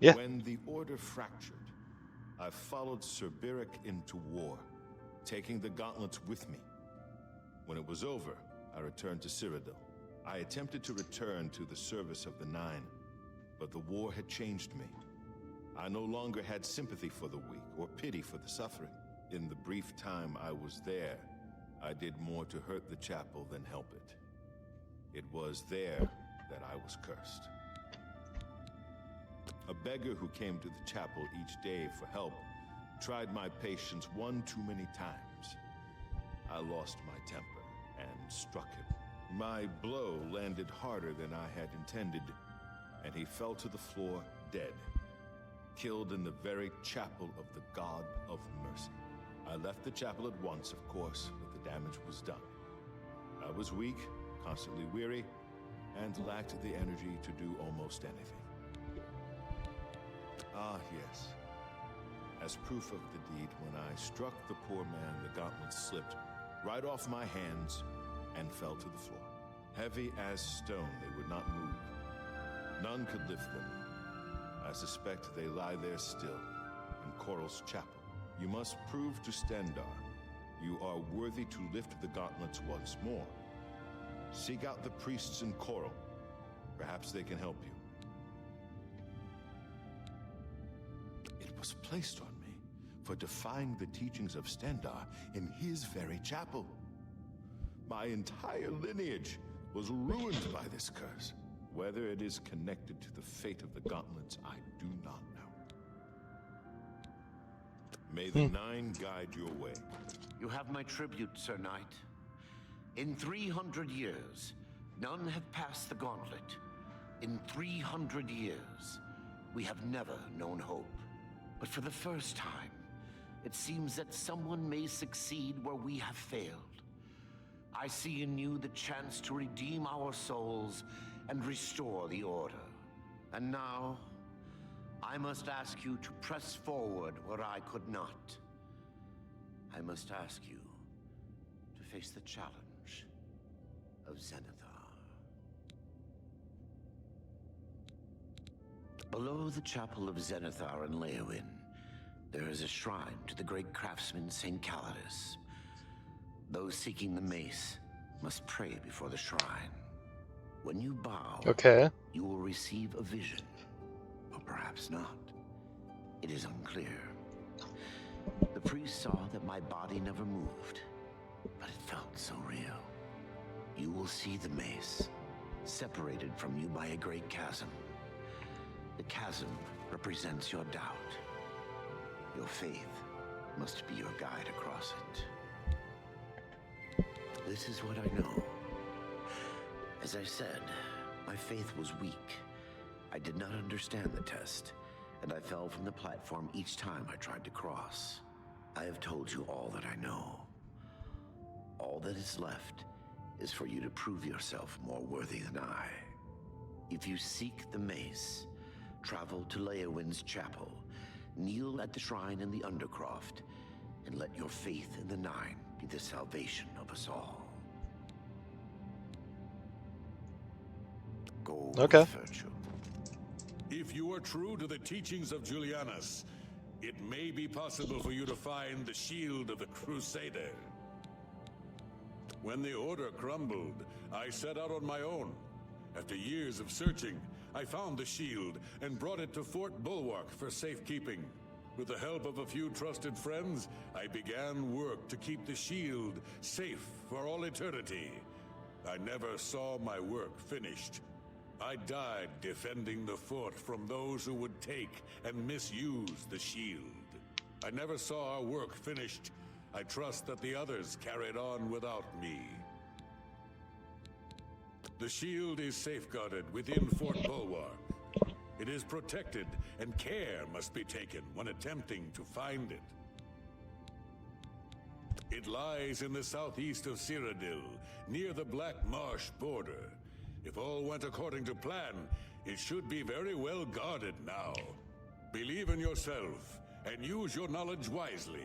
Yeah. When the Order fractured, I followed Sir Beric into war, taking the gauntlets with me. When it was over, I returned to Cyrodil. I attempted to return to the service of the Nine, but the war had changed me. I no longer had sympathy for the weak or pity for the suffering. In the brief time I was there, I did more to hurt the chapel than help it. It was there that I was cursed. A beggar who came to the chapel each day for help tried my patience one too many times. I lost my temper and struck him. My blow landed harder than I had intended, and he fell to the floor dead, killed in the very chapel of the God of Mercy. I left the chapel at once, of course, but the damage was done. I was weak, constantly weary, and lacked the energy to do almost anything. Ah, yes. As proof of the deed, when I struck the poor man, the gauntlet slipped right off my hands and fell to the floor. Heavy as stone, they would not move. None could lift them. I suspect they lie there still, in Coral's chapel. You must prove to Stendarr you are worthy to lift the gauntlets once more. Seek out the priests in Coral. Perhaps they can help you. It was placed on me for defying the teachings of Stendarr in his very chapel. My entire lineage was ruined by this curse. Whether it is connected to the fate of the gauntlets, I do not know. May the Nine guide your way. You have my tribute, Sir Knight. In 300 years, none have passed the gauntlet. In 300 years, we have never known hope. But for the first time, it seems that someone may succeed where we have failed. I see in you the chance to redeem our souls and restore the Order. And now, I must ask you to press forward where I could not. I must ask you to face the challenge of Zenithar. Below the chapel of Zenithar in Leowyn, there is a shrine to the great craftsman St. Calidus. Those seeking the mace must pray before the shrine. When you bow, you will receive a vision, or perhaps not. It is unclear. The priest saw that my body never moved, but it felt so real. You will see the mace, separated from you by a great chasm. The chasm represents your doubt. Your faith must be your guide across it. This is what I know. As I said, my faith was weak. I did not understand the test, and I fell from the platform each time I tried to cross. I have told you all that I know. All that is left is for you to prove yourself more worthy than I. If you seek the mace, travel to Leowyn's chapel, kneel at the shrine in the Undercroft, and let your faith in the Nine be the salvation of us all. Go with virtue. If you are true to the teachings of Julianus, it may be possible for you to find the shield of the Crusader. When the Order crumbled, I set out on my own. After years of searching, I found the shield and brought it to Fort Bulwark for safekeeping. With the help of a few trusted friends, I began work to keep the shield safe for all eternity. I never saw my work finished. I died defending the fort from those who would take and misuse the shield. I never saw our work finished. I trust that the others carried on without me. The shield is safeguarded within Fort Bulwark. It is protected, and care must be taken when attempting to find it. It lies in the southeast of Cyrodil, near the Black Marsh border. If all went according to plan, it should be very well guarded now. Believe in yourself, and use your knowledge wisely.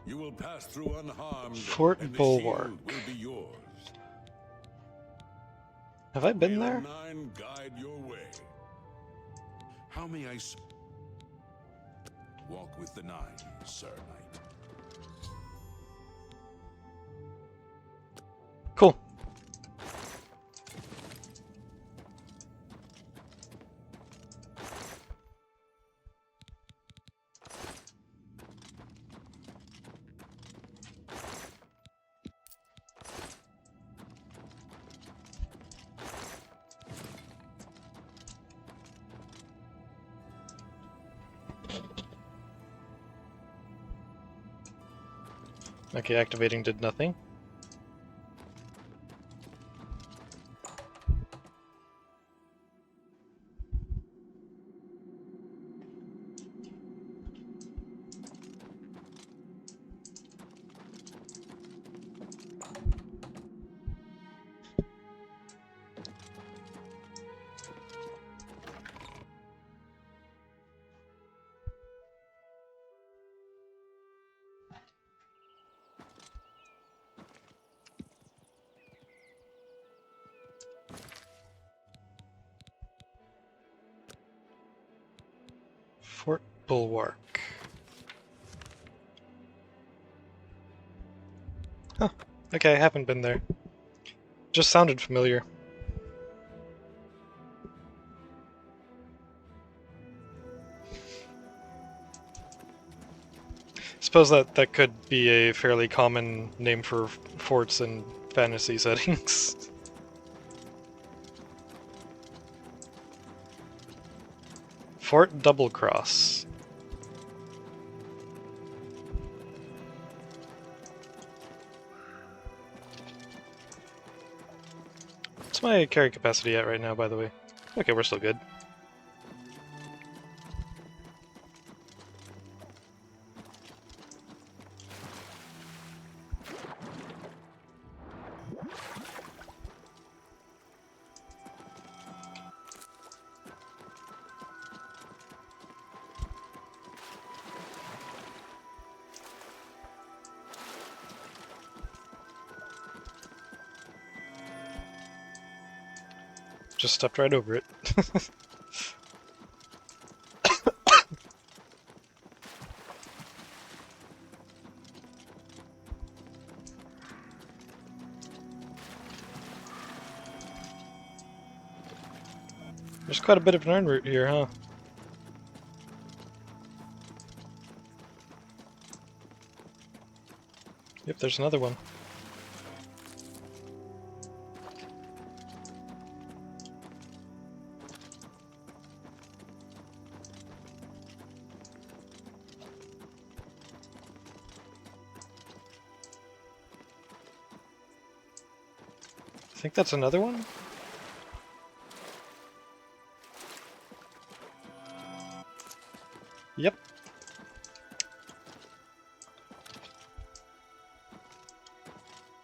You will pass through unharmed, and the shield will be yours. Have I been May there? the Nine guide your way. How may I walk with the Nine, Sir Knight? Cool. Okay, activating did nothing. Fort Bulwark. Huh. Okay, I haven't been there. Just sounded familiar. Suppose that could be a fairly common name for forts in fantasy settings. Fort Double Cross. What's my carry capacity at right now, by the way? Okay, we're still good. Just stepped right over it. There's quite a bit of an earn route here, huh? Yep, there's another one. I think that's another one? Yep.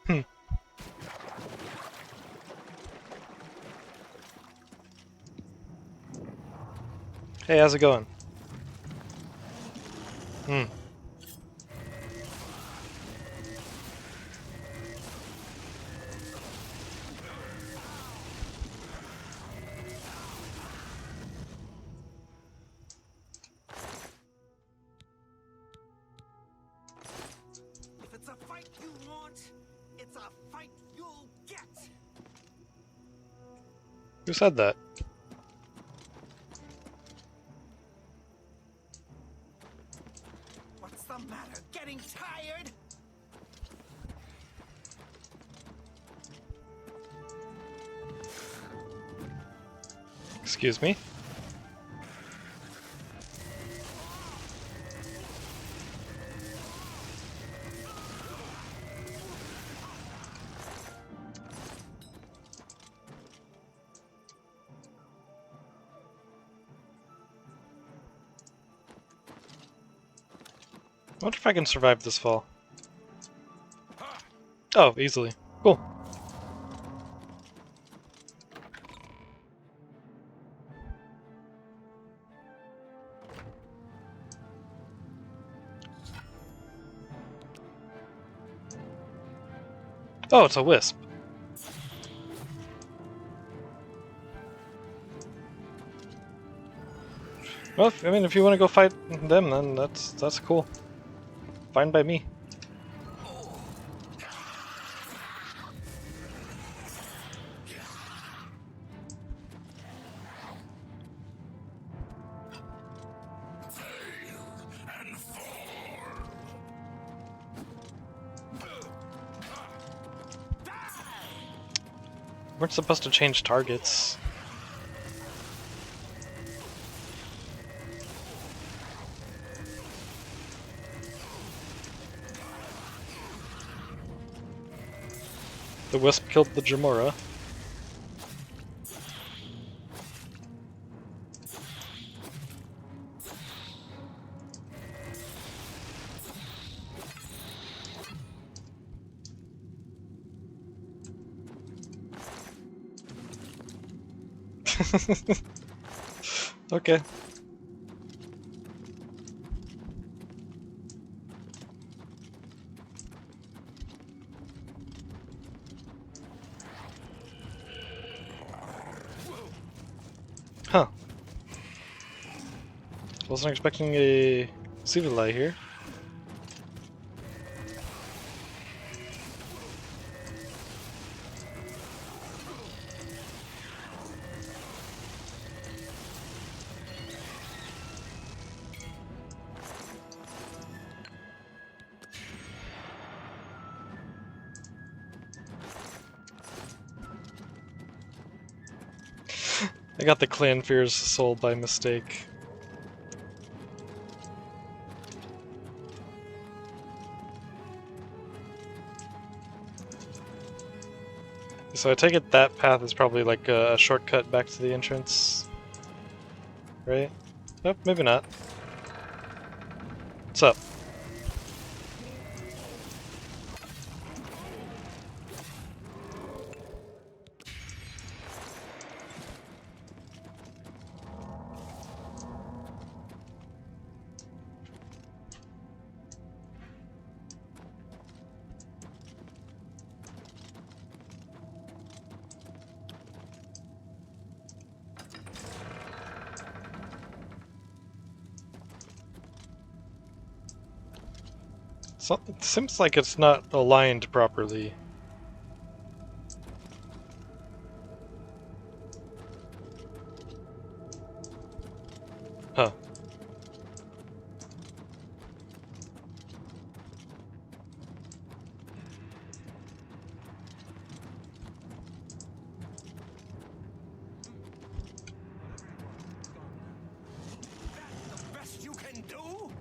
Hmm. Hey, how's it going? Hmm. If it's a fight you want, it's a fight you'll get. Who said that? What's the matter? Getting tired? Excuse me? I wonder if I can survive this fall. Oh, easily. Cool. Oh, it's a wisp. Well, I mean, if you want to go fight them, then that's cool. Fine by me. We're supposed to change targets. The wisp killed the Jamora. Okay. Huh. Wasn't expecting a Cyrodil here. I got the Clan Fear's soul by mistake. So I take it that path is probably like a shortcut back to the entrance, right? Nope, maybe not. What's up? So, it seems like it's not aligned properly. Huh. Best you can do?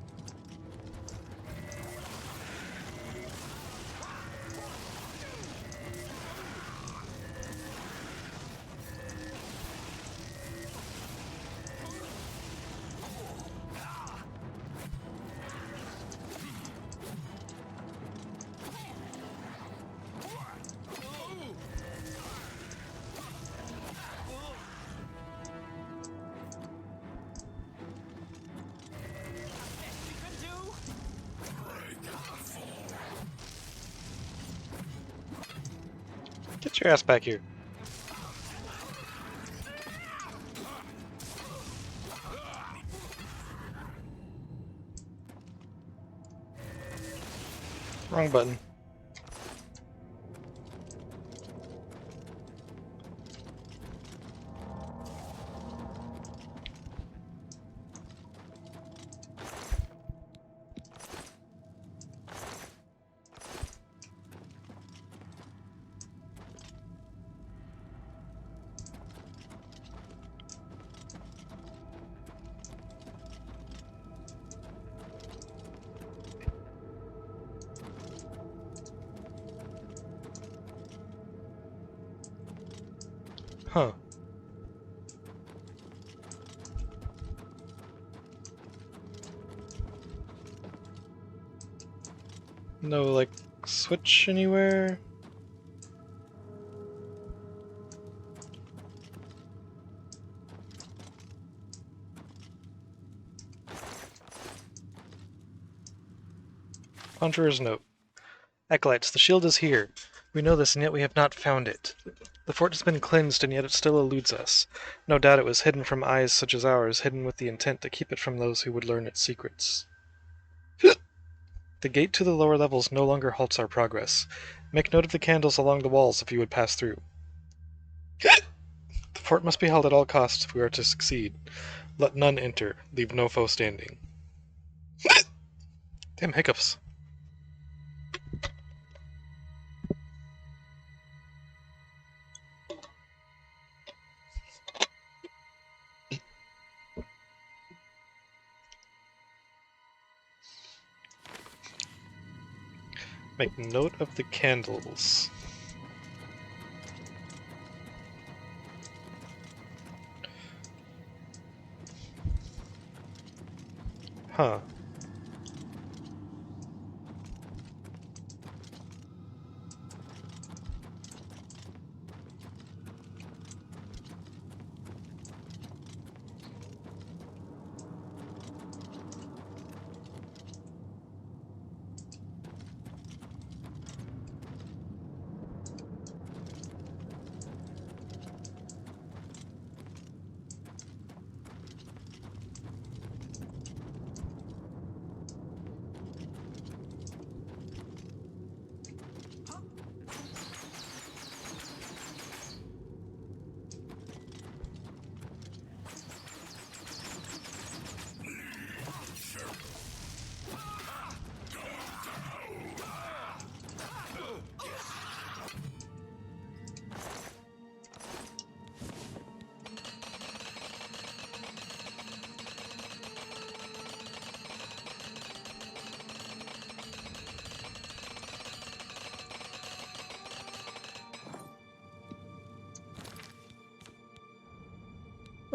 Get your ass back here. Wrong button. Huh. No, like, switch anywhere? Conjurer's note. Acolytes, the shield is here. We know this, and yet we have not found it. The fort has been cleansed, and yet it still eludes us. No doubt it was hidden from eyes such as ours, hidden with the intent to keep it from those who would learn its secrets. The gate to the lower levels no longer halts our progress. Make note of the candles along the walls if you would pass through. The fort must be held at all costs if we are to succeed. Let none enter. Leave no foe standing. Damn hiccups. Make note of the candles. Huh.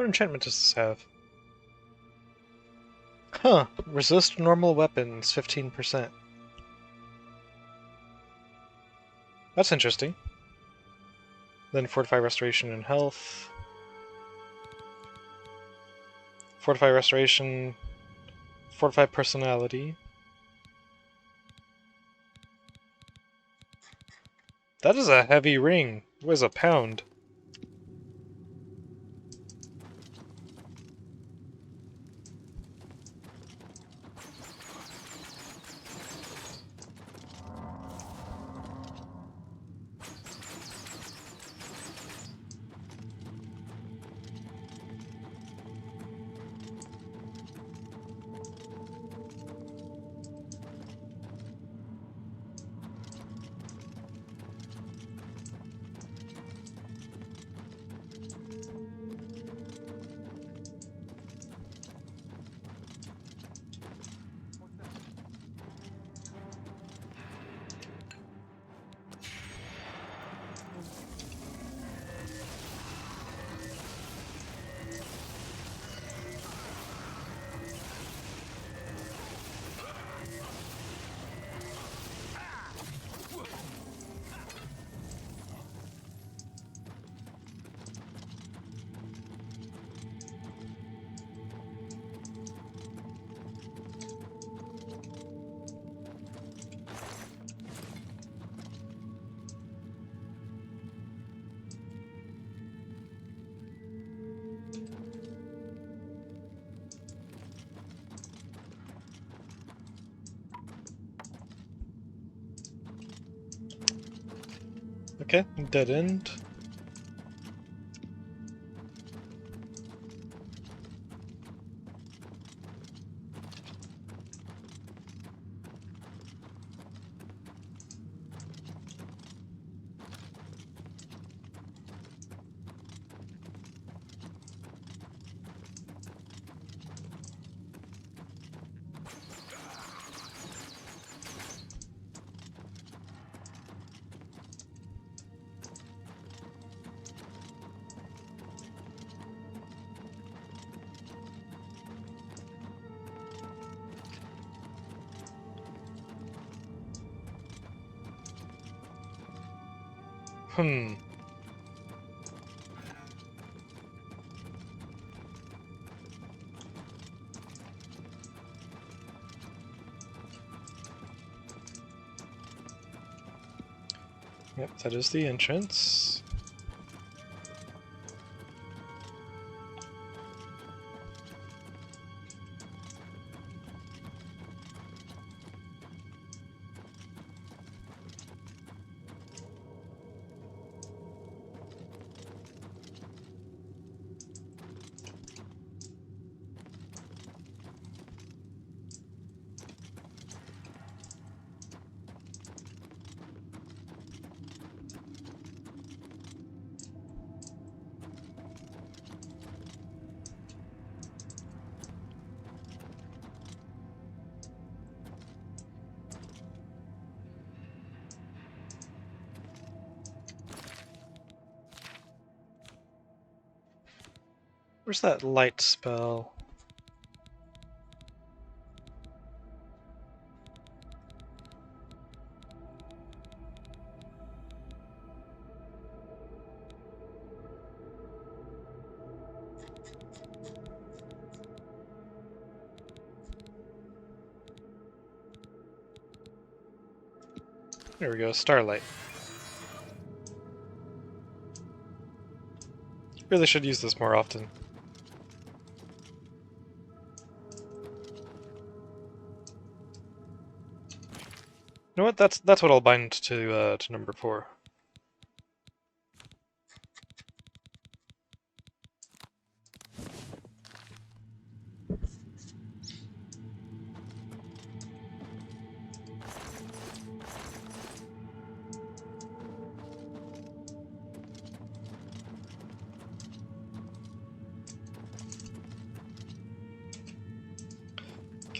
What enchantment does this have? Huh. Resist normal weapons, 15%. That's interesting. Then Fortify Restoration and Health. Fortify Restoration. Fortify Personality. That is a heavy ring. It weighs a pound. Okay, dead end. Yep, that is the entrance. Where's that light spell? There we go, Starlight. Really should use this more often. You know what? That's what I'll bind to number 4.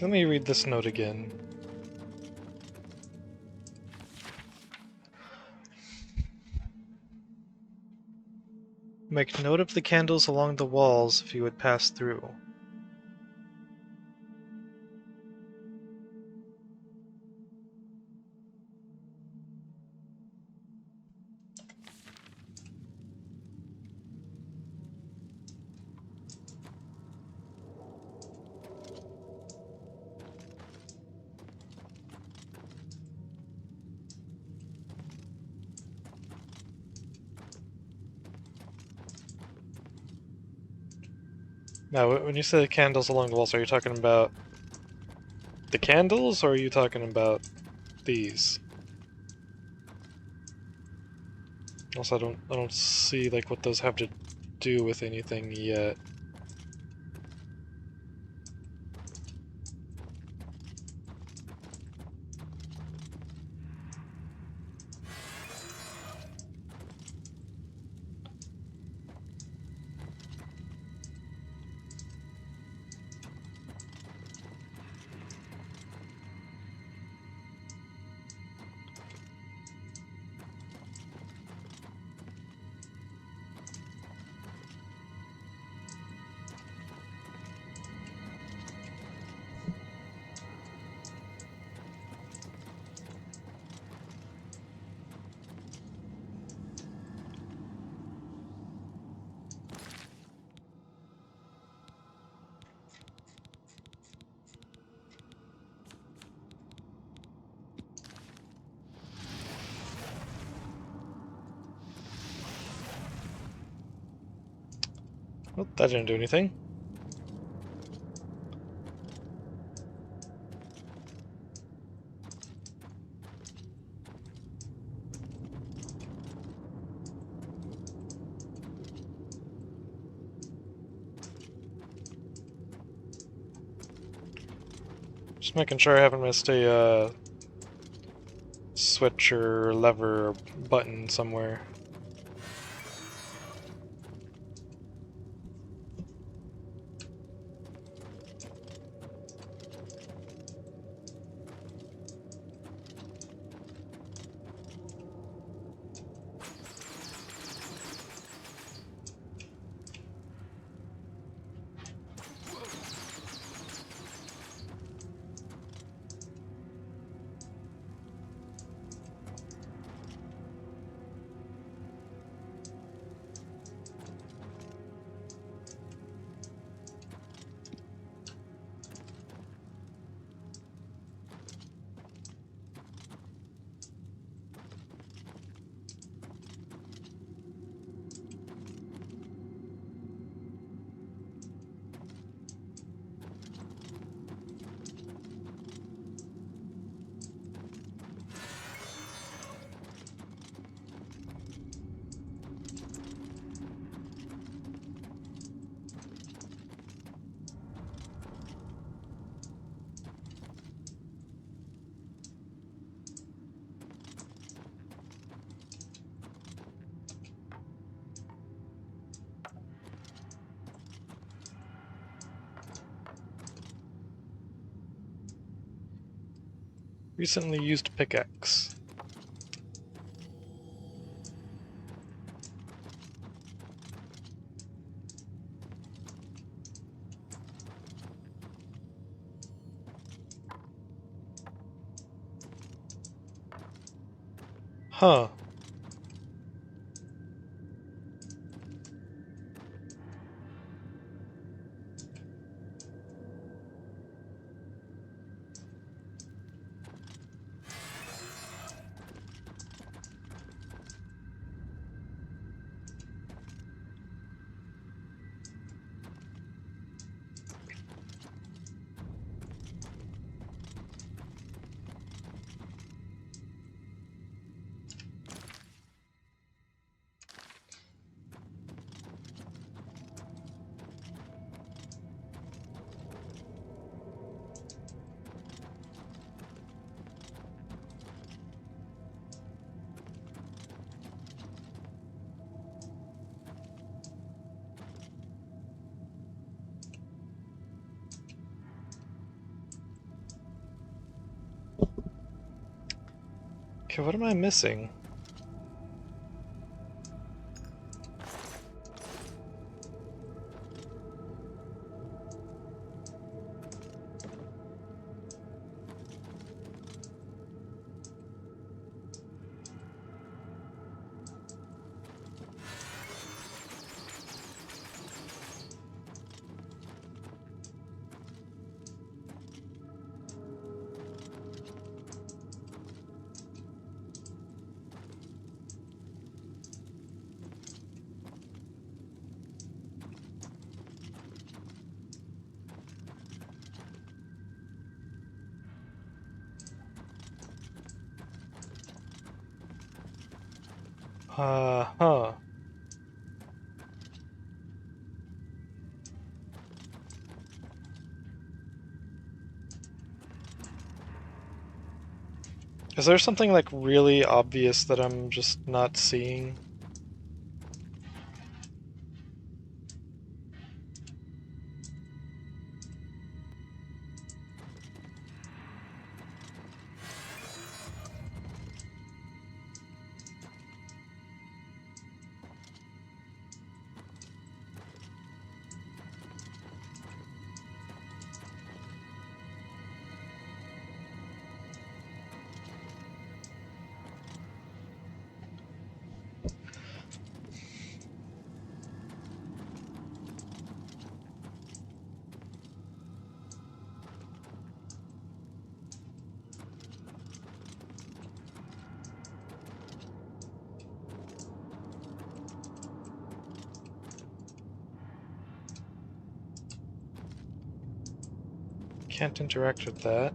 Let me read this note again. Make note of the candles along the walls if you would pass through. Now, when you say the candles along the walls, are you talking about the candles, or are you talking about these? Also, I don't see like what those have to do with anything yet. Well, that didn't do anything. Just making sure I haven't missed a switch or lever or button somewhere. Recently used pickaxe. Huh. Okay, what am I missing? Huh. Is there something like really obvious that I'm just not seeing? Can't interact with that.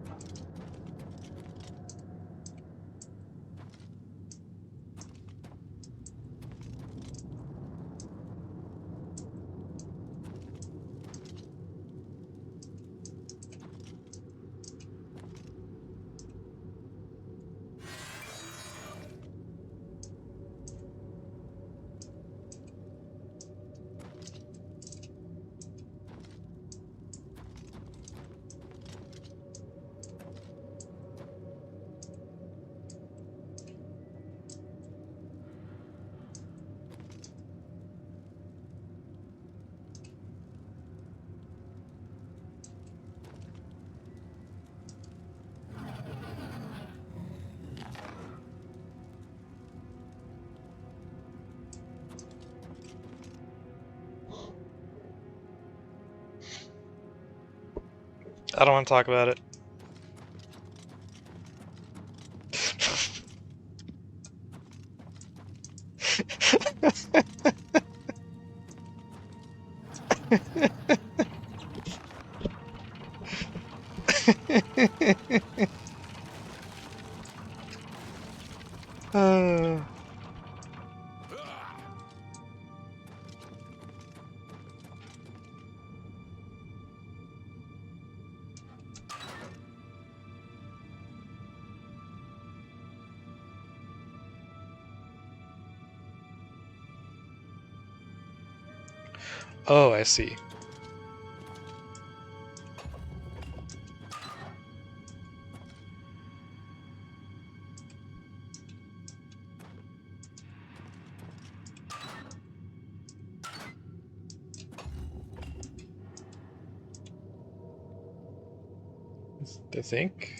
I don't want to talk about it. Oh, I see. I think.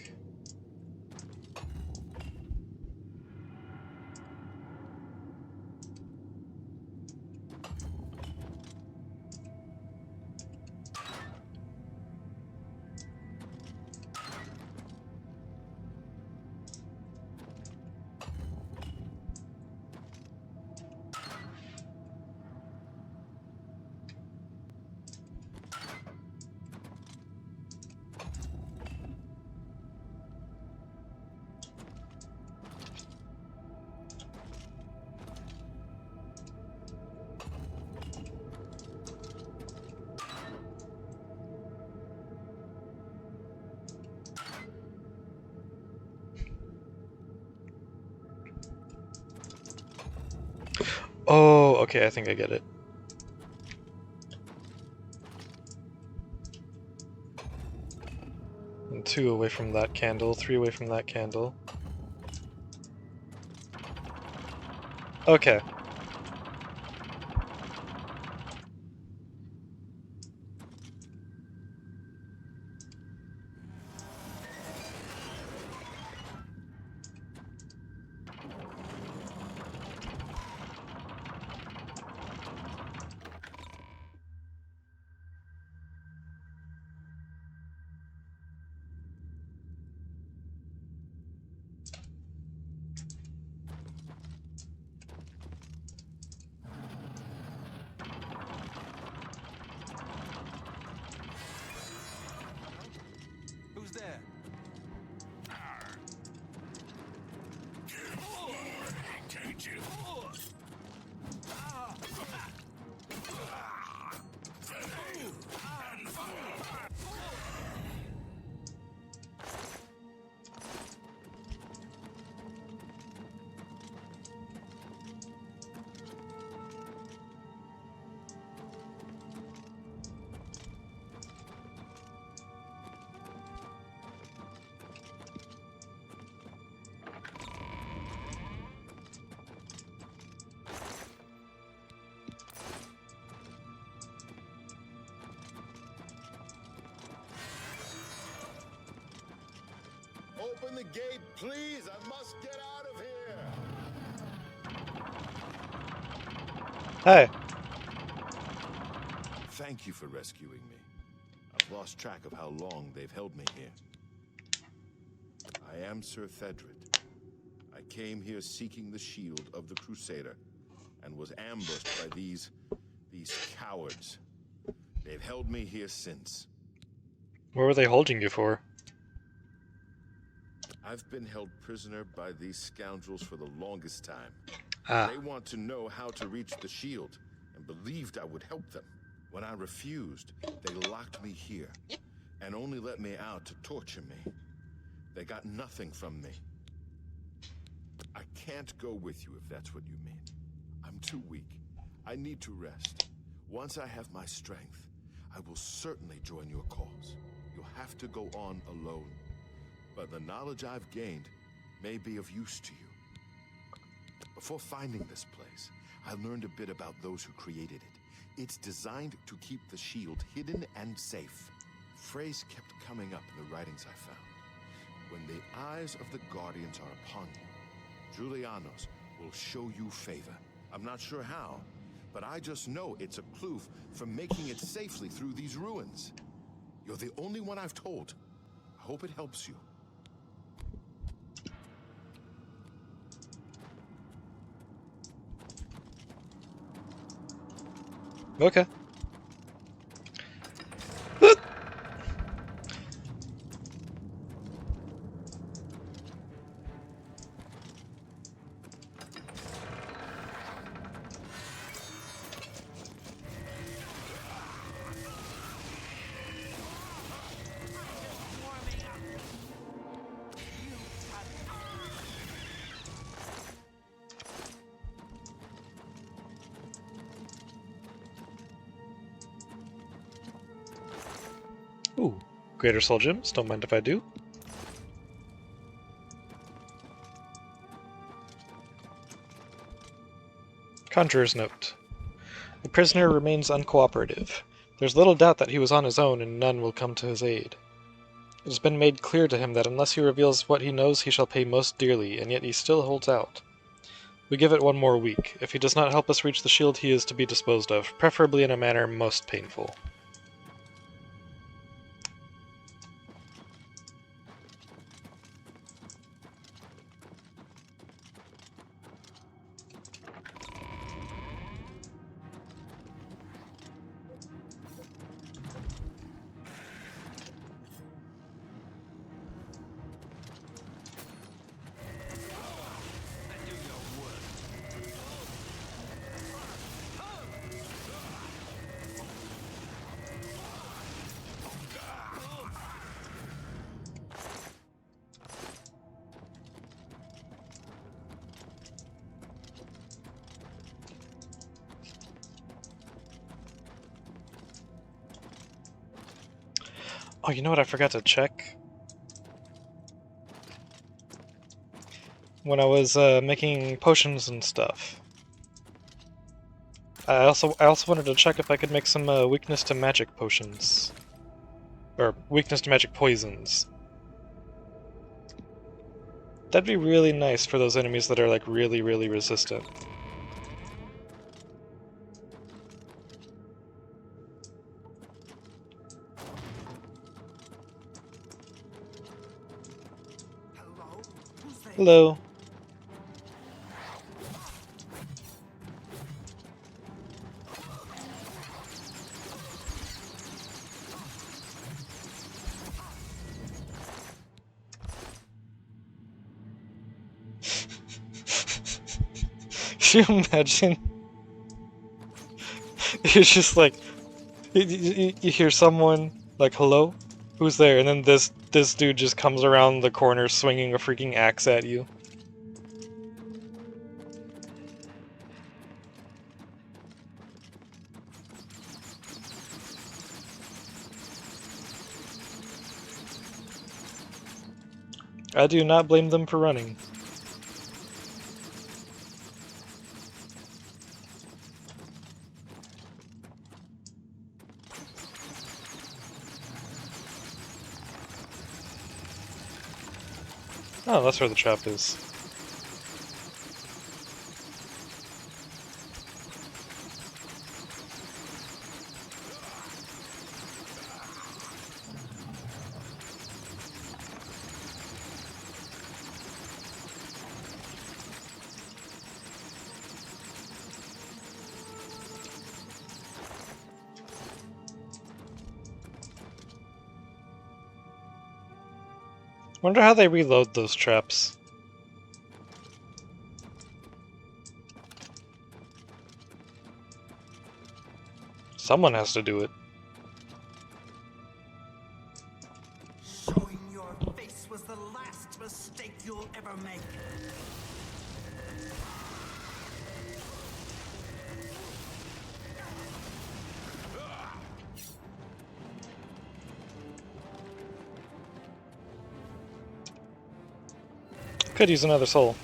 Oh, okay, I think I get it. And 2 away from that candle, 3 away from that candle. Okay. Open the gate, please. I must get out of here. Hey. Thank you for rescuing me. I've lost track of how long they've held me here. I am Sir Thedred. I came here seeking the shield of the Crusader and was ambushed by these cowards. They've held me here since. What were they holding you for? I've been held prisoner by these scoundrels for the longest time. Ah. They want to know how to reach the shield and believed I would help them. When I refused, they locked me here and only let me out to torture me. They got nothing from me. I can't go with you if that's what you mean. I'm too weak. I need to rest. Once I have my strength, I will certainly join your cause. You'll have to go on alone. But the knowledge I've gained may be of use to you. Before finding this place, I learned a bit about those who created it. It's designed to keep the shield hidden and safe. Phrase kept coming up in the writings I found. When the eyes of the Guardians are upon you, Julianos will show you favor. I'm not sure how, but I just know it's a clue for making it safely through these ruins. You're the only one I've told. I hope it helps you. Okay. Ooh, Greater Soul Gems, don't mind if I do. Conjurer's Note. The prisoner remains uncooperative. There's little doubt that he was on his own and none will come to his aid. It has been made clear to him that unless he reveals what he knows he shall pay most dearly, and yet he still holds out. We give it 1 more week. If he does not help us reach the shield, he is to be disposed of, preferably in a manner most painful. Oh, you know what I forgot to check? When I was making potions and stuff. I also wanted to check if I could make some weakness to magic potions. Or weakness to magic poisons. That'd be really nice for those enemies that are like really, really resistant. Hello. Can you imagine? It's just like you hear someone like hello, who's there, and then this dude just comes around the corner swinging a freaking axe at you. I do not blame them for running. Oh, that's where the trap is. Wonder how they reload those traps. Someone has to do it. Showing your face was the last mistake you'll ever make. Could use another soul.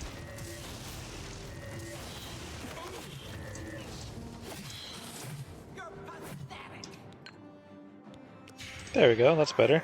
There we go, that's better.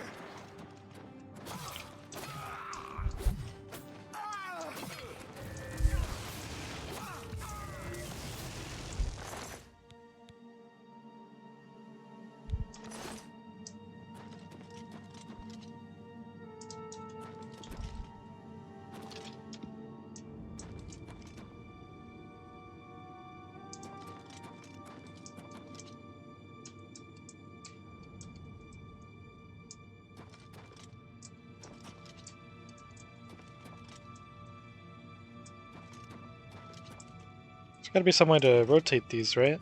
There's gotta be some way to rotate these, right?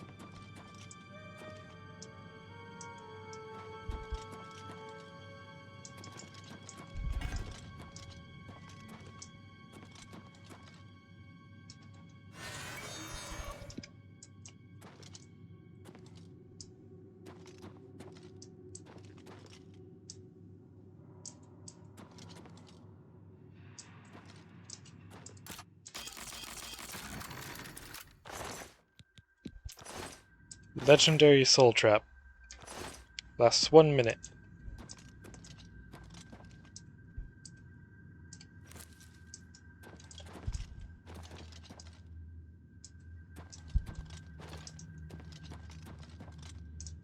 Legendary Soul Trap. Lasts 1 minute.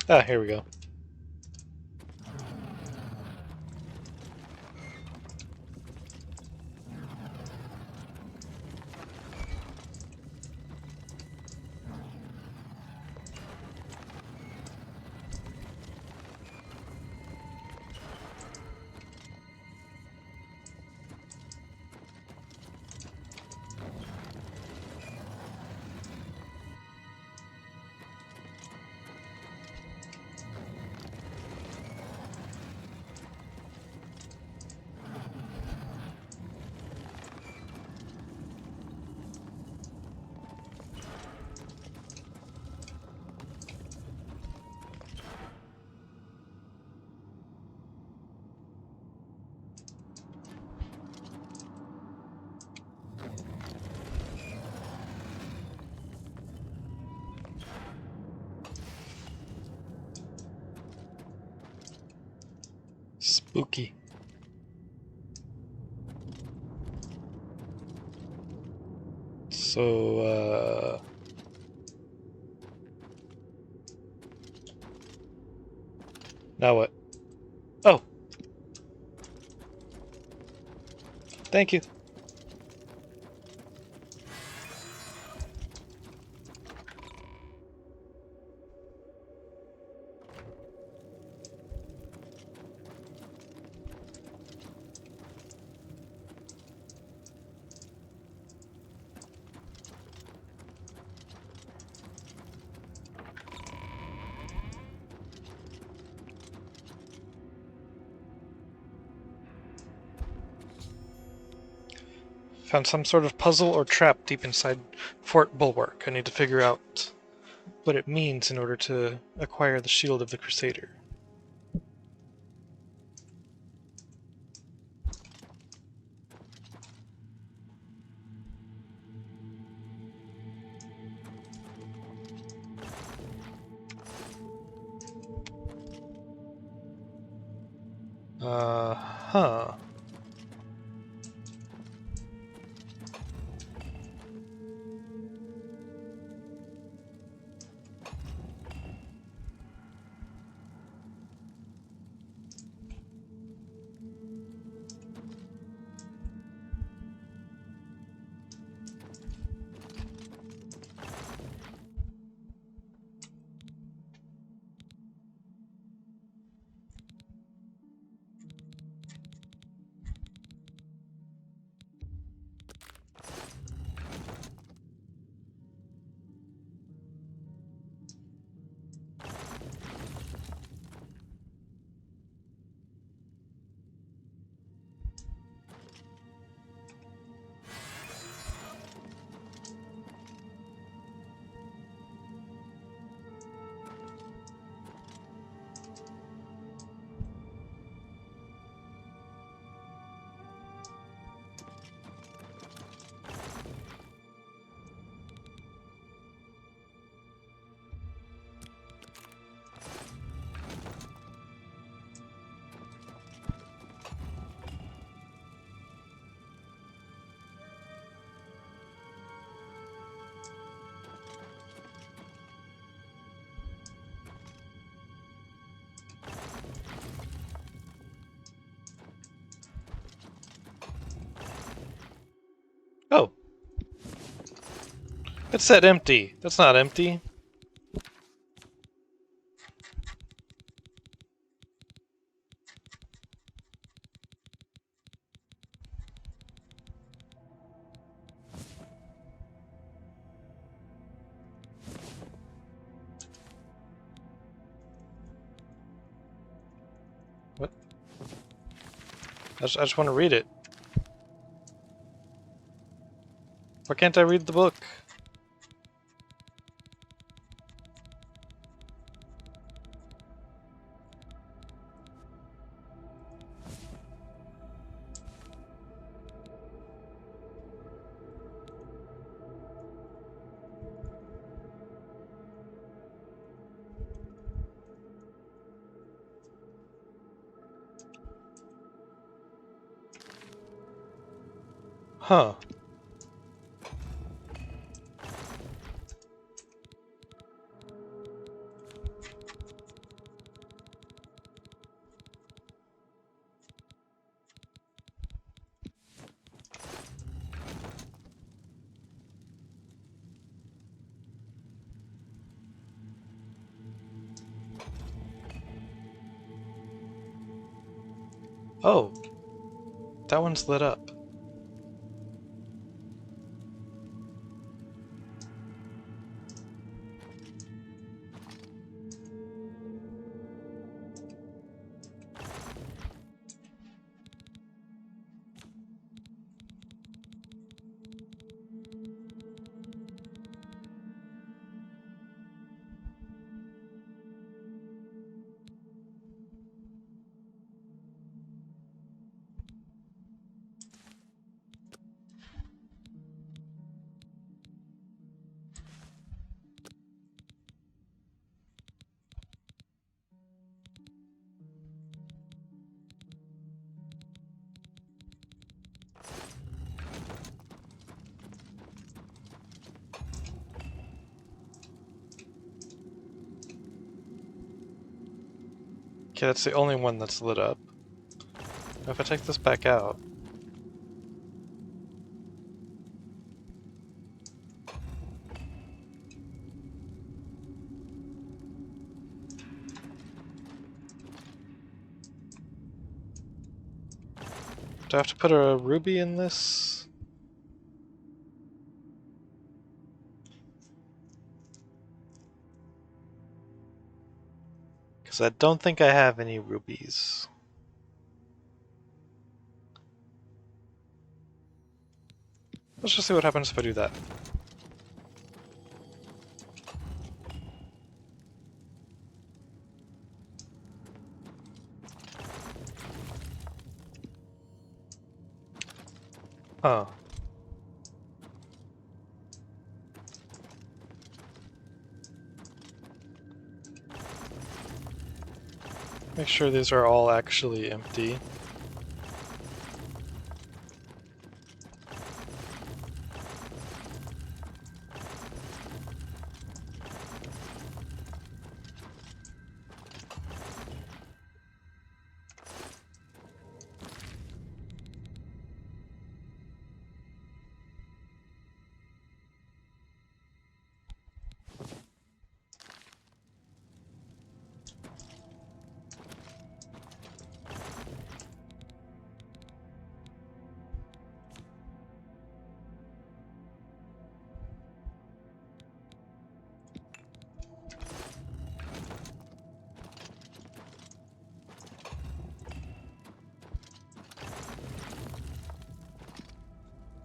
Ah, here we go. Spooky. So, now what? Oh! Thank you. Found some sort of puzzle or trap deep inside Fort Bulwark. I need to figure out what it means in order to acquire the shield of the Crusader. Huh. It said empty. That's not empty. What? I just want to read it. Why can't I read the book? Huh. Oh, that one's lit up. Okay, that's the only one that's lit up. Now if I take this back out... Do I have to put a ruby in this? Because I don't think I have any rubies. Let's just see what happens if I do that. Huh. Make sure these are all actually empty.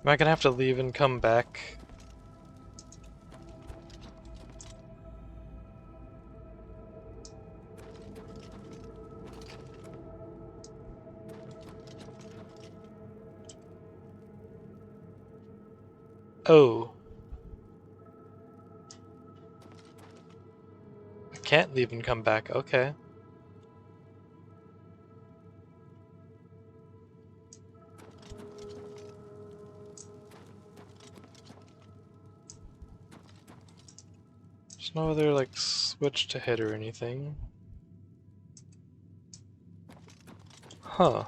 Am I gonna have to leave and come back? Oh. I can't leave and come back, okay. There's no other, like, switch to hit or anything. Huh.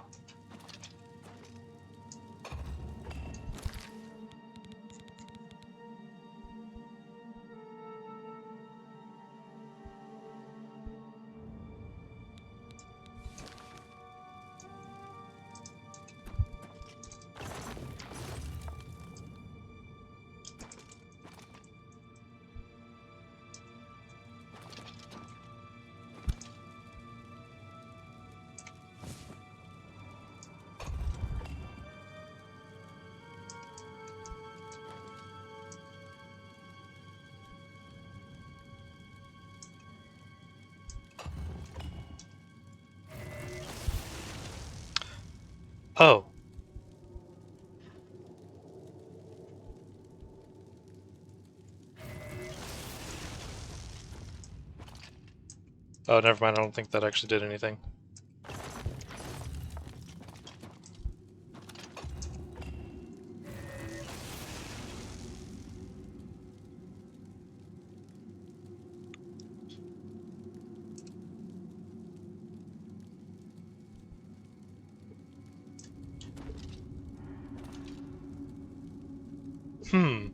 Oh. Oh, never mind. I don't think that actually did anything. Hmm.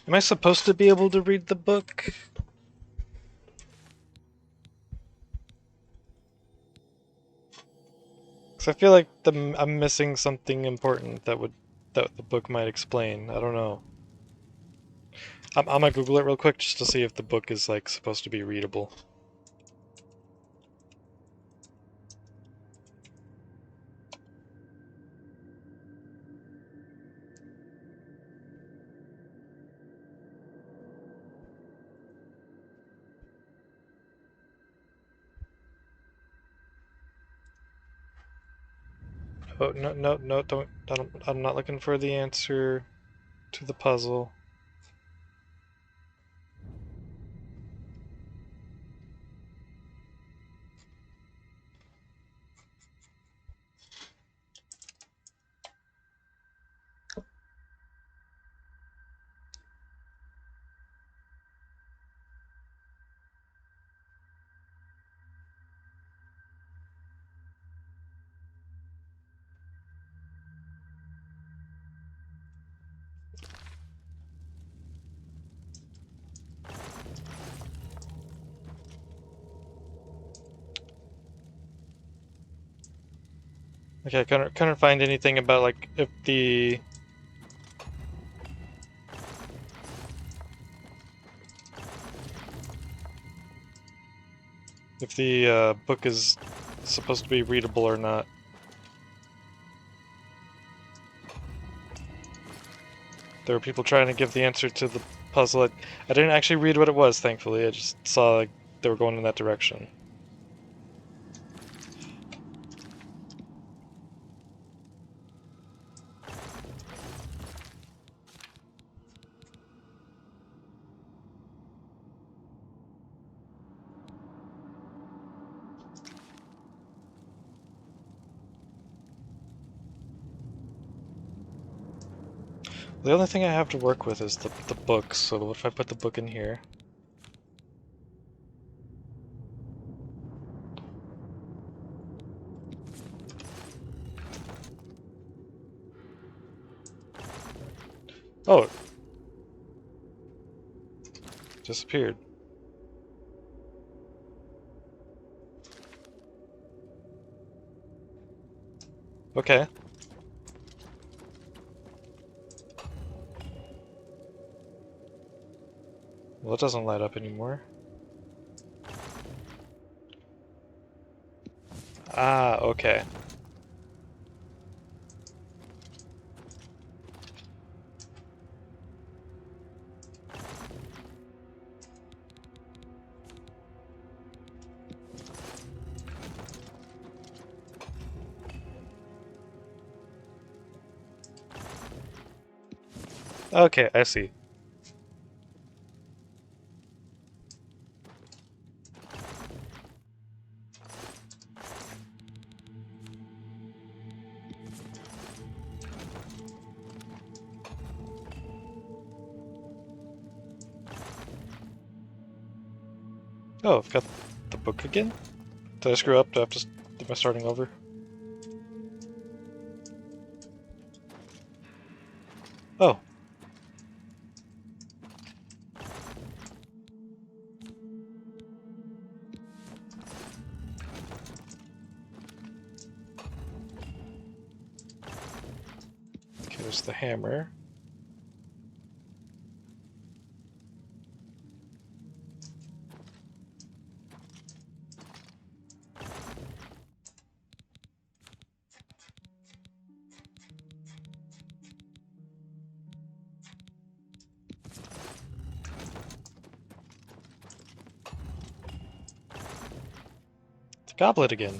Am I supposed to be able to read the book? Because I feel like I'm missing something important that the book might explain. I don't know. I'm gonna Google it real quick just to see if the book is like supposed to be readable. Oh, no, no, no, I'm not looking for the answer to the puzzle. Okay, I couldn't find anything about like if the book is supposed to be readable or not. There were people trying to give the answer to the puzzle. I didn't actually read what it was, thankfully. I just saw like they were going in that direction. The only thing I have to work with is the book, so what if I put the book in here? Oh, it disappeared. Okay. Well, it doesn't light up anymore. Ah, okay. Okay, I see. Oh, I've got the book again? Did I screw up? Do I have to, am I starting over? Oh. Okay, there's the hammer. Goblet again.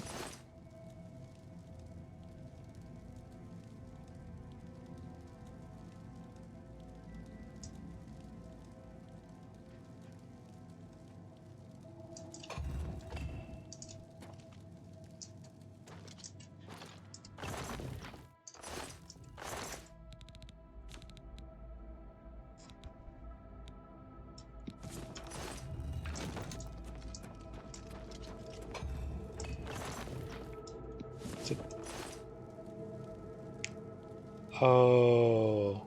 Oh.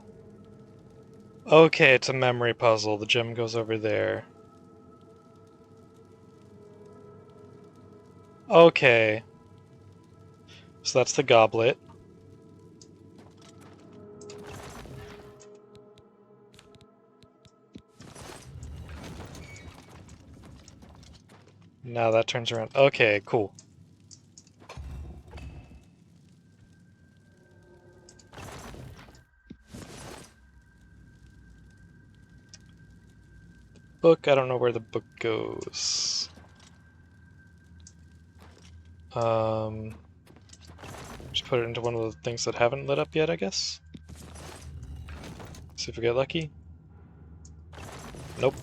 Okay, it's a memory puzzle. The gem goes over there. Okay. So that's the goblet. Now that turns around. Okay, cool. Book, I don't know where the book goes. Just put it into one of the things that haven't lit up yet, I guess. See if we get lucky. Nope.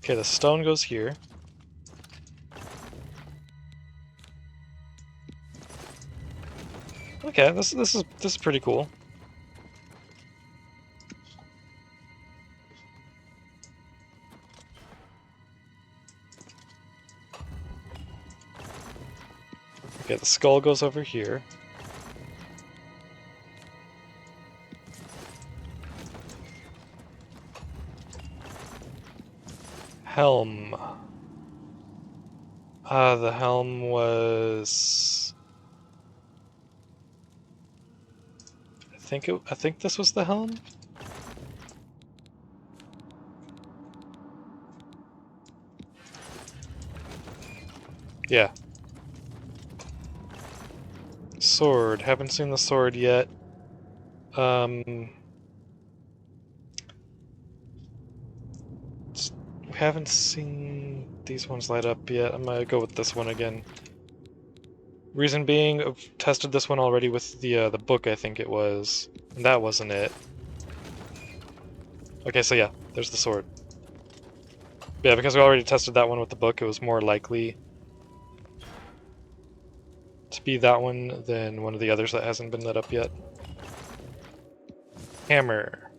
Okay, the stone goes here. Okay, this is pretty cool. Okay, the skull goes over here. Helm. The helm was... I think this was the helm? Yeah. Sword. Haven't seen the sword yet. We haven't seen these ones light up yet. I'm gonna go with this one again. Reason being, I've tested this one already with the book, I think it was. And that wasn't it. Okay, so yeah, there's the sword. Yeah, because we already tested that one with the book, it was more likely to be that one than one of the others that hasn't been lit up yet. Hammer.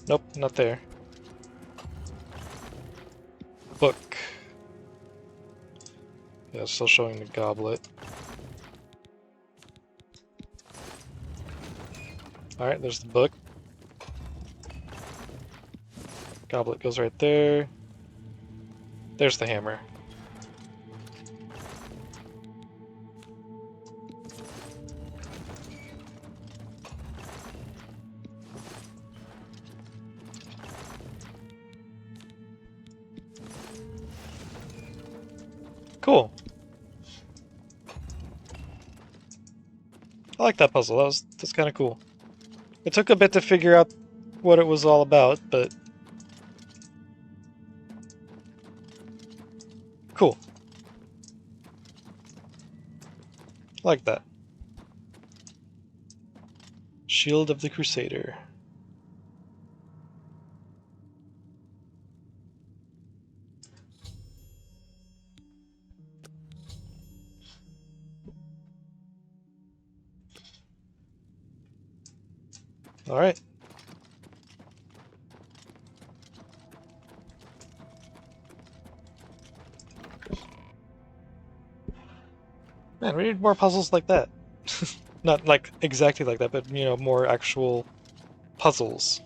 Nope, not there. Book. Yeah, it's still showing the goblet. Alright, there's the book. Goblet goes right there. There's the hammer. Cool. I like that puzzle. That's kind of cool. It took a bit to figure out what it was all about, but cool. I like that. Shield of the Crusader. Alright. Man, we need more puzzles like that. Not like exactly like that, but you know, more actual puzzles.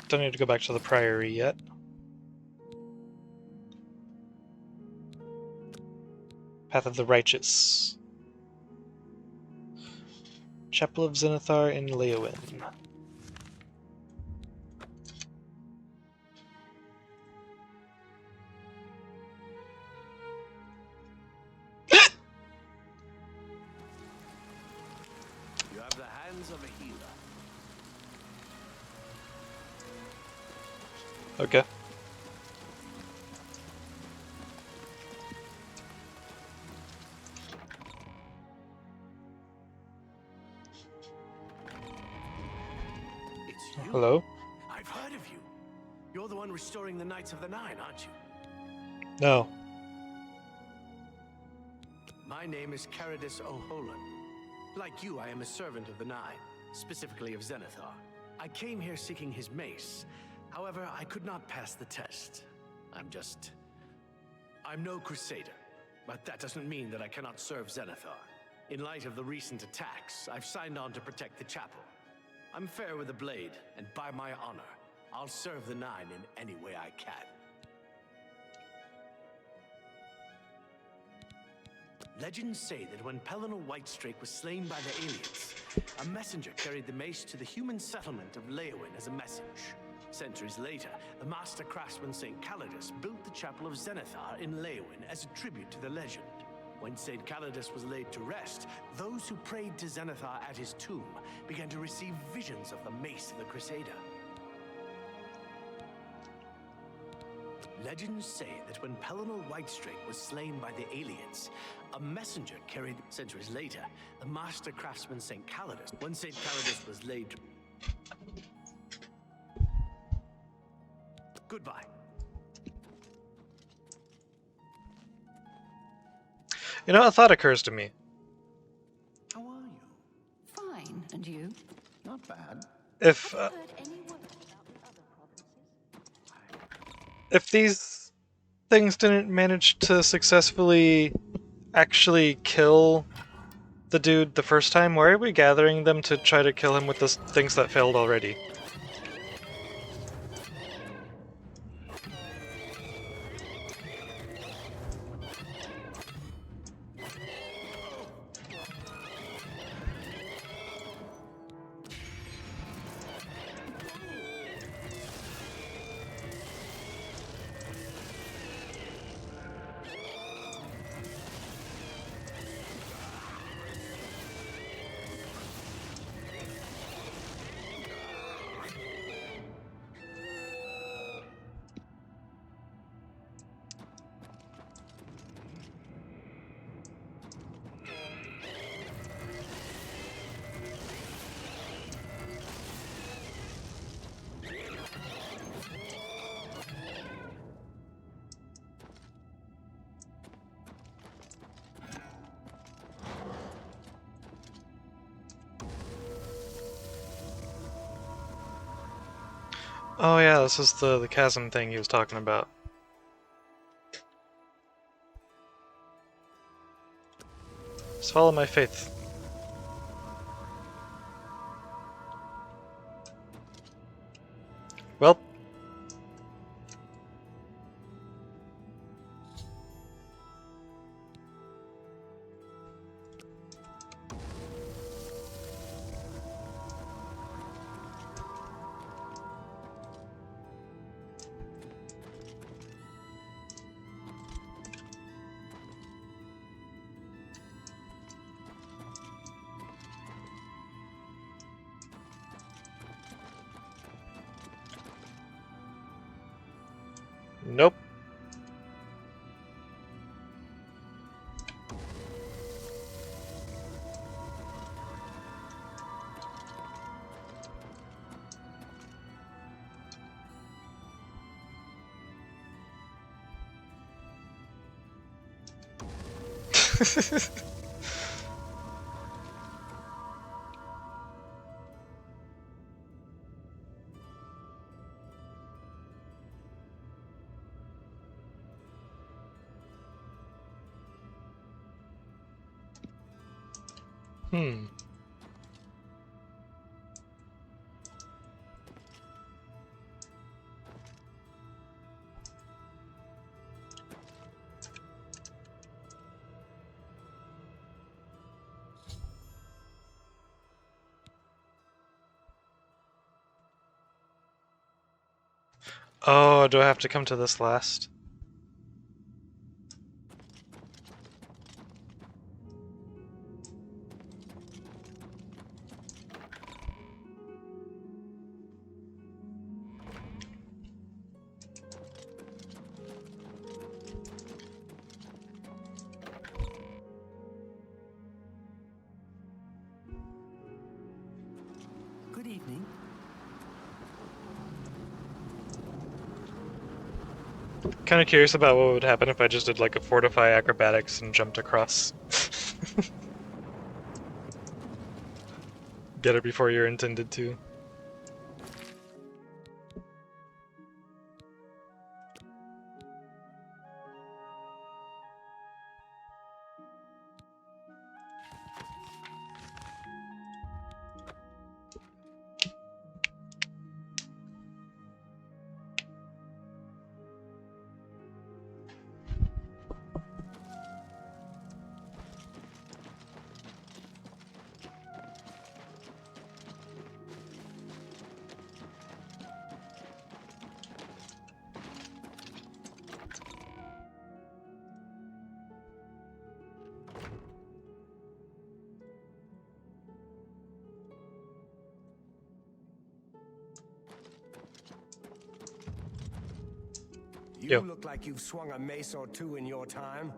Don't need to go back to the Priory yet. Path of the Righteous. Chapel of Zenithar in Leowyn. You have the hands of a healer. Okay. It's you. Hello? I've heard of you. You're the one restoring the Knights of the Nine, aren't you? No. My name is Caridus O'Holan. Like you, I am a servant of the Nine, specifically of Zenithar. I came here seeking his mace. However, I could not pass the test. I'm no Crusader, but that doesn't mean that I cannot serve Zenithar. In light of the recent attacks, I've signed on to protect the chapel. I'm fair with the blade, and by my honor, I'll serve the Nine in any way I can. Legends say that when Pellinor Whitestrake was slain by the aliens, a messenger carried the mace to the human settlement of Leowyn as a message. Centuries later, the master craftsman St. Calidus built the Chapel of Zenithar in Leowyn as a tribute to the legend. When St. Calidus was laid to rest, those who prayed to Zenithar at his tomb began to receive visions of the mace of the Crusader. Legends say that when Pellinor Whitestrake was slain by the aliens, a messenger carried, centuries later, the master craftsman St. Calidus. When St. Calidus was laid... Goodbye. You know, a thought occurs to me. How are you? Fine, and you? Not bad. If these things didn't manage to successfully actually kill the dude the first time, why are we gathering them to try to kill him with the things that failed already? Oh yeah, this is the chasm thing he was talking about. Just follow my faith. Well. Nope. Oh, do I have to come to this last? Good evening. Kind of curious about what would happen if I just did like a fortify acrobatics and jumped across. Get it before you're intended to. You look like you've swung a mace or two in your time.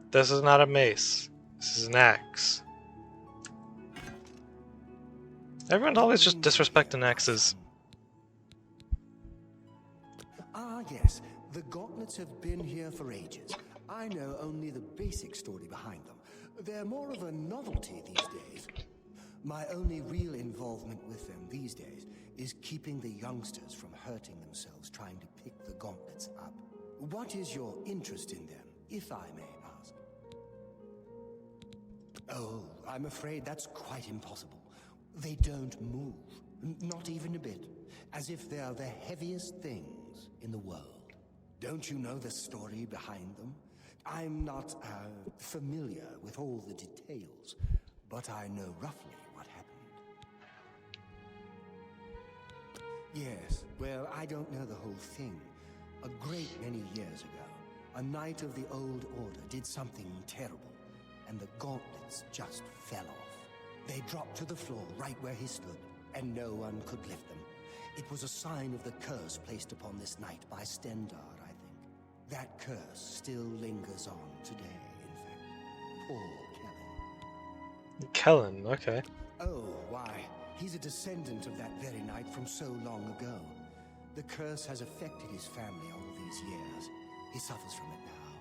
This is not a mace. This is an axe. Everyone always just disrespecting axes. Ah, yes. The gauntlets have been here for ages. I know only the basic story behind them. They're more of a novelty these days. My only real involvement with them these days is keeping the youngsters from hurting themselves trying to pick the gauntlets up. What is your interest in them, if I may ask? Oh, I'm afraid that's quite impossible. They don't move, not even a bit, as if they are the heaviest things in the world. Don't you know the story behind them? I'm not familiar with all the details, but I know roughly what happened. Yes, well, I don't know the whole thing. A great many years ago, a knight of the Old Order did something terrible, and the gauntlets just fell off. They dropped to the floor right where he stood, and no one could lift them. It was a sign of the curse placed upon this knight by Stendar, I think. That curse still lingers on today, in fact. Poor Kellen. Kellen, okay. Oh, why? He's a descendant of that very knight from so long ago. The curse has affected his family all these years. He suffers from it now.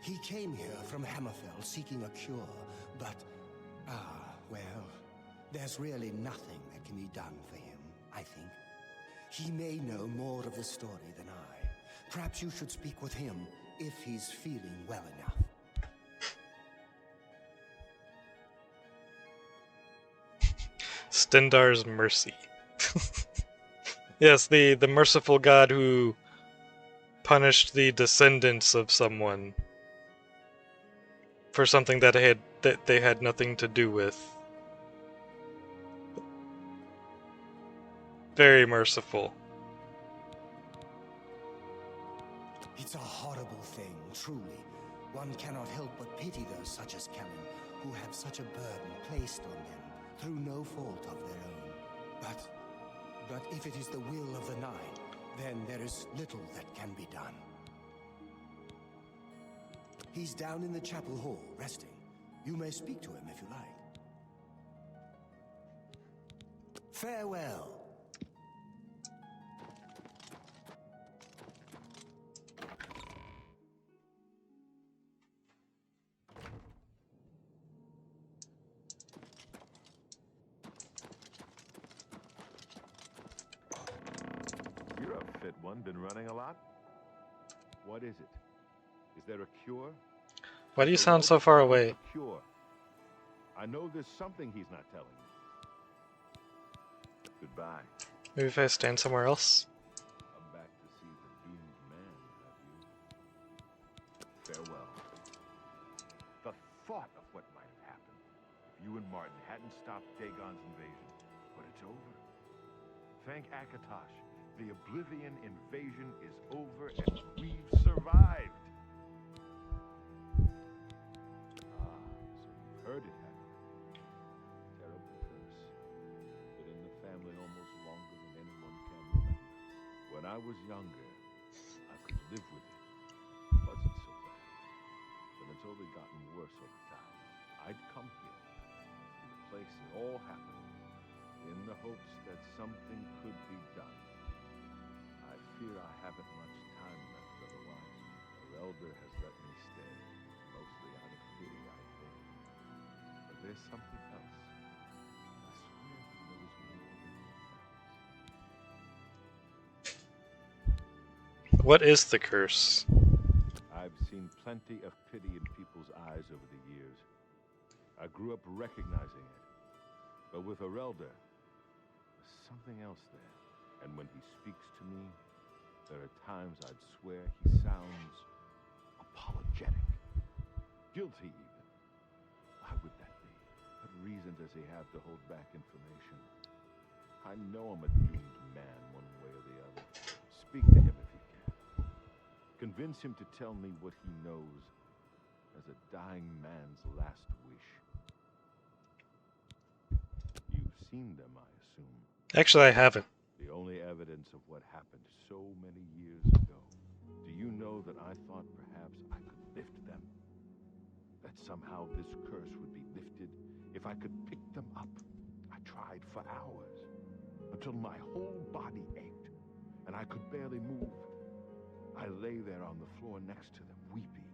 He came here from Hammerfell seeking a cure, but... well, there's really nothing that can be done for him, I think. He may know more of the story than I. Perhaps you should speak with him if he's feeling well enough. Stendar's mercy. Yes, the merciful god who punished the descendants of someone for something that they had nothing to do with. Very merciful. It's a horrible thing, truly. One cannot help but pity those such as Kellen, who have such a burden placed on them through no fault of their own. But if it is the will of the Nine, then there is little that can be done. He's down in the chapel hall, resting. You may speak to him if you like. Farewell. You're a fit one. Been running a lot? What is it? Is there a cure? Why do you sound so far away? Cure. I know there's something he's not telling me. Goodbye. Maybe if I stand somewhere else? Come back to see the doomed man, have you? Farewell. The thought of what might have happened if you and Martin hadn't stopped Dagon's invasion. But it's over. Thank Akatosh. The Oblivion invasion is over and we've survived. Ah, so you've heard it, have you? Terrible curse. Been in the family almost longer than anyone can remember. When I was younger, I could live with it. It wasn't so bad. But it's only gotten worse over time. I'd come here, to the place it all happened, in the hopes that something could be done. I fear I haven't much time left otherwise. Our elder has let me stay, mostly out of pity, I think. But there's something else. I swear he knows more than he tells. What is the curse? I've seen plenty of pity in people's eyes over the years. I grew up recognizing it. But with Arelda, there's something else there. And when he speaks to me, there are times I'd swear he sounds apologetic. Guilty, even. Why would that be? What reason does he have to hold back information? I know I'm a doomed man one way or the other. Speak to him if you can. Convince him to tell me what he knows as a dying man's last wish. You've seen them, I assume. Actually, I haven't. The only evidence of what happened so many years ago. Do you know that I thought perhaps I could lift them? That somehow this curse would be lifted if I could pick them up. I tried for hours, until my whole body ached, and I could barely move. I lay there on the floor next to them, weeping.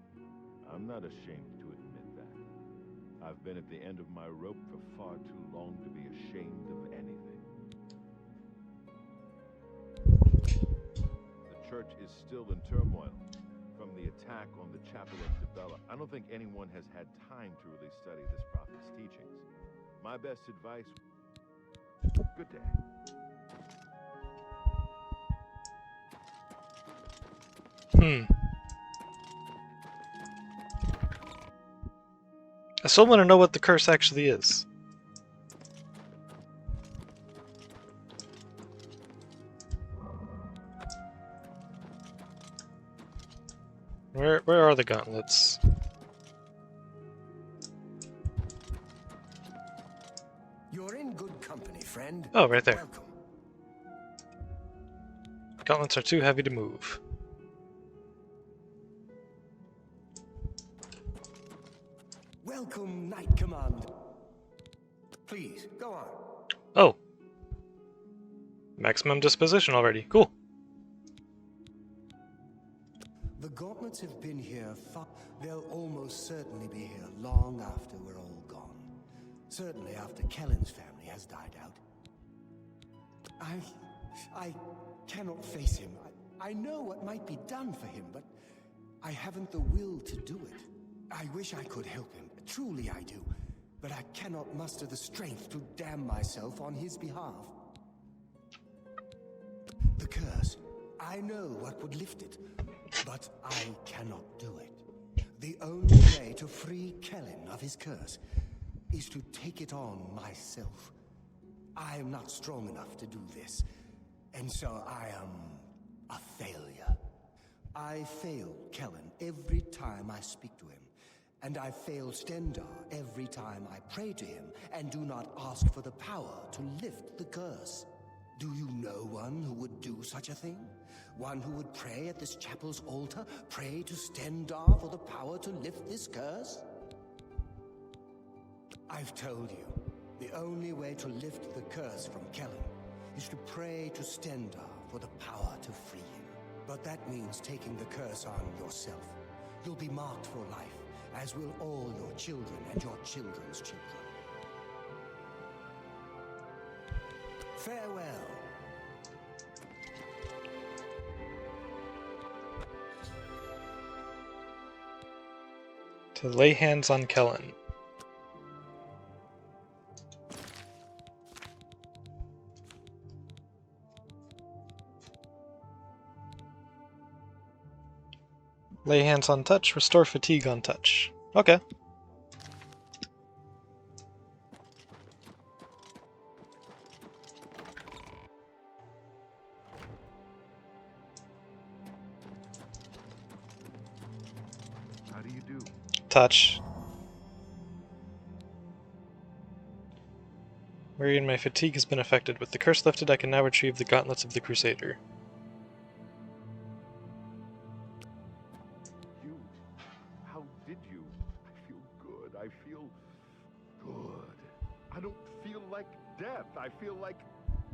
I'm not ashamed to admit that. I've been at the end of my rope for far too long to be ashamed of anything. The church is still in turmoil from the attack on the chapel of Dibella. I don't think anyone has had time to really study this prophet's teachings. My best advice... Good day. I still want to know what the curse actually is. Where are the gauntlets? You're in good company, friend. Oh, right there. Welcome. Gauntlets are too heavy to move. Welcome, Knight Command. Please, go on. Oh. Maximum disposition already. Cool. The gauntlets have been here far. They'll almost certainly be here long after we're all gone. Certainly after Kellen's family has died out. I cannot face him. I know what might be done for him, but I haven't the will to do it. I wish I could help him. Truly I do. But I cannot muster the strength to damn myself on his behalf. The curse. I know what would lift it, but I cannot do it. The only way to free Kellen of his curse is to take it on myself. I am not strong enough to do this, and so I am a failure. I fail Kellen every time I speak to him, and I fail Stendar every time I pray to him and do not ask for the power to lift the curse. Do you know one who would do such a thing? One who would pray at this chapel's altar, pray to Stendar for the power to lift this curse? I've told you, the only way to lift the curse from Kellen is to pray to Stendar for the power to free him. But that means taking the curse on yourself. You'll be marked for life, as will all your children and your children's children. Farewell. To lay hands on Kellen. Lay hands on touch, restore fatigue on touch. Okay. do you do? Touch. Wherein my fatigue has been affected. With the curse lifted, I can now retrieve the gauntlets of the Crusader. You? How did you? I feel good. I feel good. I don't feel like death. I feel like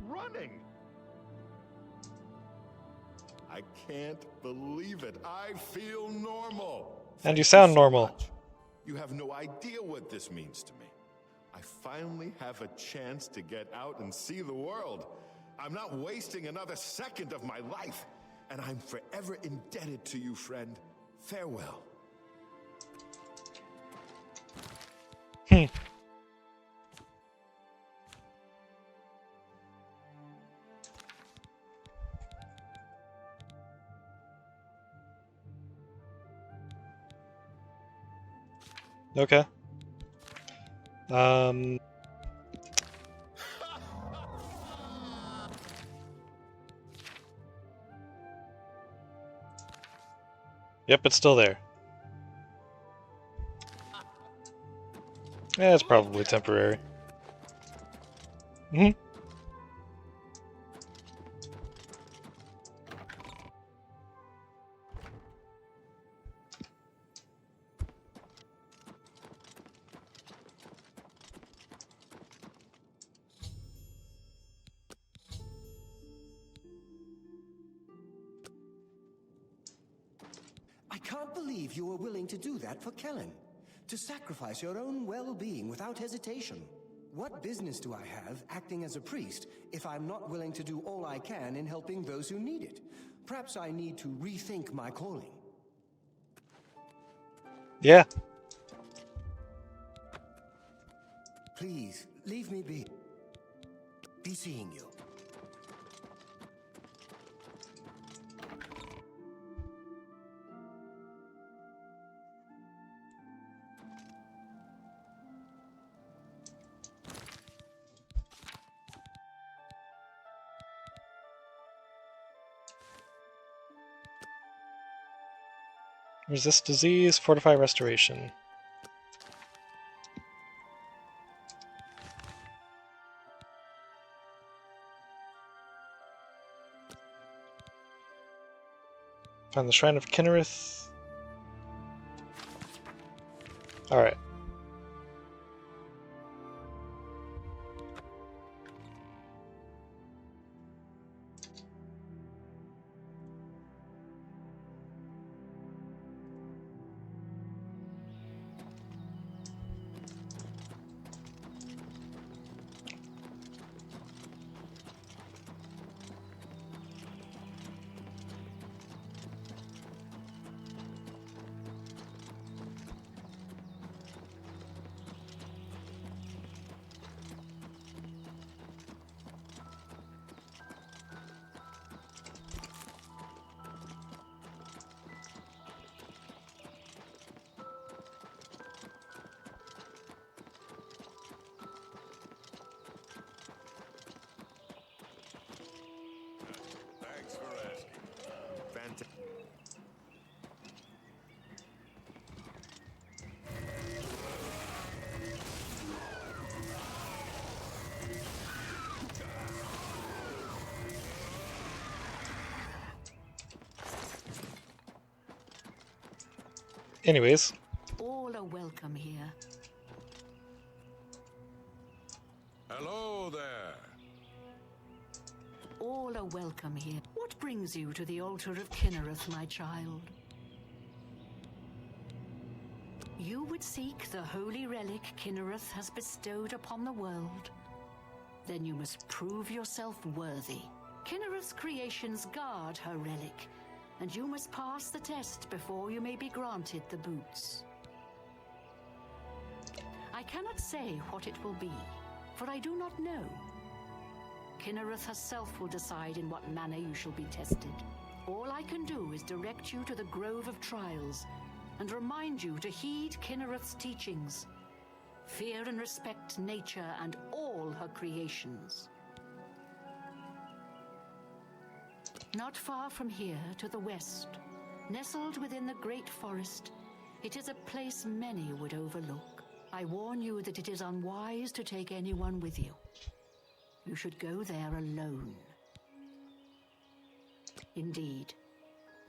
running. I can't believe it. I feel normal. And you sound normal. You have no idea what this means to me. I finally have a chance to get out and see the world. I'm not wasting another second of my life, and I'm forever indebted to you, friend. Farewell. Okay. Yep, it's still there. Yeah, it's probably temporary. Mm-hmm. I can't believe you were willing to do that for Kellen. To sacrifice your own well-being without hesitation. What business do I have acting as a priest if I'm not willing to do all I can in helping those who need it? Perhaps I need to rethink my calling. Yeah. Please, leave me be. Be seeing you. Resist disease, fortify restoration. Find the Shrine of Kinnereth. Alright. Thanks for asking. Fantastic. Anyways. All are welcome here. Hello there. All are welcome here. What brings you to the altar of Kinnereth, my child? You would seek the holy relic Kinnereth has bestowed upon the world. Then you must prove yourself worthy. Kinnereth's creations guard her relic, and you must pass the test before you may be granted the boots. I cannot say what it will be, for I do not know. Kinnereth herself will decide in what manner you shall be tested. All I can do is direct you to the Grove of Trials, and remind you to heed Kinnereth's teachings. Fear and respect nature and all her creations. Not far from here, to the west, nestled within the great forest, It is a place many would overlook. I warn you that it is unwise to take anyone with you. You should go there alone. Indeed,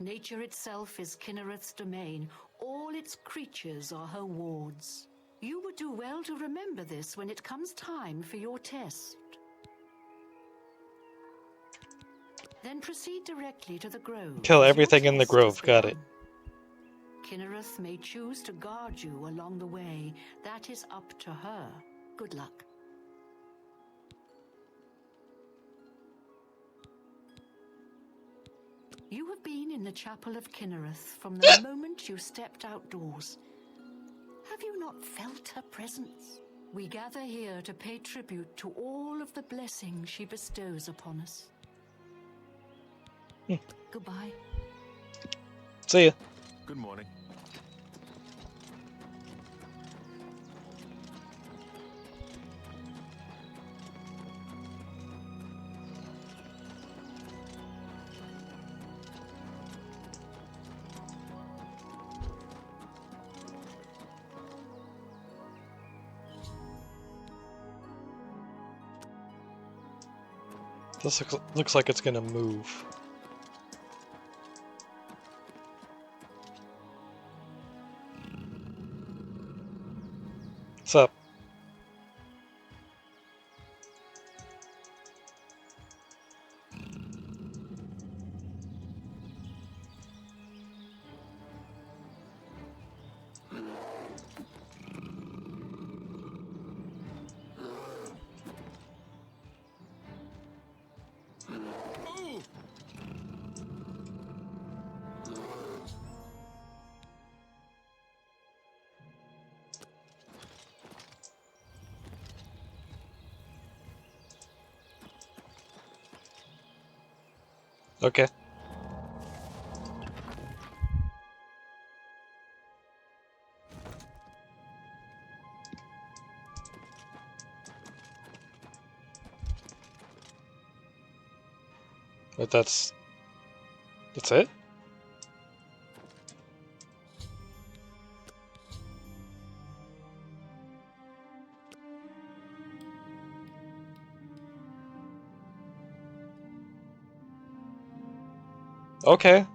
nature itself is Kinnereth's domain. All its creatures are her wards. You would do well to remember this when it comes time for your test. Then proceed directly to the grove. Kill as your everything in the test grove, has got it. begun. Kinnereth may choose to guard you along the way. That is up to her. Good luck. You have been in the chapel of Kinnereth from the moment you stepped outdoors. Have you not felt her presence? We gather here to pay tribute to all of the blessings she bestows upon us. Goodbye. See ya. Good morning. This looks like it's gonna move. What's up? Okay. But that's it? Okay.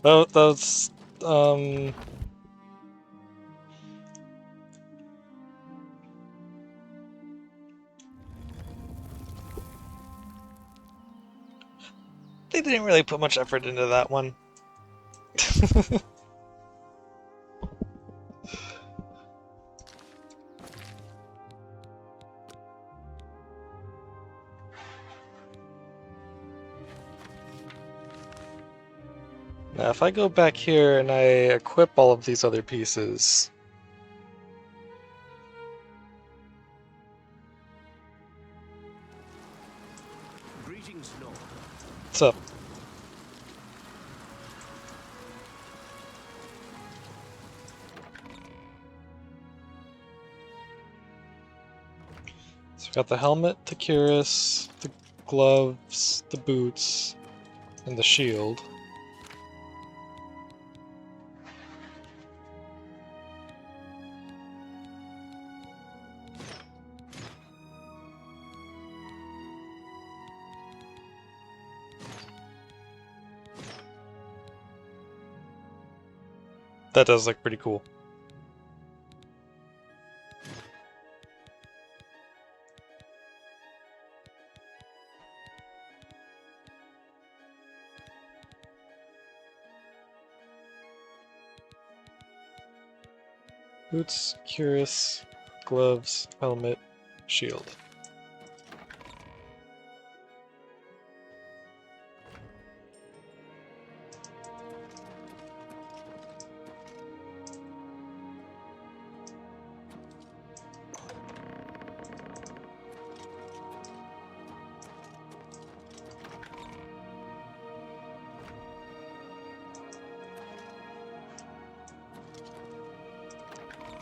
That's they didn't really put much effort into that one. Now, if I go back here and I equip all of these other pieces... Greetings, Lord. What's up? So we got the helmet, the cuirass, the gloves, the boots, and the shield. That does look pretty cool. Boots, cuirass, gloves, helmet, shield.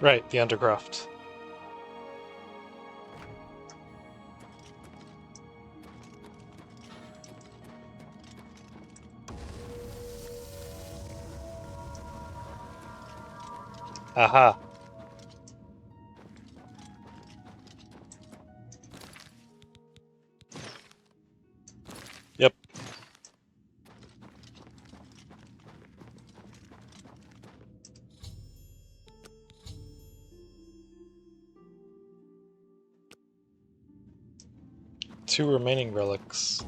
Right, the Undercroft. Aha. Yep. Two remaining relics.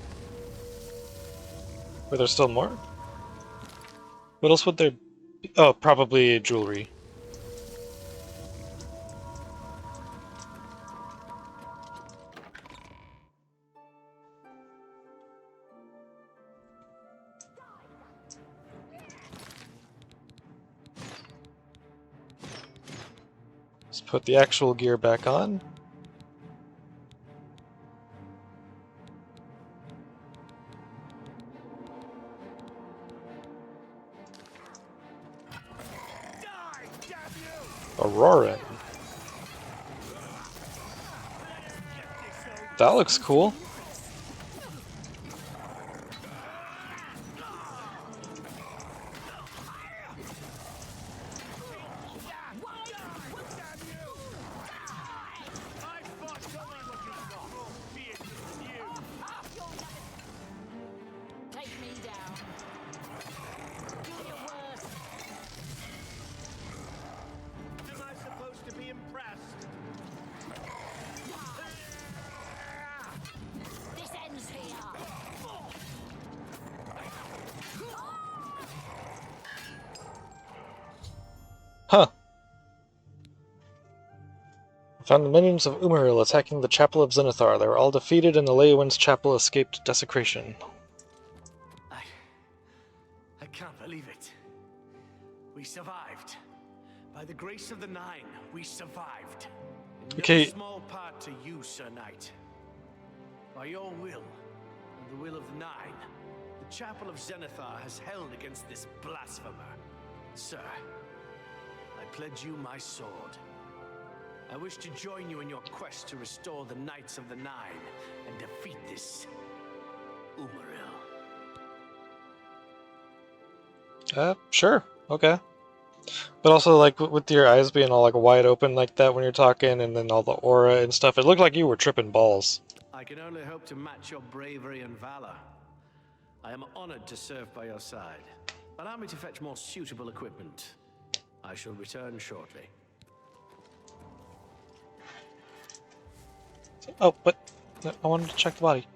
Were there still more? What else would there be? Oh, probably jewelry. Let's put the actual gear back on. Aurora. That looks cool. Take me down. Do your worst. Am I supposed to be impressed? This ends here. Huh. I found the minions of Umaril attacking the Chapel of Zenithar. They were all defeated and the Leowin's chapel escaped desecration. I can't believe it. We survived. By the grace of the Nine, we survived. In Okay. no small part to you, Sir Knight. By your will, and the will of the Nine, the Chapel of Zenithar has held against this blasphemer. Sir, I pledge you my sword. I wish to join you in your quest to restore the Knights of the Nine and defeat this Umaril. Sure. Okay. But also, like, with your eyes being all, like, wide open like that when you're talking, and then all the aura and stuff, it looked like you were tripping balls. I can only hope to match your bravery and valor. I am honored to serve by your side. Allow me to fetch more suitable equipment. I shall return shortly. Oh, but I wanted to check the body.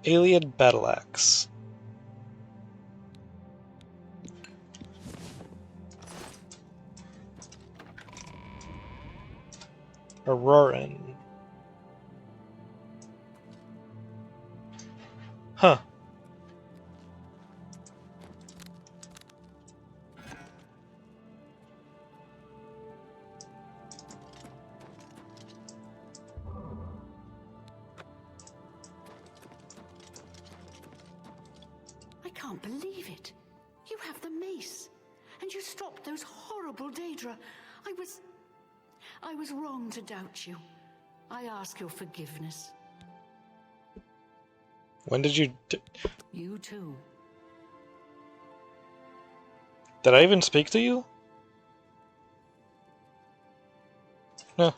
Alien Battle Axe. Auroran. Huh. I can't believe it. You have the mace. And you stopped those horrible Daedra. I was wrong to doubt you. I ask your forgiveness. When did you... You too. Did I even speak to you? No.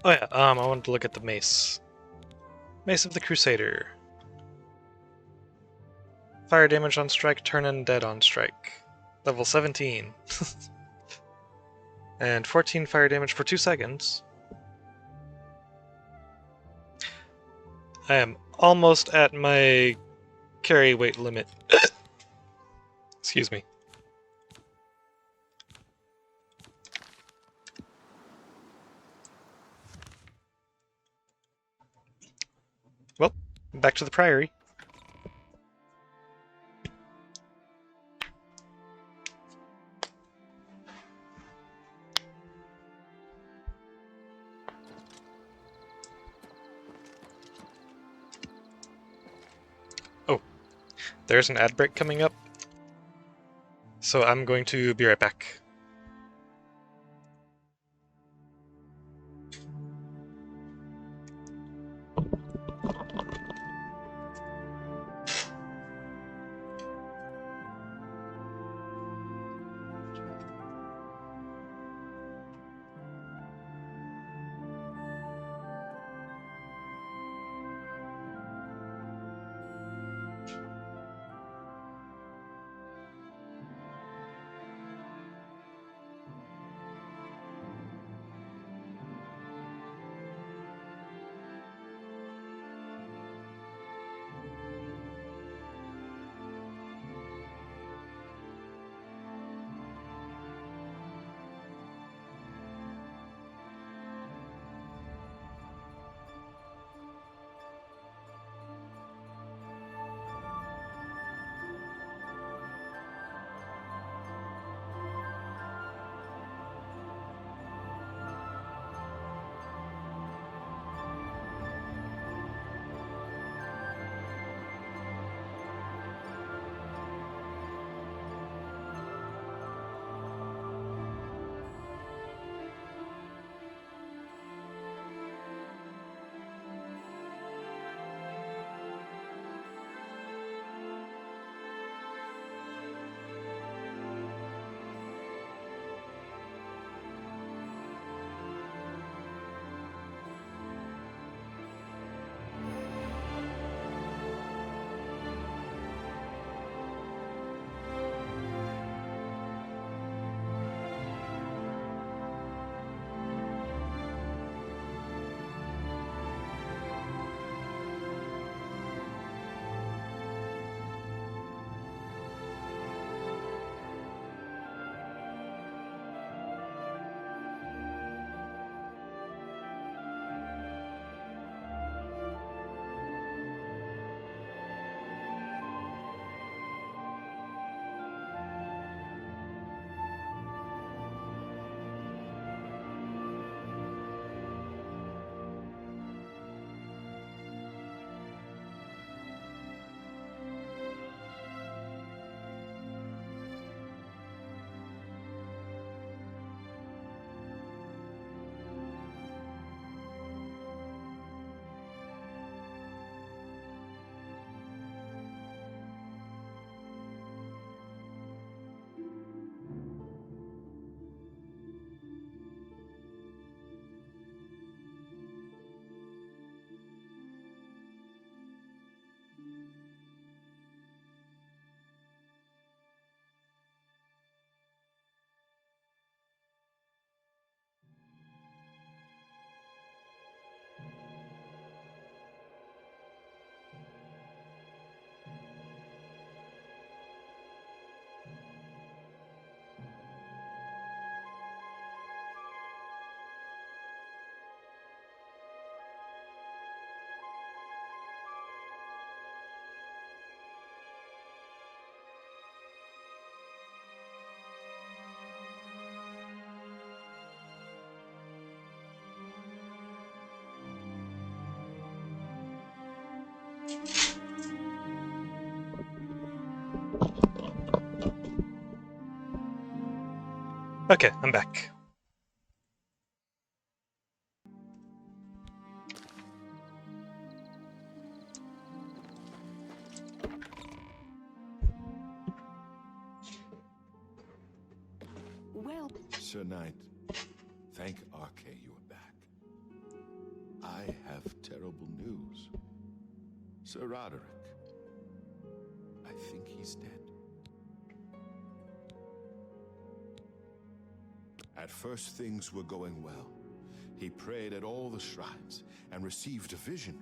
Oh yeah, I wanted to look at the mace. Mace of the Crusader. Fire damage on strike, turn undead on strike. Level 17. And 14 fire damage for 2 seconds. I am almost at my carry weight limit. Excuse me. Well, back to the Priory. Oh, there's an ad break coming up. So I'm going to be right back. Okay, I'm back. Well, Sir Knight, thank Arke you are back. I have terrible news. Sir Roderick, I think he's dead. At first, things were going well. He prayed at all the shrines and received a vision,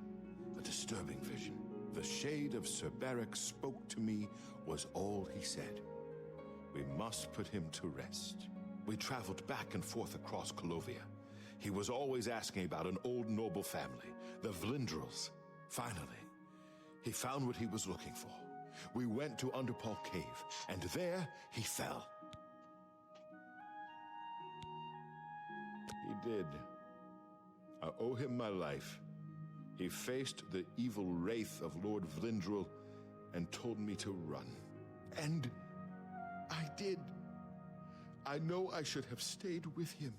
a disturbing vision. The shade of Sir Beric spoke to me was all he said. We must put him to rest. We traveled back and forth across Colovia. He was always asking about an old noble family, the Vlindrels. Finally, he found what he was looking for. We went to Underpaw Cave, and there he fell. He did. I owe him my life. He faced the evil wraith of Lord Vlindrel and told me to run. And I did. I know I should have stayed with him.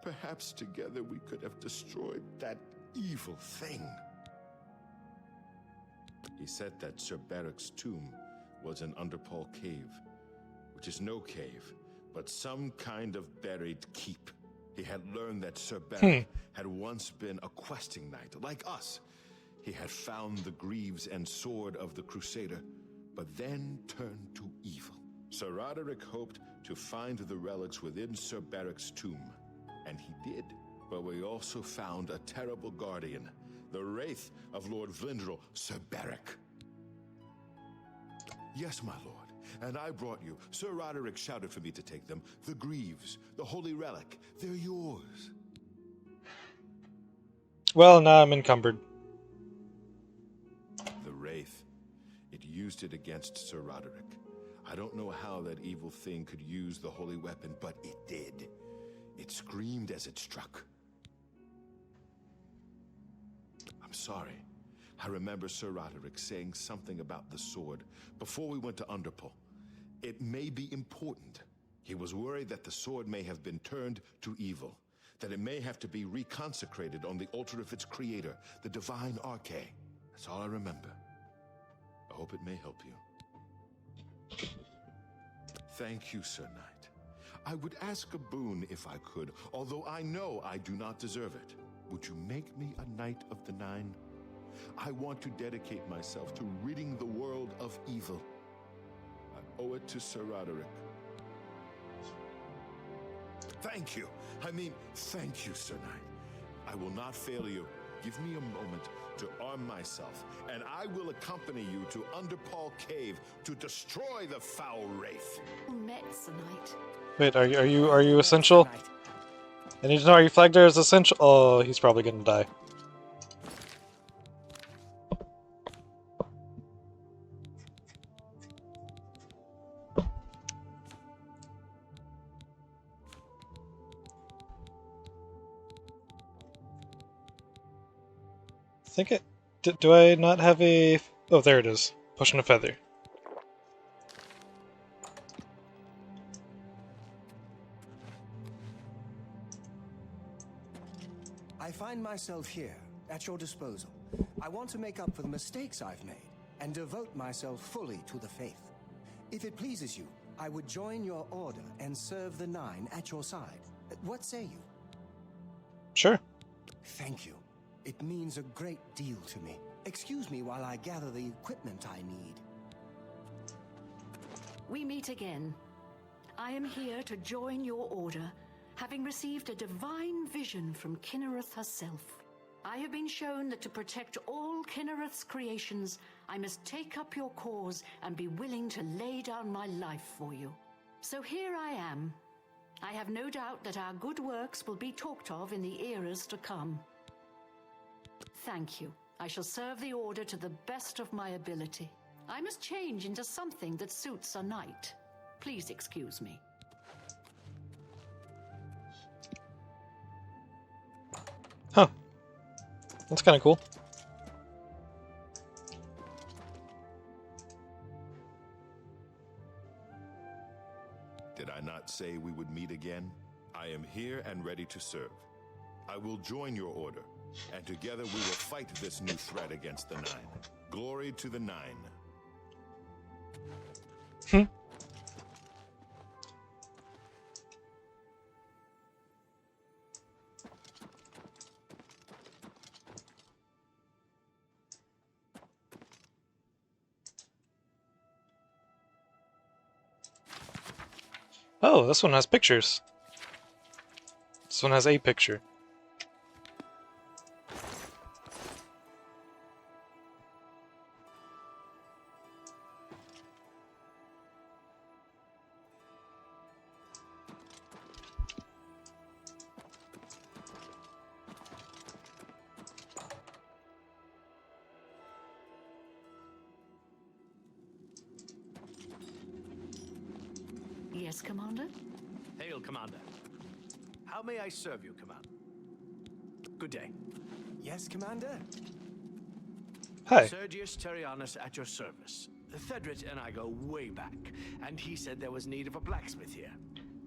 Perhaps together we could have destroyed that evil thing. He said that Sir Beric's tomb was in Underpaw Cave, which is no cave, but some kind of buried keep. He had learned that Sir Beric had once been a questing knight, like us. He had found the greaves and sword of the Crusader, but then turned to evil. Sir Roderick hoped to find the relics within Sir Beric's tomb, and he did. But we also found a terrible guardian, the wraith of Lord Vlindrel, Sir Beric. Yes, my lord. And I brought you. Sir Roderick shouted for me to take them. The greaves, the holy relic, they're yours. Well, now I'm encumbered. The wraith. It used it against Sir Roderick. I don't know how that evil thing could use the holy weapon, but it did. It screamed as it struck. I'm sorry. I remember Sir Roderick saying something about the sword before we went to Underpaw. It may be important. He was worried that the sword may have been turned to evil, that it may have to be reconsecrated on the altar of its creator, the divine Arche. That's all I remember. I hope it may help you. Thank you, Sir Knight. I would ask a boon if I could, although I know I do not deserve it. Would you make me a Knight of the Nine? I want to dedicate myself to ridding the world of evil. I owe it to Sir Roderick. Thank you. I mean, thank you, Sir Knight. I will not fail you. Give me a moment to arm myself, and I will accompany you to Underpaw Cave to destroy the foul wraith. Met, Sir Knight. Wait, are you essential? I need to know, are you flagged there as essential? Oh, he's probably gonna die. I think it... Do I not have a... Oh, there it is. Pushing a feather. I find myself here, at your disposal. I want to make up for the mistakes I've made, and devote myself fully to the faith. If it pleases you, I would join your order and serve the Nine at your side. What say you? Sure. Thank you. It means a great deal to me. Excuse me while I gather the equipment I need. We meet again. I am here to join your order, having received a divine vision from Kinnereth herself. I have been shown that to protect all Kinnereth's creations, I must take up your cause and be willing to lay down my life for you. So here I am. I have no doubt that our good works will be talked of in the eras to come. Thank you. I shall serve the order to the best of my ability. I must change into something that suits a knight. Please excuse me. Huh. That's kind of cool. Did I not say we would meet again? I am here and ready to serve. I will join your order, and together we will fight this new threat against the Nine. Glory to the Nine. Oh, this one has pictures. This one has a picture. Yes, Commander? Hail, Commander. How may I serve you, Commander? Good day. Yes, Commander? Hi. Sergius Terrianus at your service. Thedrit and I go way back, and he said there was need of a blacksmith here.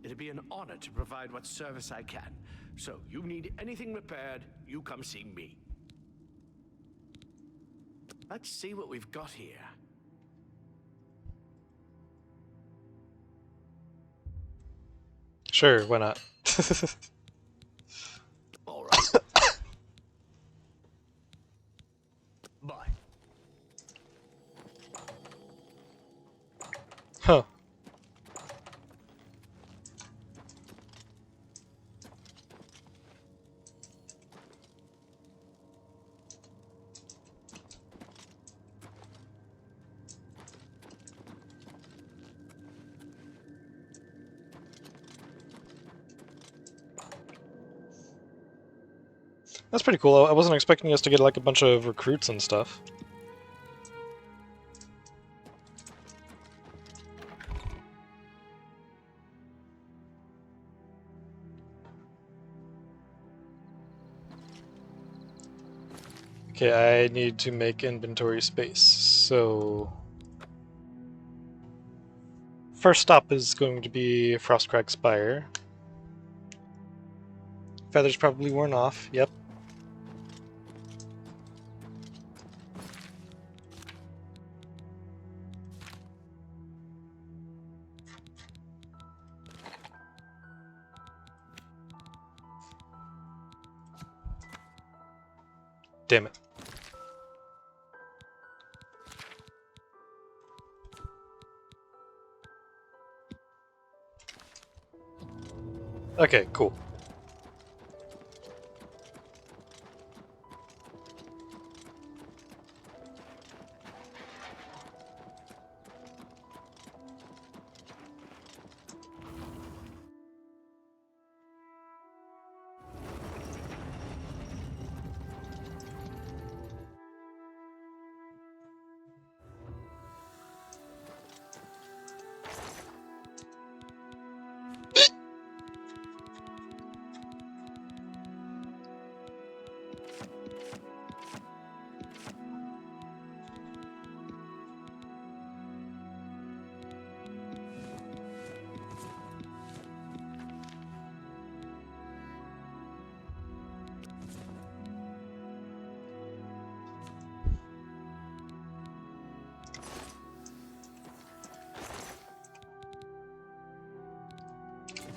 It'd be an honor to provide what service I can. So, you need anything repaired, you come see me. Let's see what we've got here. Sure, why not? All right. Bye. Huh. That's pretty cool. I wasn't expecting us to get like a bunch of recruits and stuff. Okay, I need to make inventory space, so... First stop is going to be Frostcrag Spire. Feathers probably worn off, yep. Damn it. Okay, cool.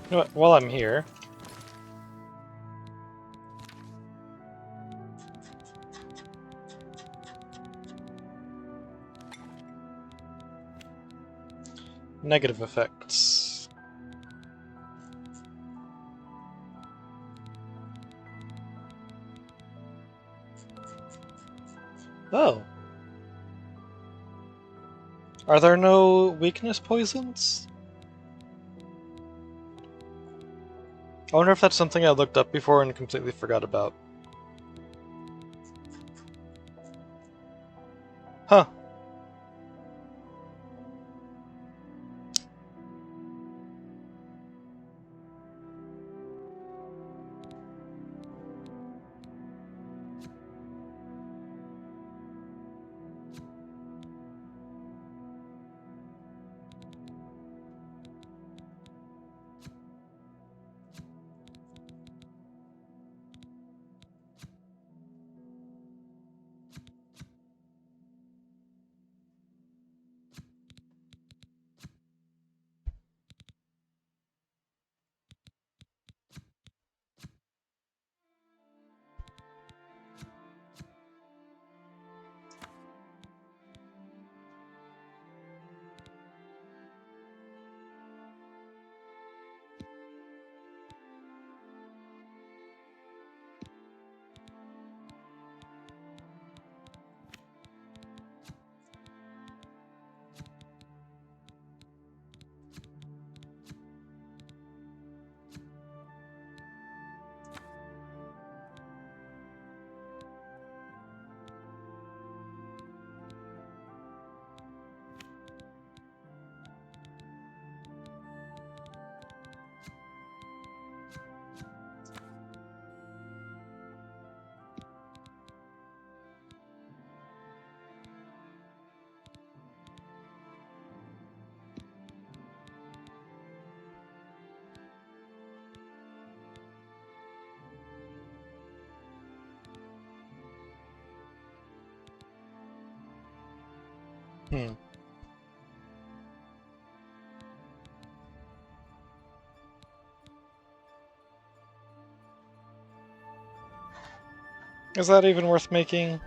You know what, while I'm here... Negative effects. Oh. Are there no weakness poisons? I wonder if that's something I looked up before and completely forgot about. Huh. Hmm. Is that even worth making?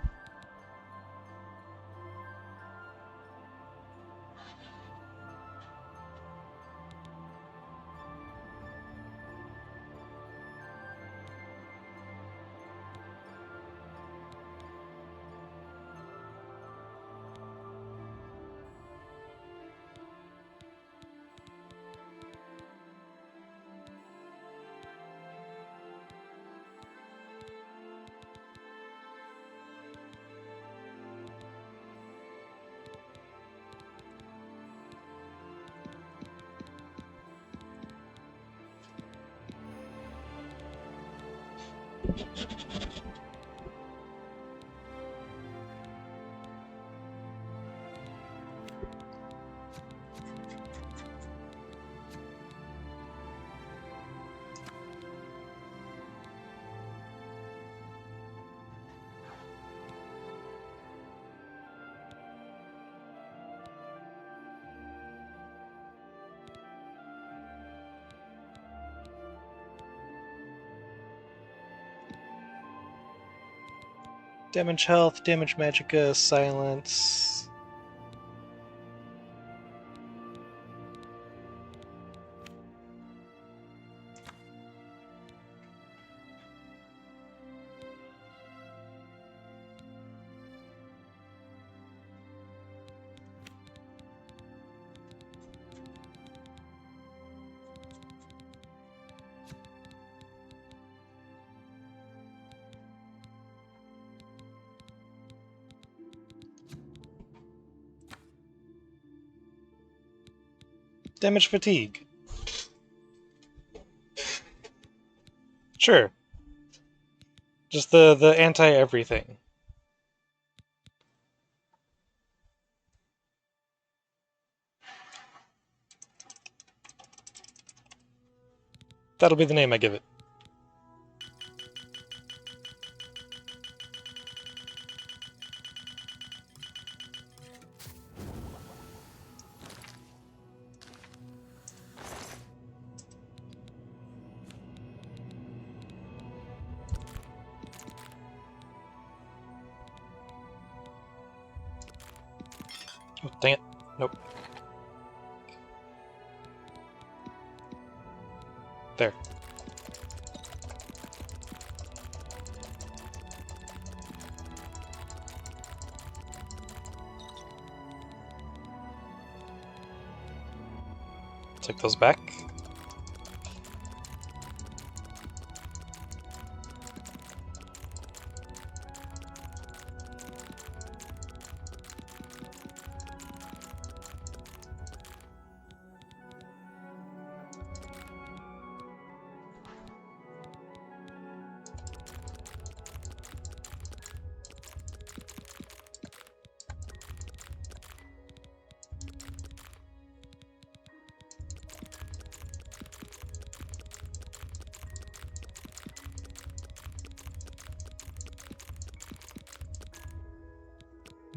Damage health, damage magicka, silence. Damage fatigue. Sure. Just the anti-everything. That'll be the name I give it. Oh, dang it. Nope. There. Take those back.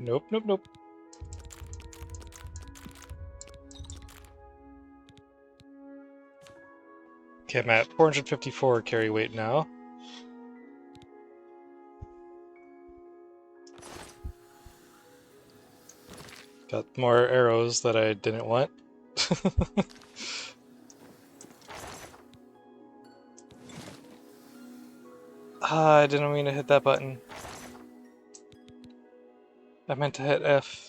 Nope, nope, nope. Okay, I'm at 454 carry weight now. Got more arrows that I didn't want. I didn't mean to hit that button. I meant to hit F.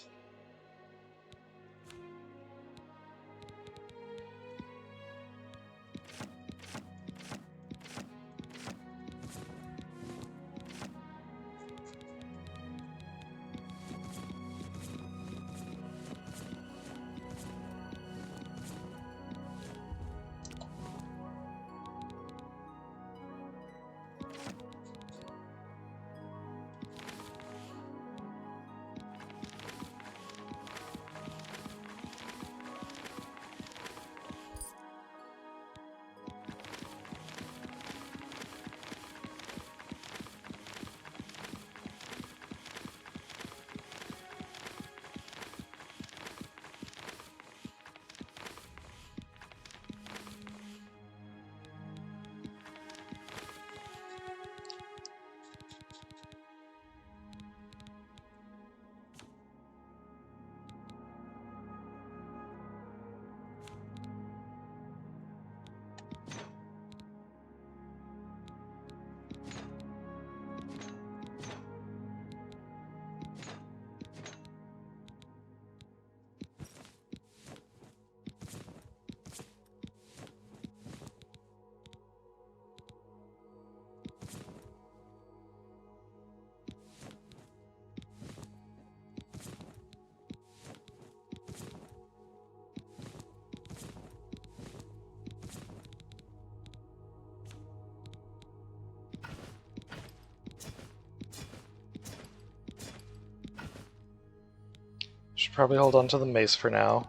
Should probably hold on to the mace for now.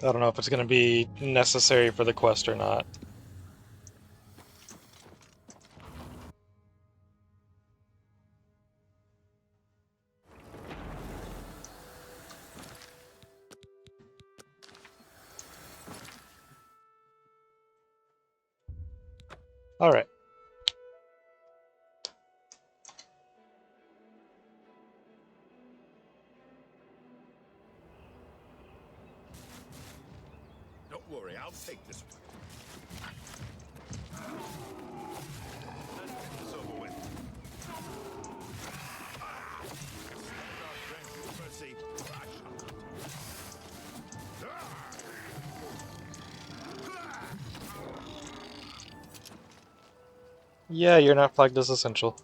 I don't know if it's going to be necessary for the quest or not. Alright. Don't worry, I'll take this one. Let's get this over with. Grant you mercy. Yeah, you're not flagged as essential.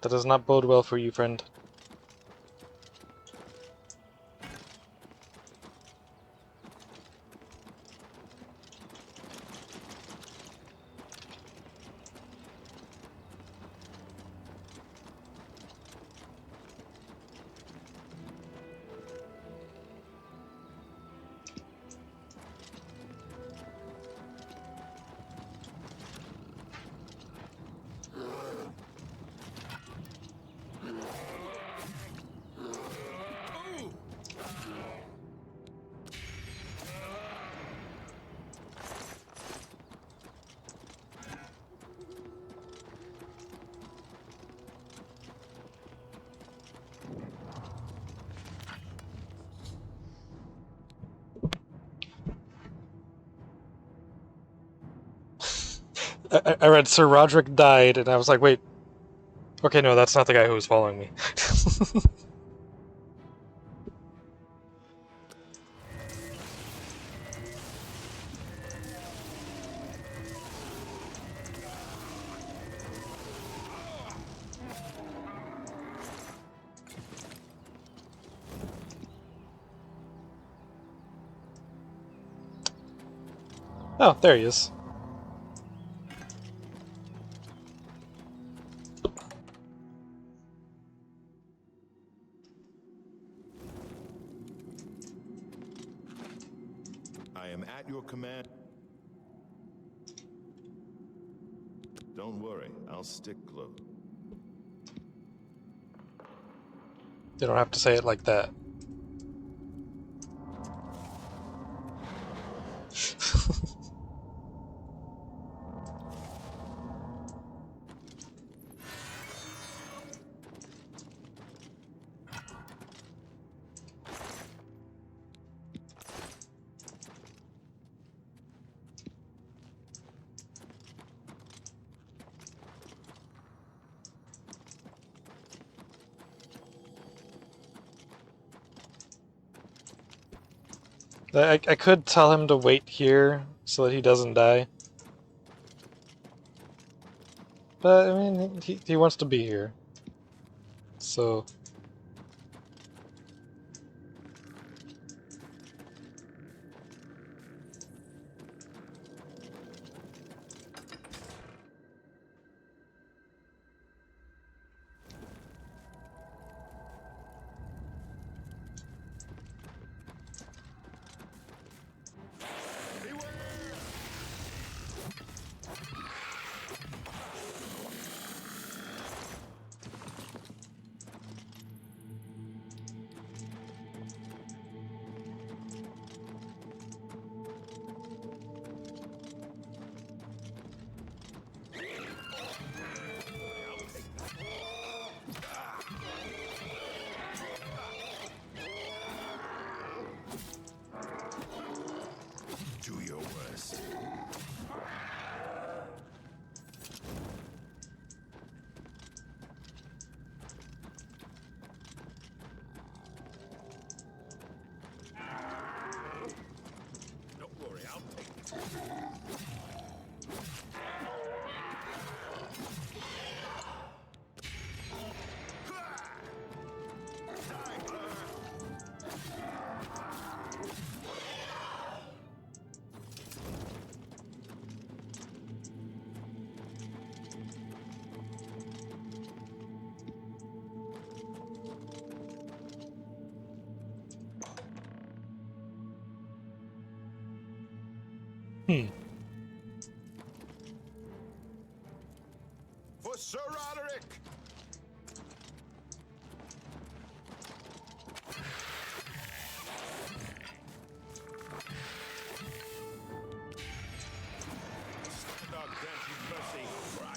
That does not bode well for you, friend. I read Sir Roderick died, and I was like, wait. Okay, no, that's not the guy who was following me. Oh, there he is. I am at your command. Don't worry, I'll stick close. You don't have to say it like that. I could tell him to wait here so that he doesn't die. But, I mean, he wants to be here. So... For Sir Roderick! God grant you mercy, for I...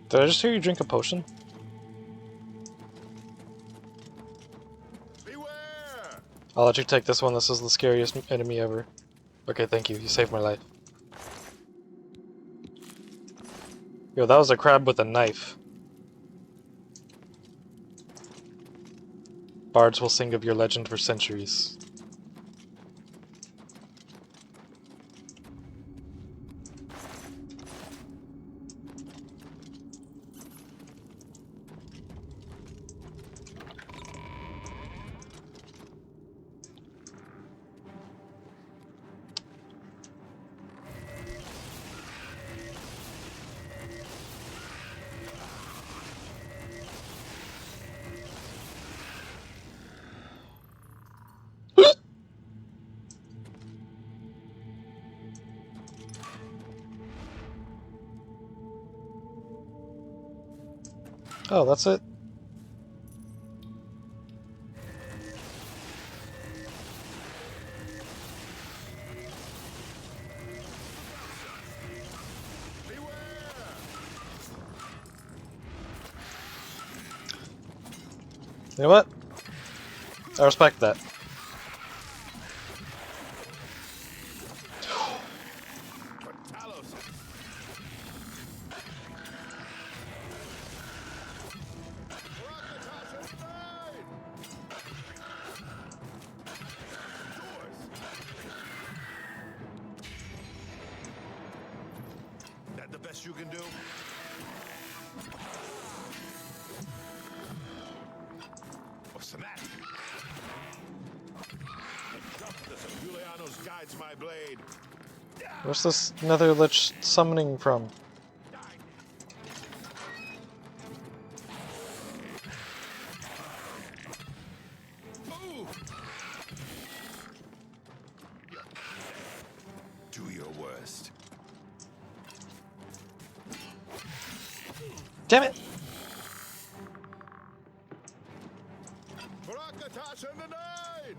Did I just hear you drink a potion? Beware! I'll let you take this one. This is the scariest enemy ever. Okay, thank you. You saved my life. Yo, that was a crab with a knife. Bards will sing of your legend for centuries. Oh, that's it? You know what? I respect that. That the best you can do? What's the matter? Justice of Julianos guides my blade. Where's this Nether Lich summoning from? Do your worst. Damn it!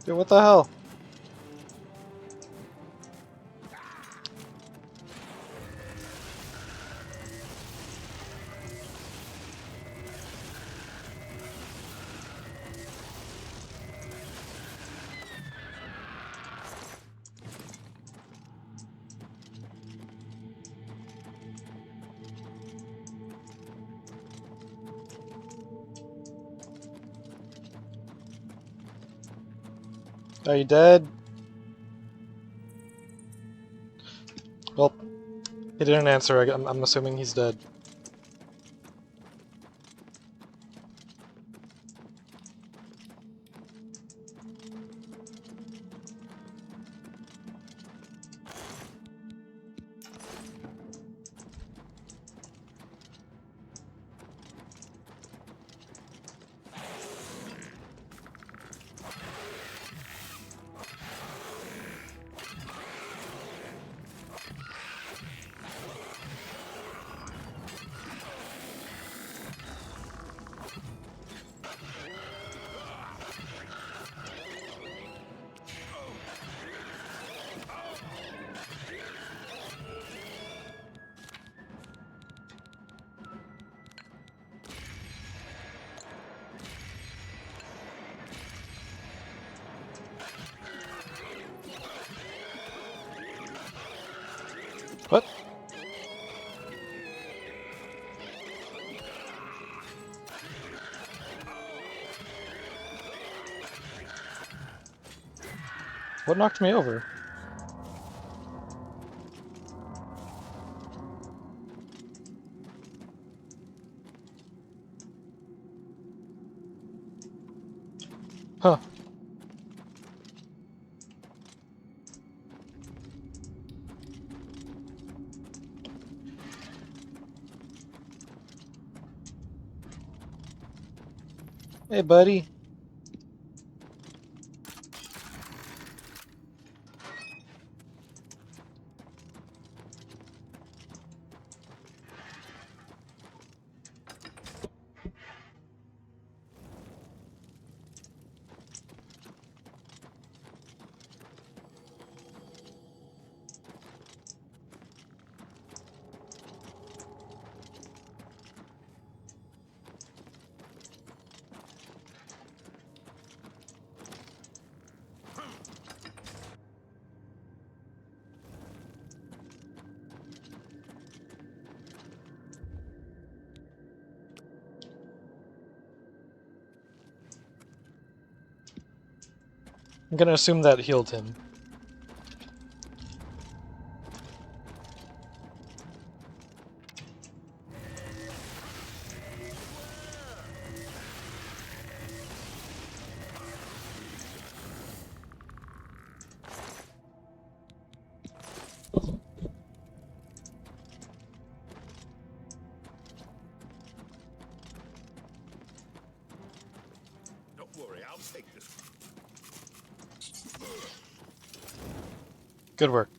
Dude, what the hell? Are you dead? Well, he didn't answer. I'm assuming he's dead. What? What knocked me over? Huh. Hey, buddy. I'm gonna assume that healed him. Don't worry, I'll take this. Good work.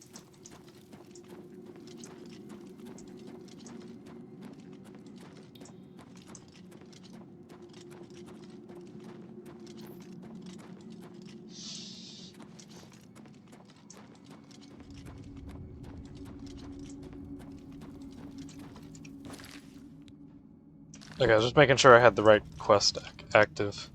Okay, I was just making sure I had the right quest active.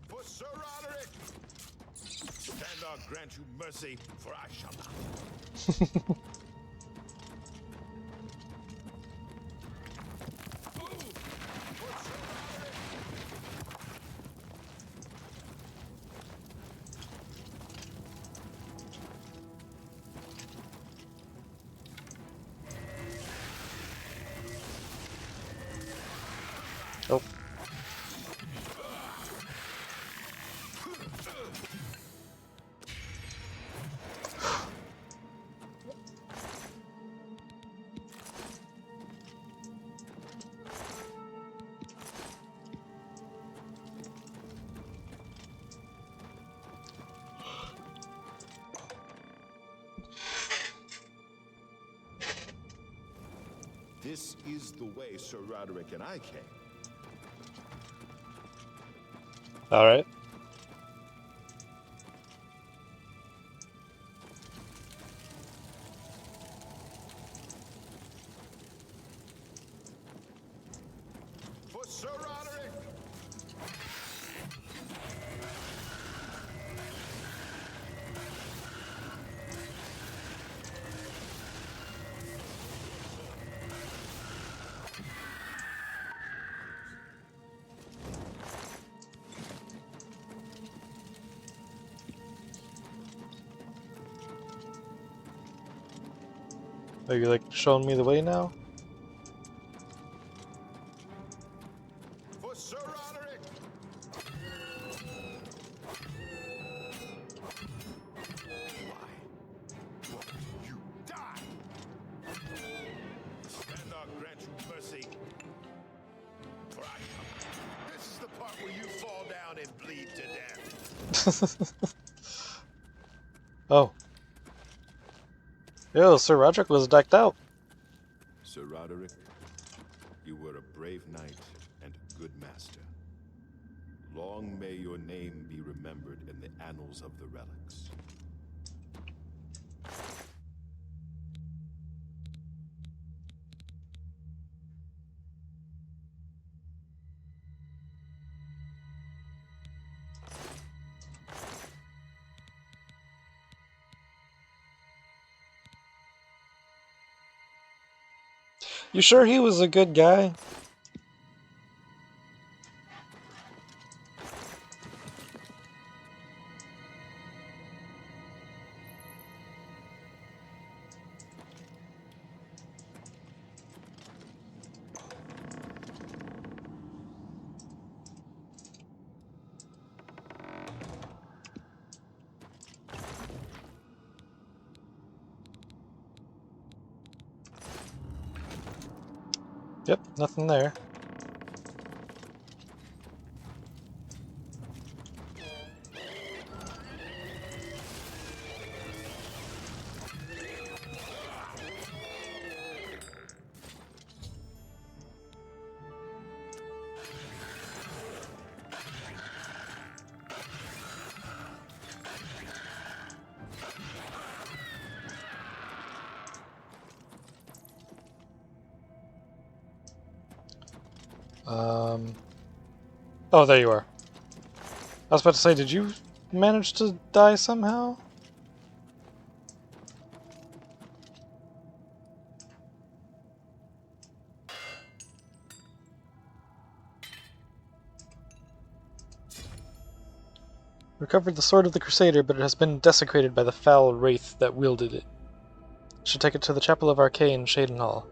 For Sir Roderick! Stand grant you mercy, for I shall not. Oh. This is the way Sir Roderick and I came. Alright. For Sir Roderick! Are you like showing me the way now? For Sir Roderick! Why won't you die? Stand grant you mercy, for I shall. This is the part where you fall down and bleed to death. Oh. Yo, Sir Roderick was decked out. Sir Roderick, you were a brave knight and a good master. Long may your name be remembered in the annals of the relics. You sure he was a good guy? Yep, nothing there. Oh, there you are. I was about to say, did you manage to die somehow? Recovered the sword of the Crusader, but it has been desecrated by the foul wraith that wielded it. Should take it to the Chapel of Arcane, Shadenhall,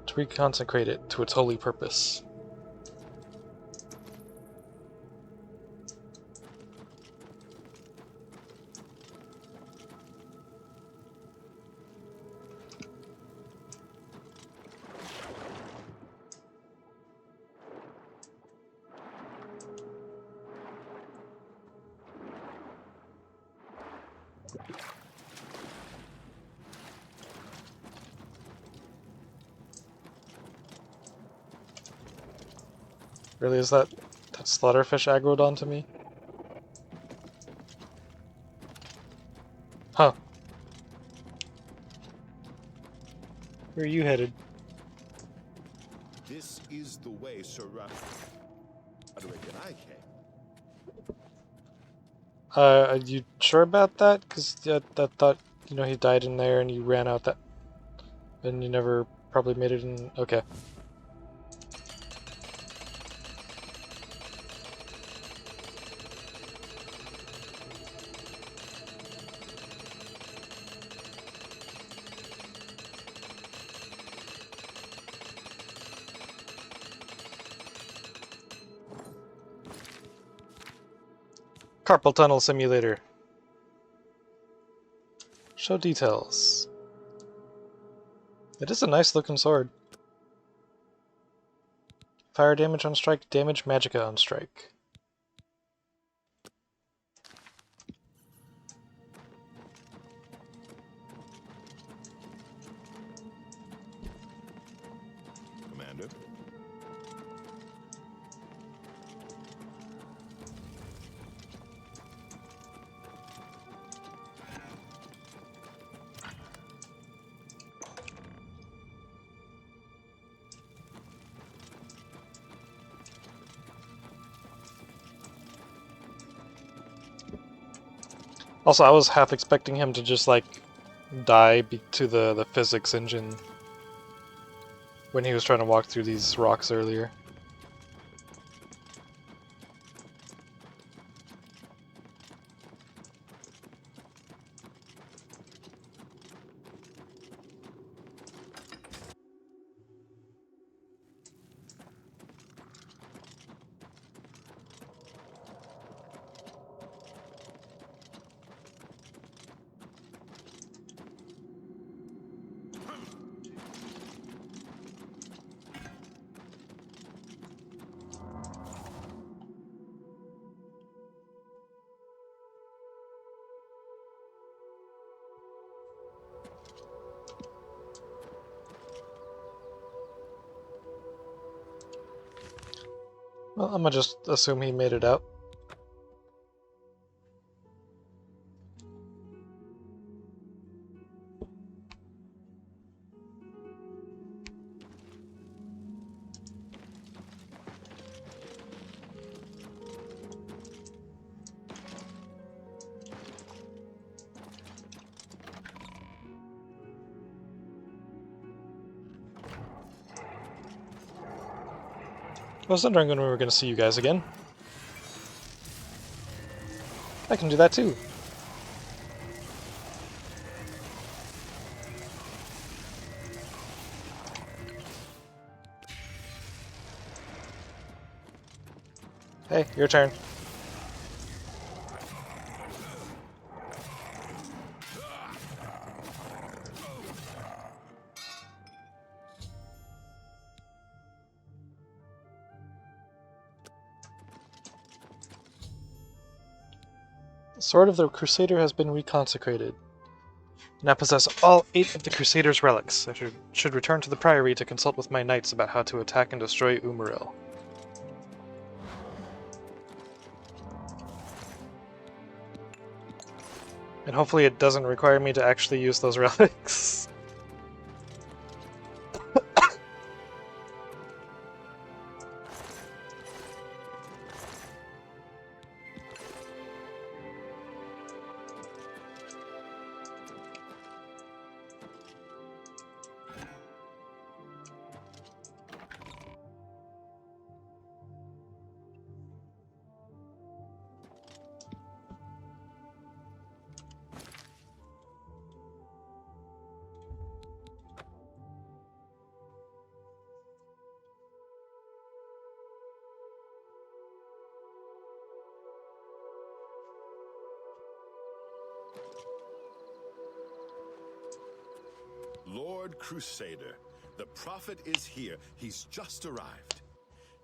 to reconsecrate it to its holy purpose. Really, is that slaughterfish aggroed onto me? Huh. Where are you headed? This is the way Sir Roderick and I came. Are you sure about that? Because I thought, you know, he died in there and you ran out that... And you never probably made it in... Okay. Carpal tunnel simulator. Show details. It is a nice looking sword. Fire damage on strike, damage magicka on strike. Commander? Also, I was half expecting him to just, like, die to the physics engine when he was trying to walk through these rocks earlier. Well, I'm gonna just assume he made it out. I was wondering when we were going to see you guys again. I can do that too. Hey, your turn. Sword of the Crusader has been reconsecrated. Now possess all 8 of the Crusader's relics. I should return to the Priory to consult with my knights about how to attack and destroy Umaril. And hopefully it doesn't require me to actually use those relics. Lord Crusader, the prophet is here. He's just arrived.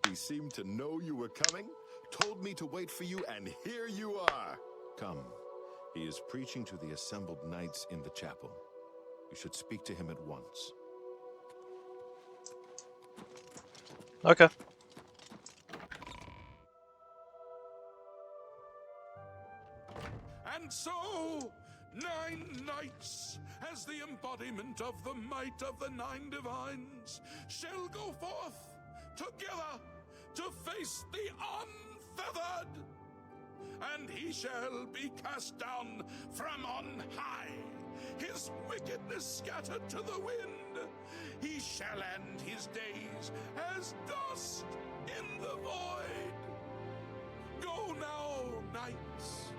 He seemed to know you were coming, told me to wait for you, and here you are. Come. He is preaching to the assembled knights in the chapel. You should speak to him at once. Okay. And so, 9 knights, as the embodiment of the might of the 9 divines, shall go forth together to face the unfeathered. And he shall be cast down from on high, his wickedness scattered to the wind. He shall end his days as dust in the void. Go now, knights,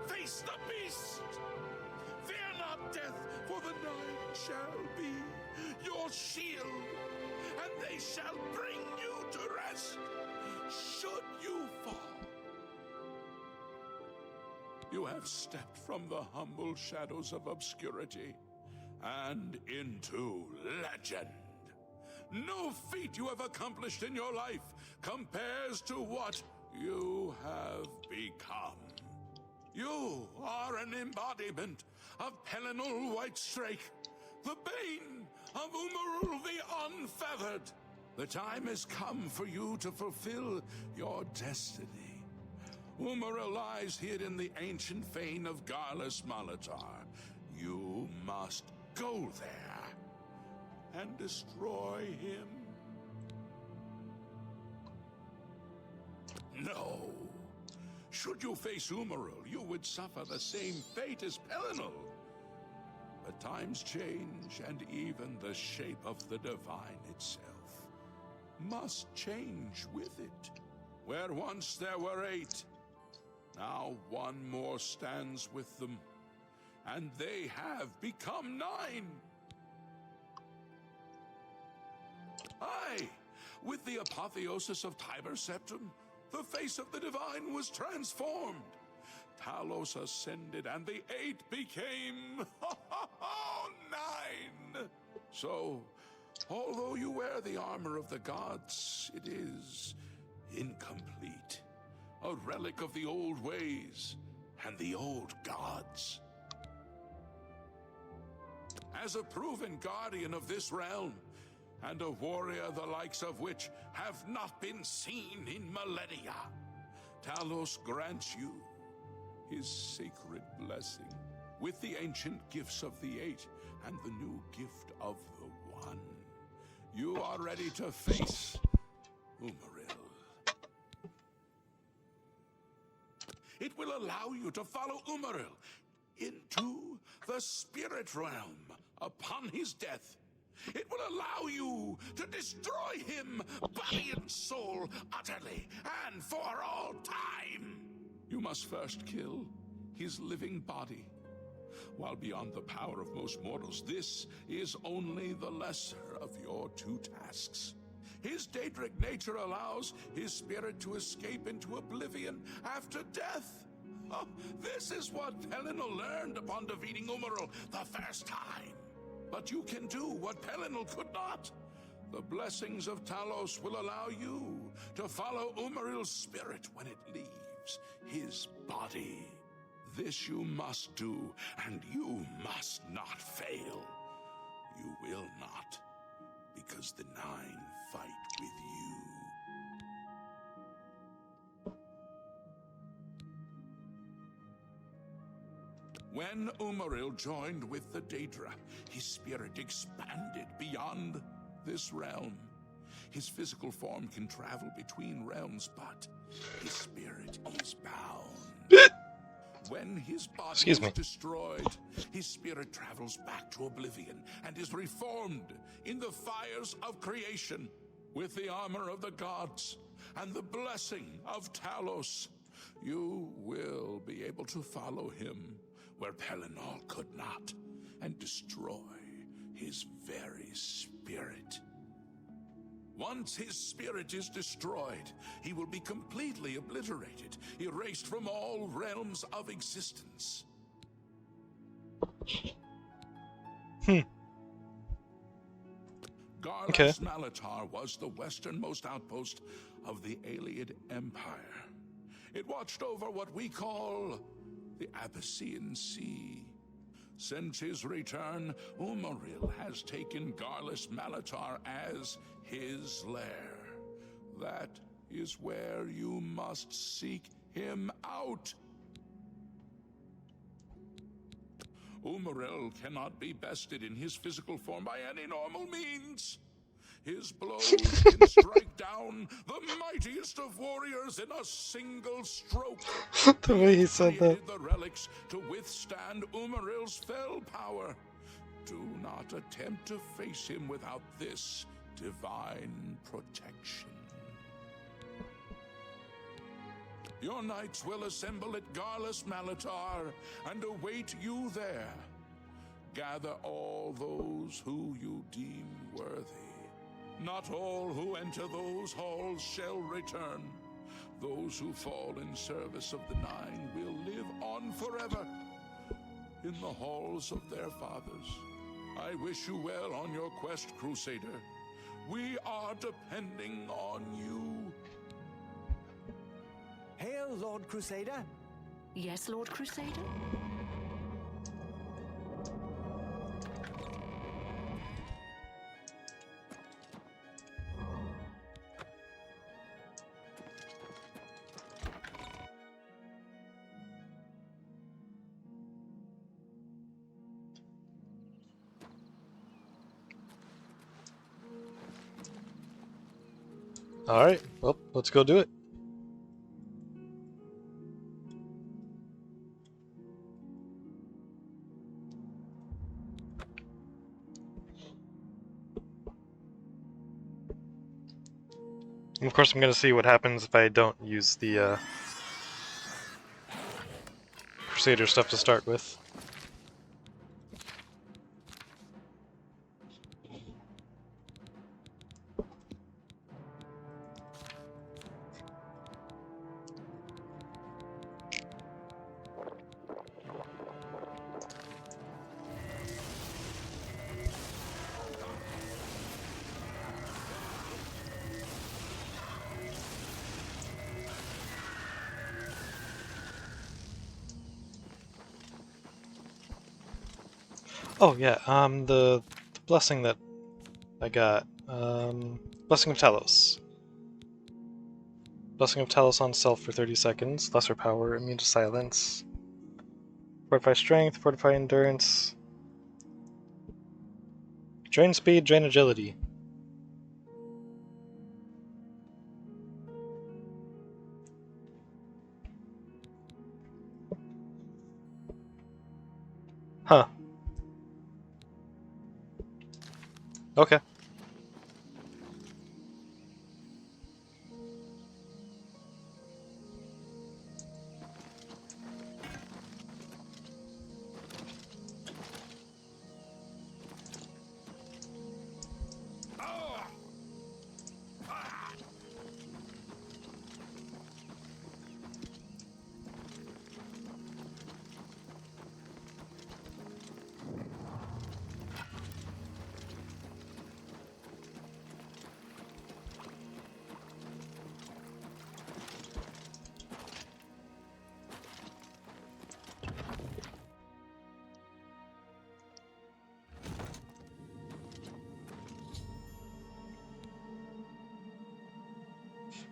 face the beast. Fear not death, for the 9 shall be your shield, and they shall bring you to rest, should you fall. You have stepped from the humble shadows of obscurity and into legend. No feat you have accomplished in your life compares to what you have become. You are an embodiment of Pelinal Whitestrake, the bane of Umarul the Unfeathered. The time has come for you to fulfill your destiny. Umaril lies hid in the ancient fane of Garlus Malatar. You must go there and destroy him. No. Should you face Umaril, you would suffer the same fate as Pelinal. But times change, and even the shape of the divine itself must change with it. Where once there were 8, now 1 more stands with them, and they have become 9. Aye, with the apotheosis of Tiber Septum, the face of the divine was transformed. Talos ascended, and the 8 became 9. So, although you wear the armor of the gods, it is incomplete. A relic of the old ways and the old gods. As a proven guardian of this realm, and a warrior the likes of which have not been seen in millennia, Talos grants you his sacred blessing, with the ancient gifts of the 8 and the new gift of the 1. You are ready to face Umaril. It will allow you to follow Umaril into the spirit realm upon his death. It will allow you to destroy him, body and soul, utterly and for all time. You must first kill his living body. While beyond the power of most mortals, this is only the lesser of your 2 tasks. His Daedric nature allows his spirit to escape into oblivion after death. Oh, this is what Pelinal learned upon defeating Umaril the first time. But you can do what Pelinal could not. The blessings of Talos will allow you to follow Umaril's spirit when it leaves his body. This you must do, and you must not fail. You will not, because the Nine fight with you. When Umaril joined with the Daedra, his spirit expanded beyond this realm. His physical form can travel between realms, but his spirit is bound. When his body is destroyed, his spirit travels back to Oblivion and is reformed in the fires of creation with the armor of the gods and the blessing of Talos. You will be able to follow him where Pelinal could not and destroy his very spirit. Once his spirit is destroyed, he will be completely obliterated, erased from all realms of existence. Garlas Malatar was the westernmost outpost of the Aeliad Empire. It watched over what we call the Abyssinian Sea. Since his return, Umaril has taken Garlas Malatar as his lair. That is where you must seek him out. Umaril cannot be bested in his physical form by any normal means. His blows can strike down the mightiest of warriors in a single stroke. The way he said that. The relics to withstand Umaril's fell power. Do not attempt to face him without this divine protection. Your knights will assemble at Garlas Malatar and await you there. Gather all those who you deem worthy. Not all who enter those halls shall return. Those who fall in service of the Nine will live on forever in the halls of their fathers. I wish you well on your quest, Crusader. We are depending on you. Hail, Lord Crusader. Yes, Lord Crusader? Alright, well, let's go do it. And of course I'm going to see what happens if I don't use the Crusader stuff to start with. Oh yeah, the blessing that I got, Blessing of Talos. Blessing of Talos on self for 30 seconds, lesser power, immune to silence. Fortify strength, fortify endurance. Drain speed, drain agility. Huh. Okay.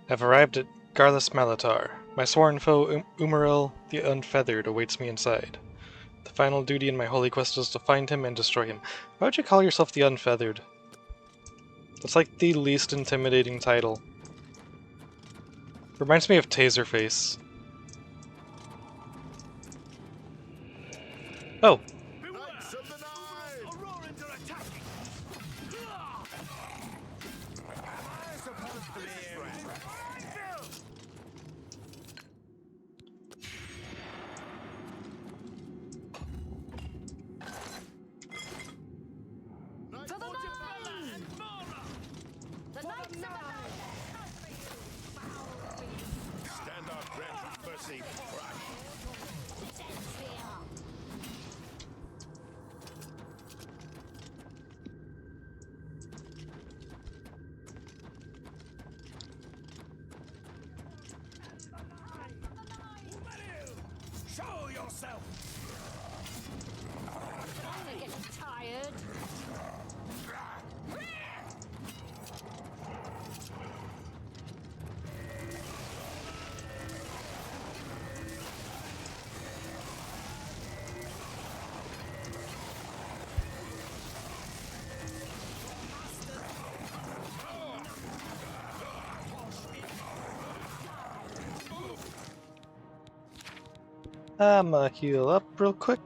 I've arrived at Garlus Malatar. My sworn foe, Umaril the Unfeathered, awaits me inside. The final duty in my holy quest is to find him and destroy him. Why would you call yourself the Unfeathered? That's like the least intimidating title. Reminds me of Taserface. Oh! Show yourself! I'm getting tired. I'ma heal up real quick.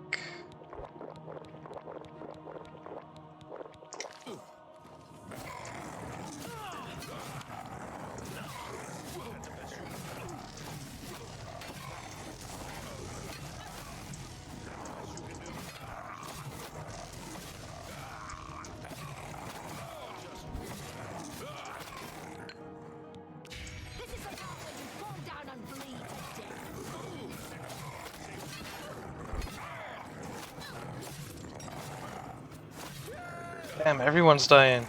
Damn, everyone's dying.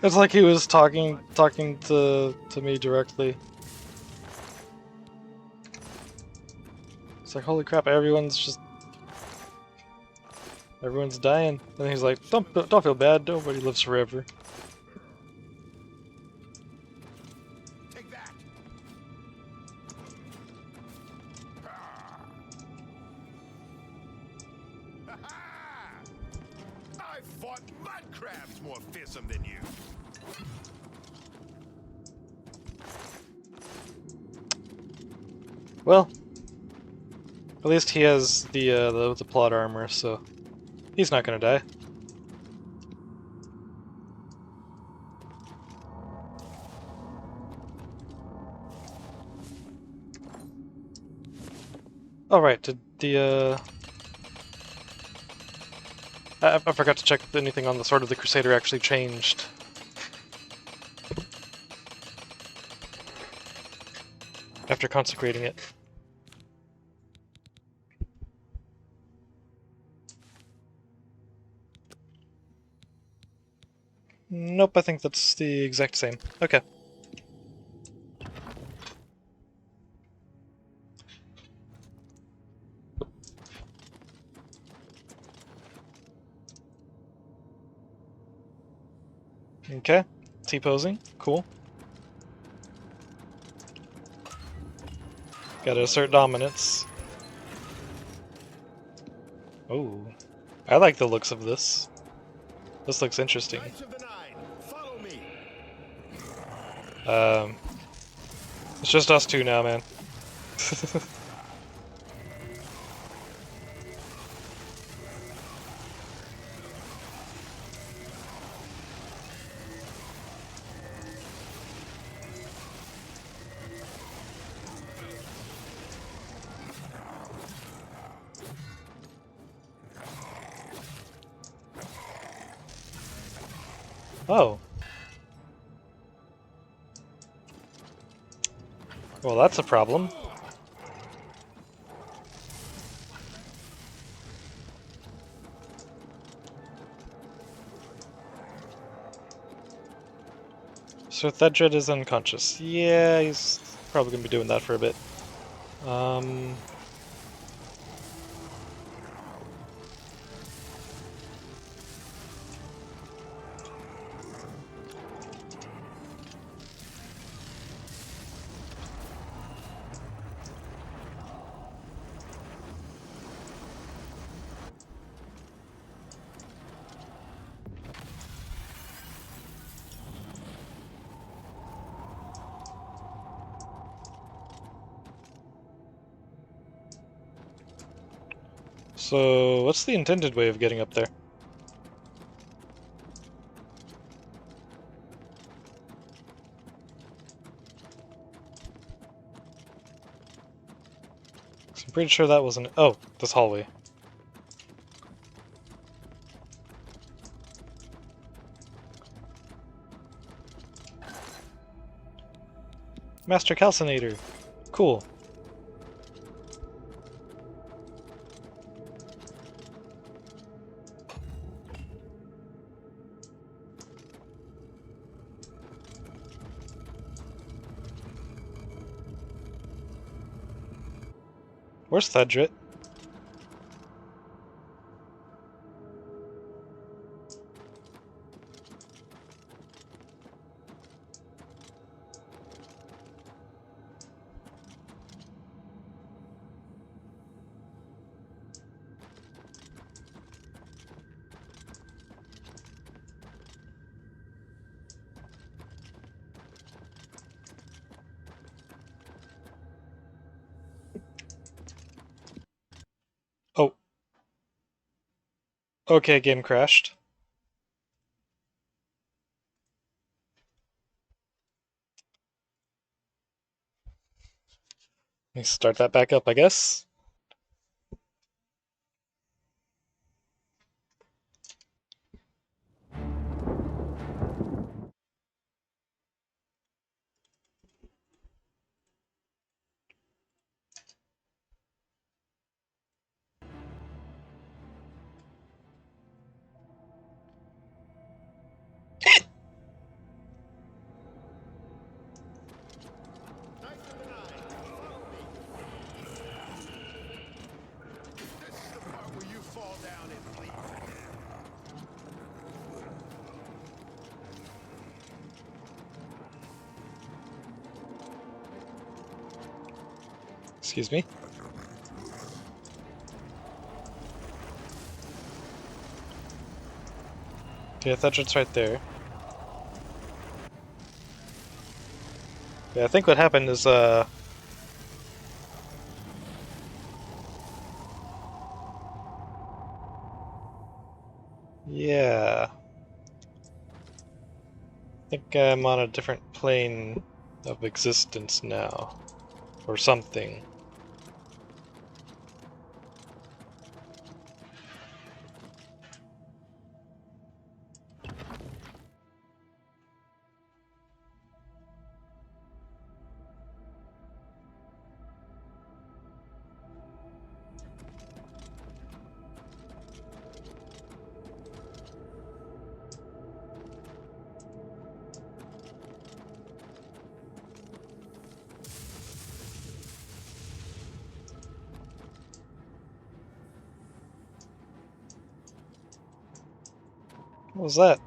It's like he was talking to me directly. It's like, holy crap, everyone's dying. And he's like, don't feel bad, nobody lives forever. I fought mud crabs more fearsome than you. Well, at least he has the plot armor, so he's not gonna die. Oh right, did the I forgot to check if anything on the Sword of the Crusader actually changed. After consecrating it. Nope, I think that's the exact same. Okay. Okay. T-posing. Cool. Gotta assert dominance. Oh. I like the looks of this. This looks interesting. It's just us two now, man. Oh. Well, that's a problem. So Thedred is unconscious. Yeah, he's probably gonna be doing that for a bit. So, what's the intended way of getting up there? So I'm pretty sure that was an... Oh, this hallway. Master Calcinator. Cool. Where's Thedrit? Oh. Okay, game crashed. Let me start that back up, I guess. Excuse me. Okay, Thedrit's right there. Yeah, I think what happened is, yeah. I think I'm on a different plane of existence now. Or something. What was that?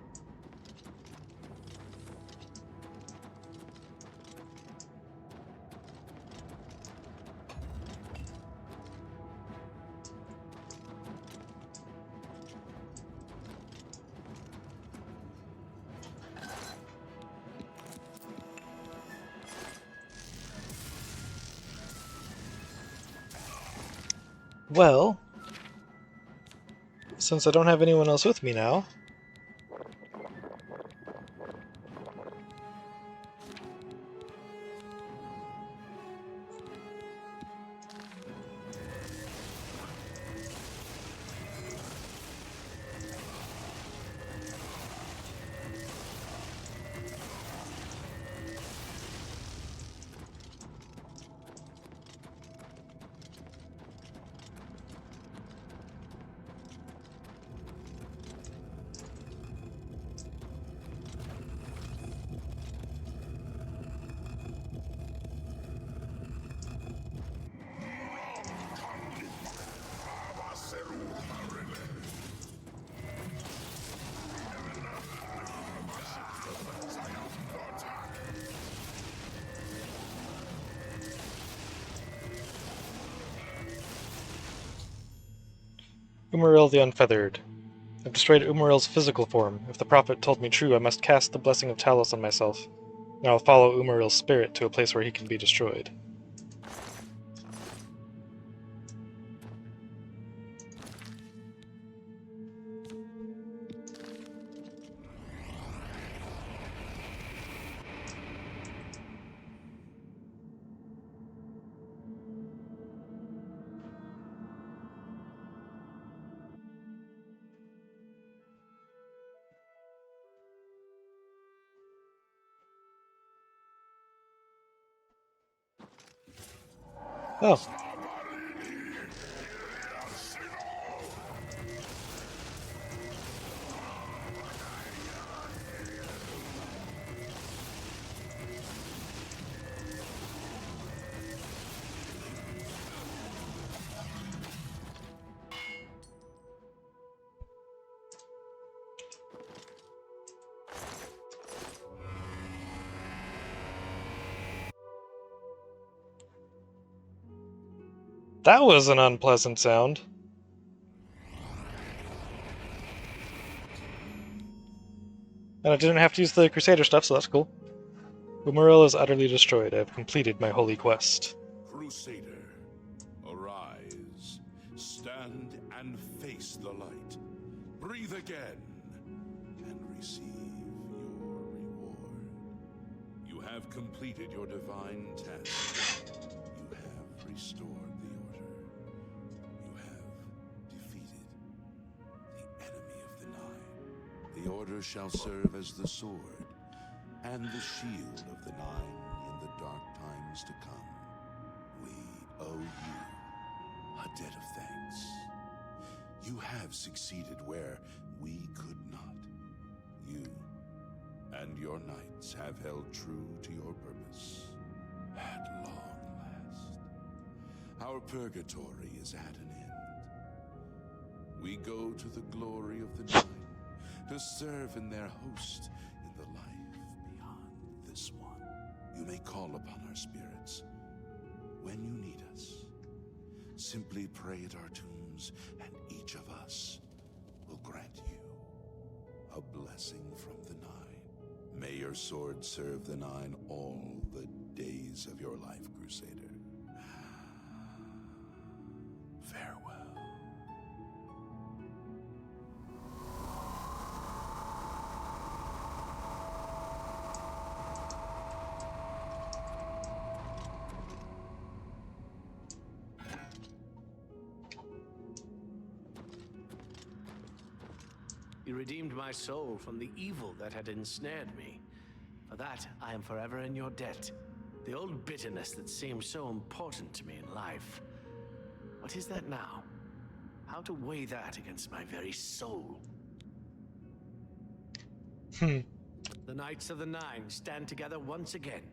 Well, since I don't have anyone else with me now, Umaril the Unfeathered. I've destroyed Umaril's physical form. If the prophet told me true, I must cast the blessing of Talos on myself. And I'll follow Umaril's spirit to a place where he can be destroyed. Oh. That was an unpleasant sound. And I didn't have to use the Crusader stuff, so that's cool. Umaril is utterly destroyed. I have completed my holy quest. Crusader, arise. Stand and face the light. Breathe again and receive your reward. You have completed your divine task. You have restored the order. You have defeated the enemy of the Nine. The order shall serve as the sword and the shield of the Nine in the dark times to come. We owe you a debt of thanks. You have succeeded where we could not. You and your knights have held true to your purpose. At long last, our purgatory is at an end. We go to the glory of the Nine to serve in their host in the life beyond this one. You may call upon our spirits when you need us. Simply pray at our tombs, and each of us will grant you a blessing from the Nine. May your sword serve the Nine all the days of your life, Crusader. Farewell. You redeemed my soul from the evil that had ensnared me. For that, I am forever in your debt. The old bitterness that seemed so important to me in life. What is that now? How to weigh that against my very soul? The Knights of the Nine stand together once again.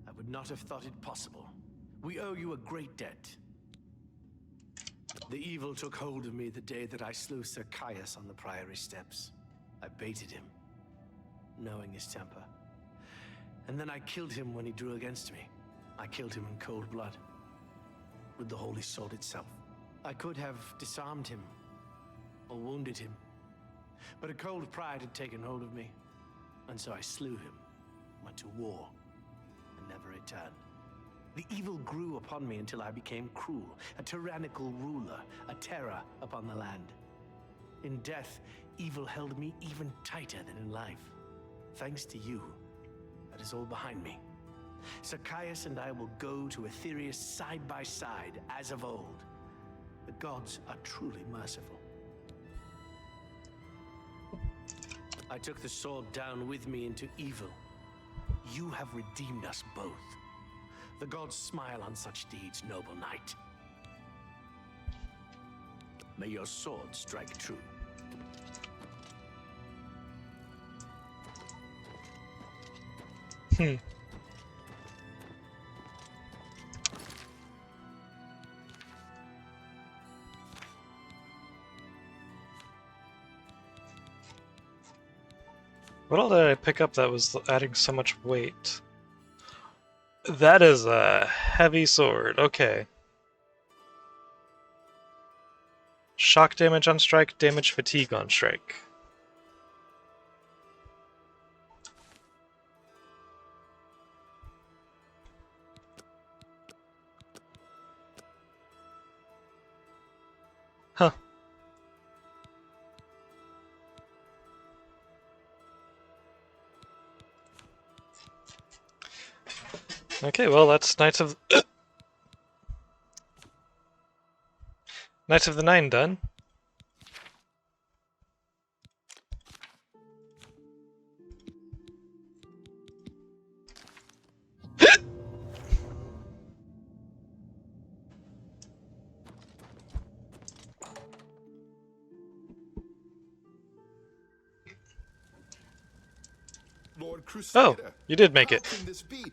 I would not have thought it possible. We owe you a great debt. The evil took hold of me the day that I slew Sir Caius on the Priory steps. I baited him, knowing his temper. And then I killed him when he drew against me. I killed him in cold blood, with the holy sword itself. I could have disarmed him, or wounded him. But a cold pride had taken hold of me, and so I slew him, went to war, and never returned. The evil grew upon me until I became cruel, a tyrannical ruler, a terror upon the land. In death, evil held me even tighter than in life. Thanks to you, that is all behind me. Sir Caius and I will go to Aetherius side by side, as of old. The gods are truly merciful. I took the sword down with me into evil. You have redeemed us both. The gods smile on such deeds, noble knight. May your sword strike true. What all did I pick up that was adding so much weight? That is a heavy sword. Okay. Shock damage on strike, damage fatigue on strike. Huh. Okay, well that's Knights of Knights of the Nine done. Lord Crusader. Oh, you did make it. How can this be?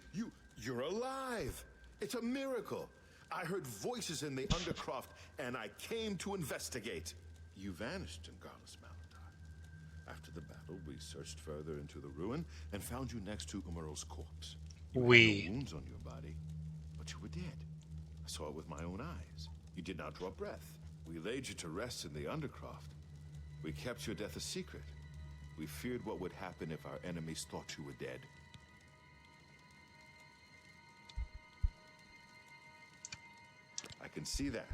You're alive. It's a miracle. I heard voices in the Undercroft, and I came to investigate. You vanished in Garlus Malandar. After the battle, we searched further into the ruin and found you next to Umaral's corpse. You had no wounds on your body, but you were dead. I saw it with my own eyes. You did not draw breath. We laid you to rest in the Undercroft. We kept your death a secret. We feared what would happen if our enemies thought you were dead. I can see that.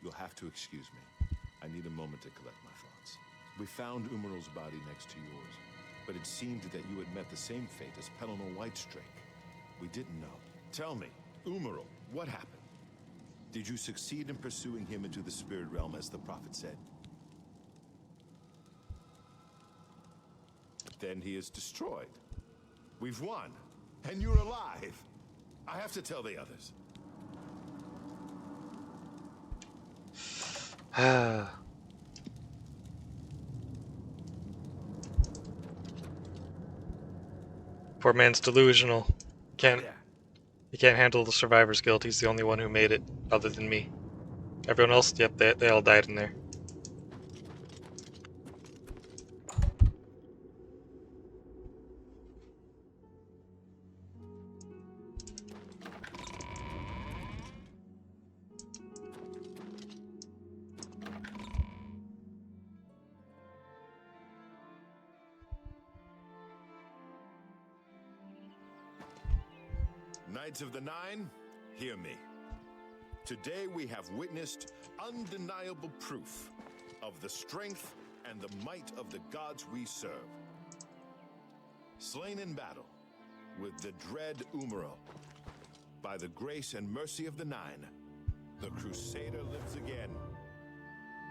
You'll have to excuse me. I need a moment to collect my thoughts. We found Umaral's body next to yours, but it seemed that you had met the same fate as Pelennor Whitestrake. We didn't know. Tell me, Umaral, what happened? Did you succeed in pursuing him into the spirit realm as the prophet said? Then he is destroyed. We've won, and you're alive. I have to tell the others. Poor man's delusional. He can't handle the survivor's guilt. He's the only one who made it, other than me. Everyone else, yep, they all died in there. Knights of the Nine, hear me. Today we have witnessed undeniable proof of the strength and the might of the gods we serve. Slain in battle with the dread Umaral, by the grace and mercy of the Nine, the Crusader lives again.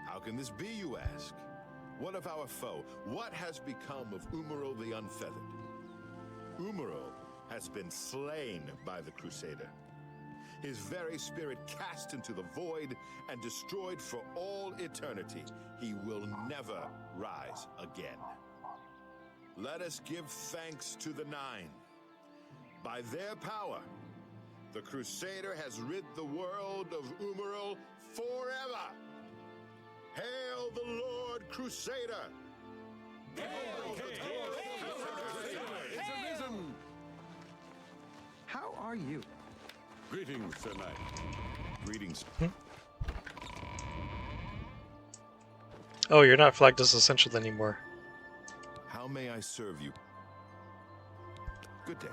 How can this be, you ask? What of our foe? What has become of Umaral the Unfeathered? Umaral has been slain by the Crusader. His very spirit cast into the void and destroyed for all eternity. He will never rise again. Let us give thanks to the Nine. By their power, the Crusader has rid the world of Umaral forever. Hail the Lord Crusader! Hail the Crusader! How are you? Greetings, Sir Knight. Greetings. Oh, you're not flagged as essential anymore. How may I serve you? Good day.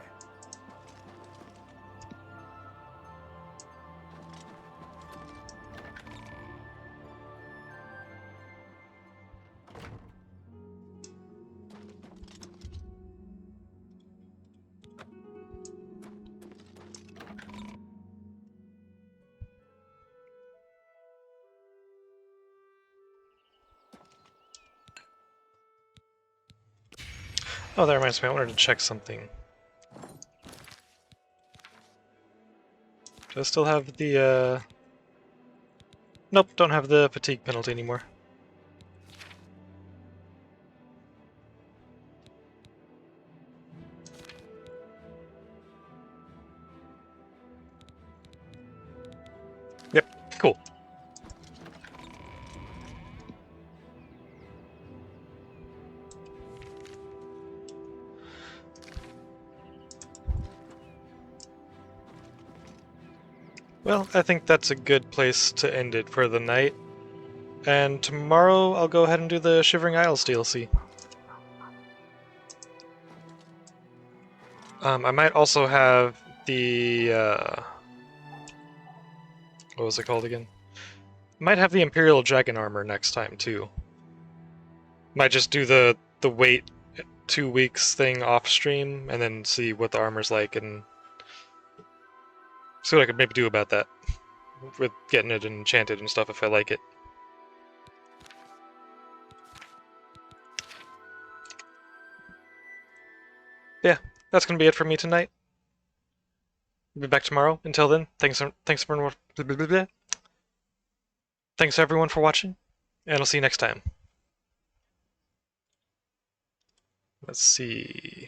Oh, that reminds me, I wanted to check something. Do I still have the, Nope, don't have the fatigue penalty anymore. Yep, cool. Well, I think that's a good place to end it for the night. And tomorrow I'll go ahead and do the Shivering Isles DLC. I might also have the, what was it called again? I might have the Imperial Dragon Armor next time, too. Might just do the wait 2 weeks thing off stream, and then see what the armor's like, and see what I could maybe do about that. With getting it enchanted and stuff if I like it. Yeah, that's gonna be it for me tonight. We'll be back tomorrow. Until then, thanks everyone for watching, and I'll see you next time. Let's see.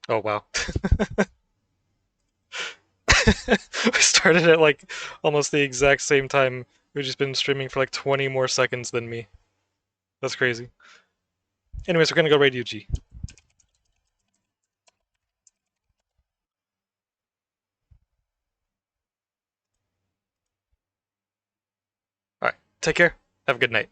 Oh wow. We started at like almost the exact same time. We've just been streaming for like 20 more seconds than me. That's crazy. Anyways, we're gonna go raid UG. Alright, take care. Have a good night.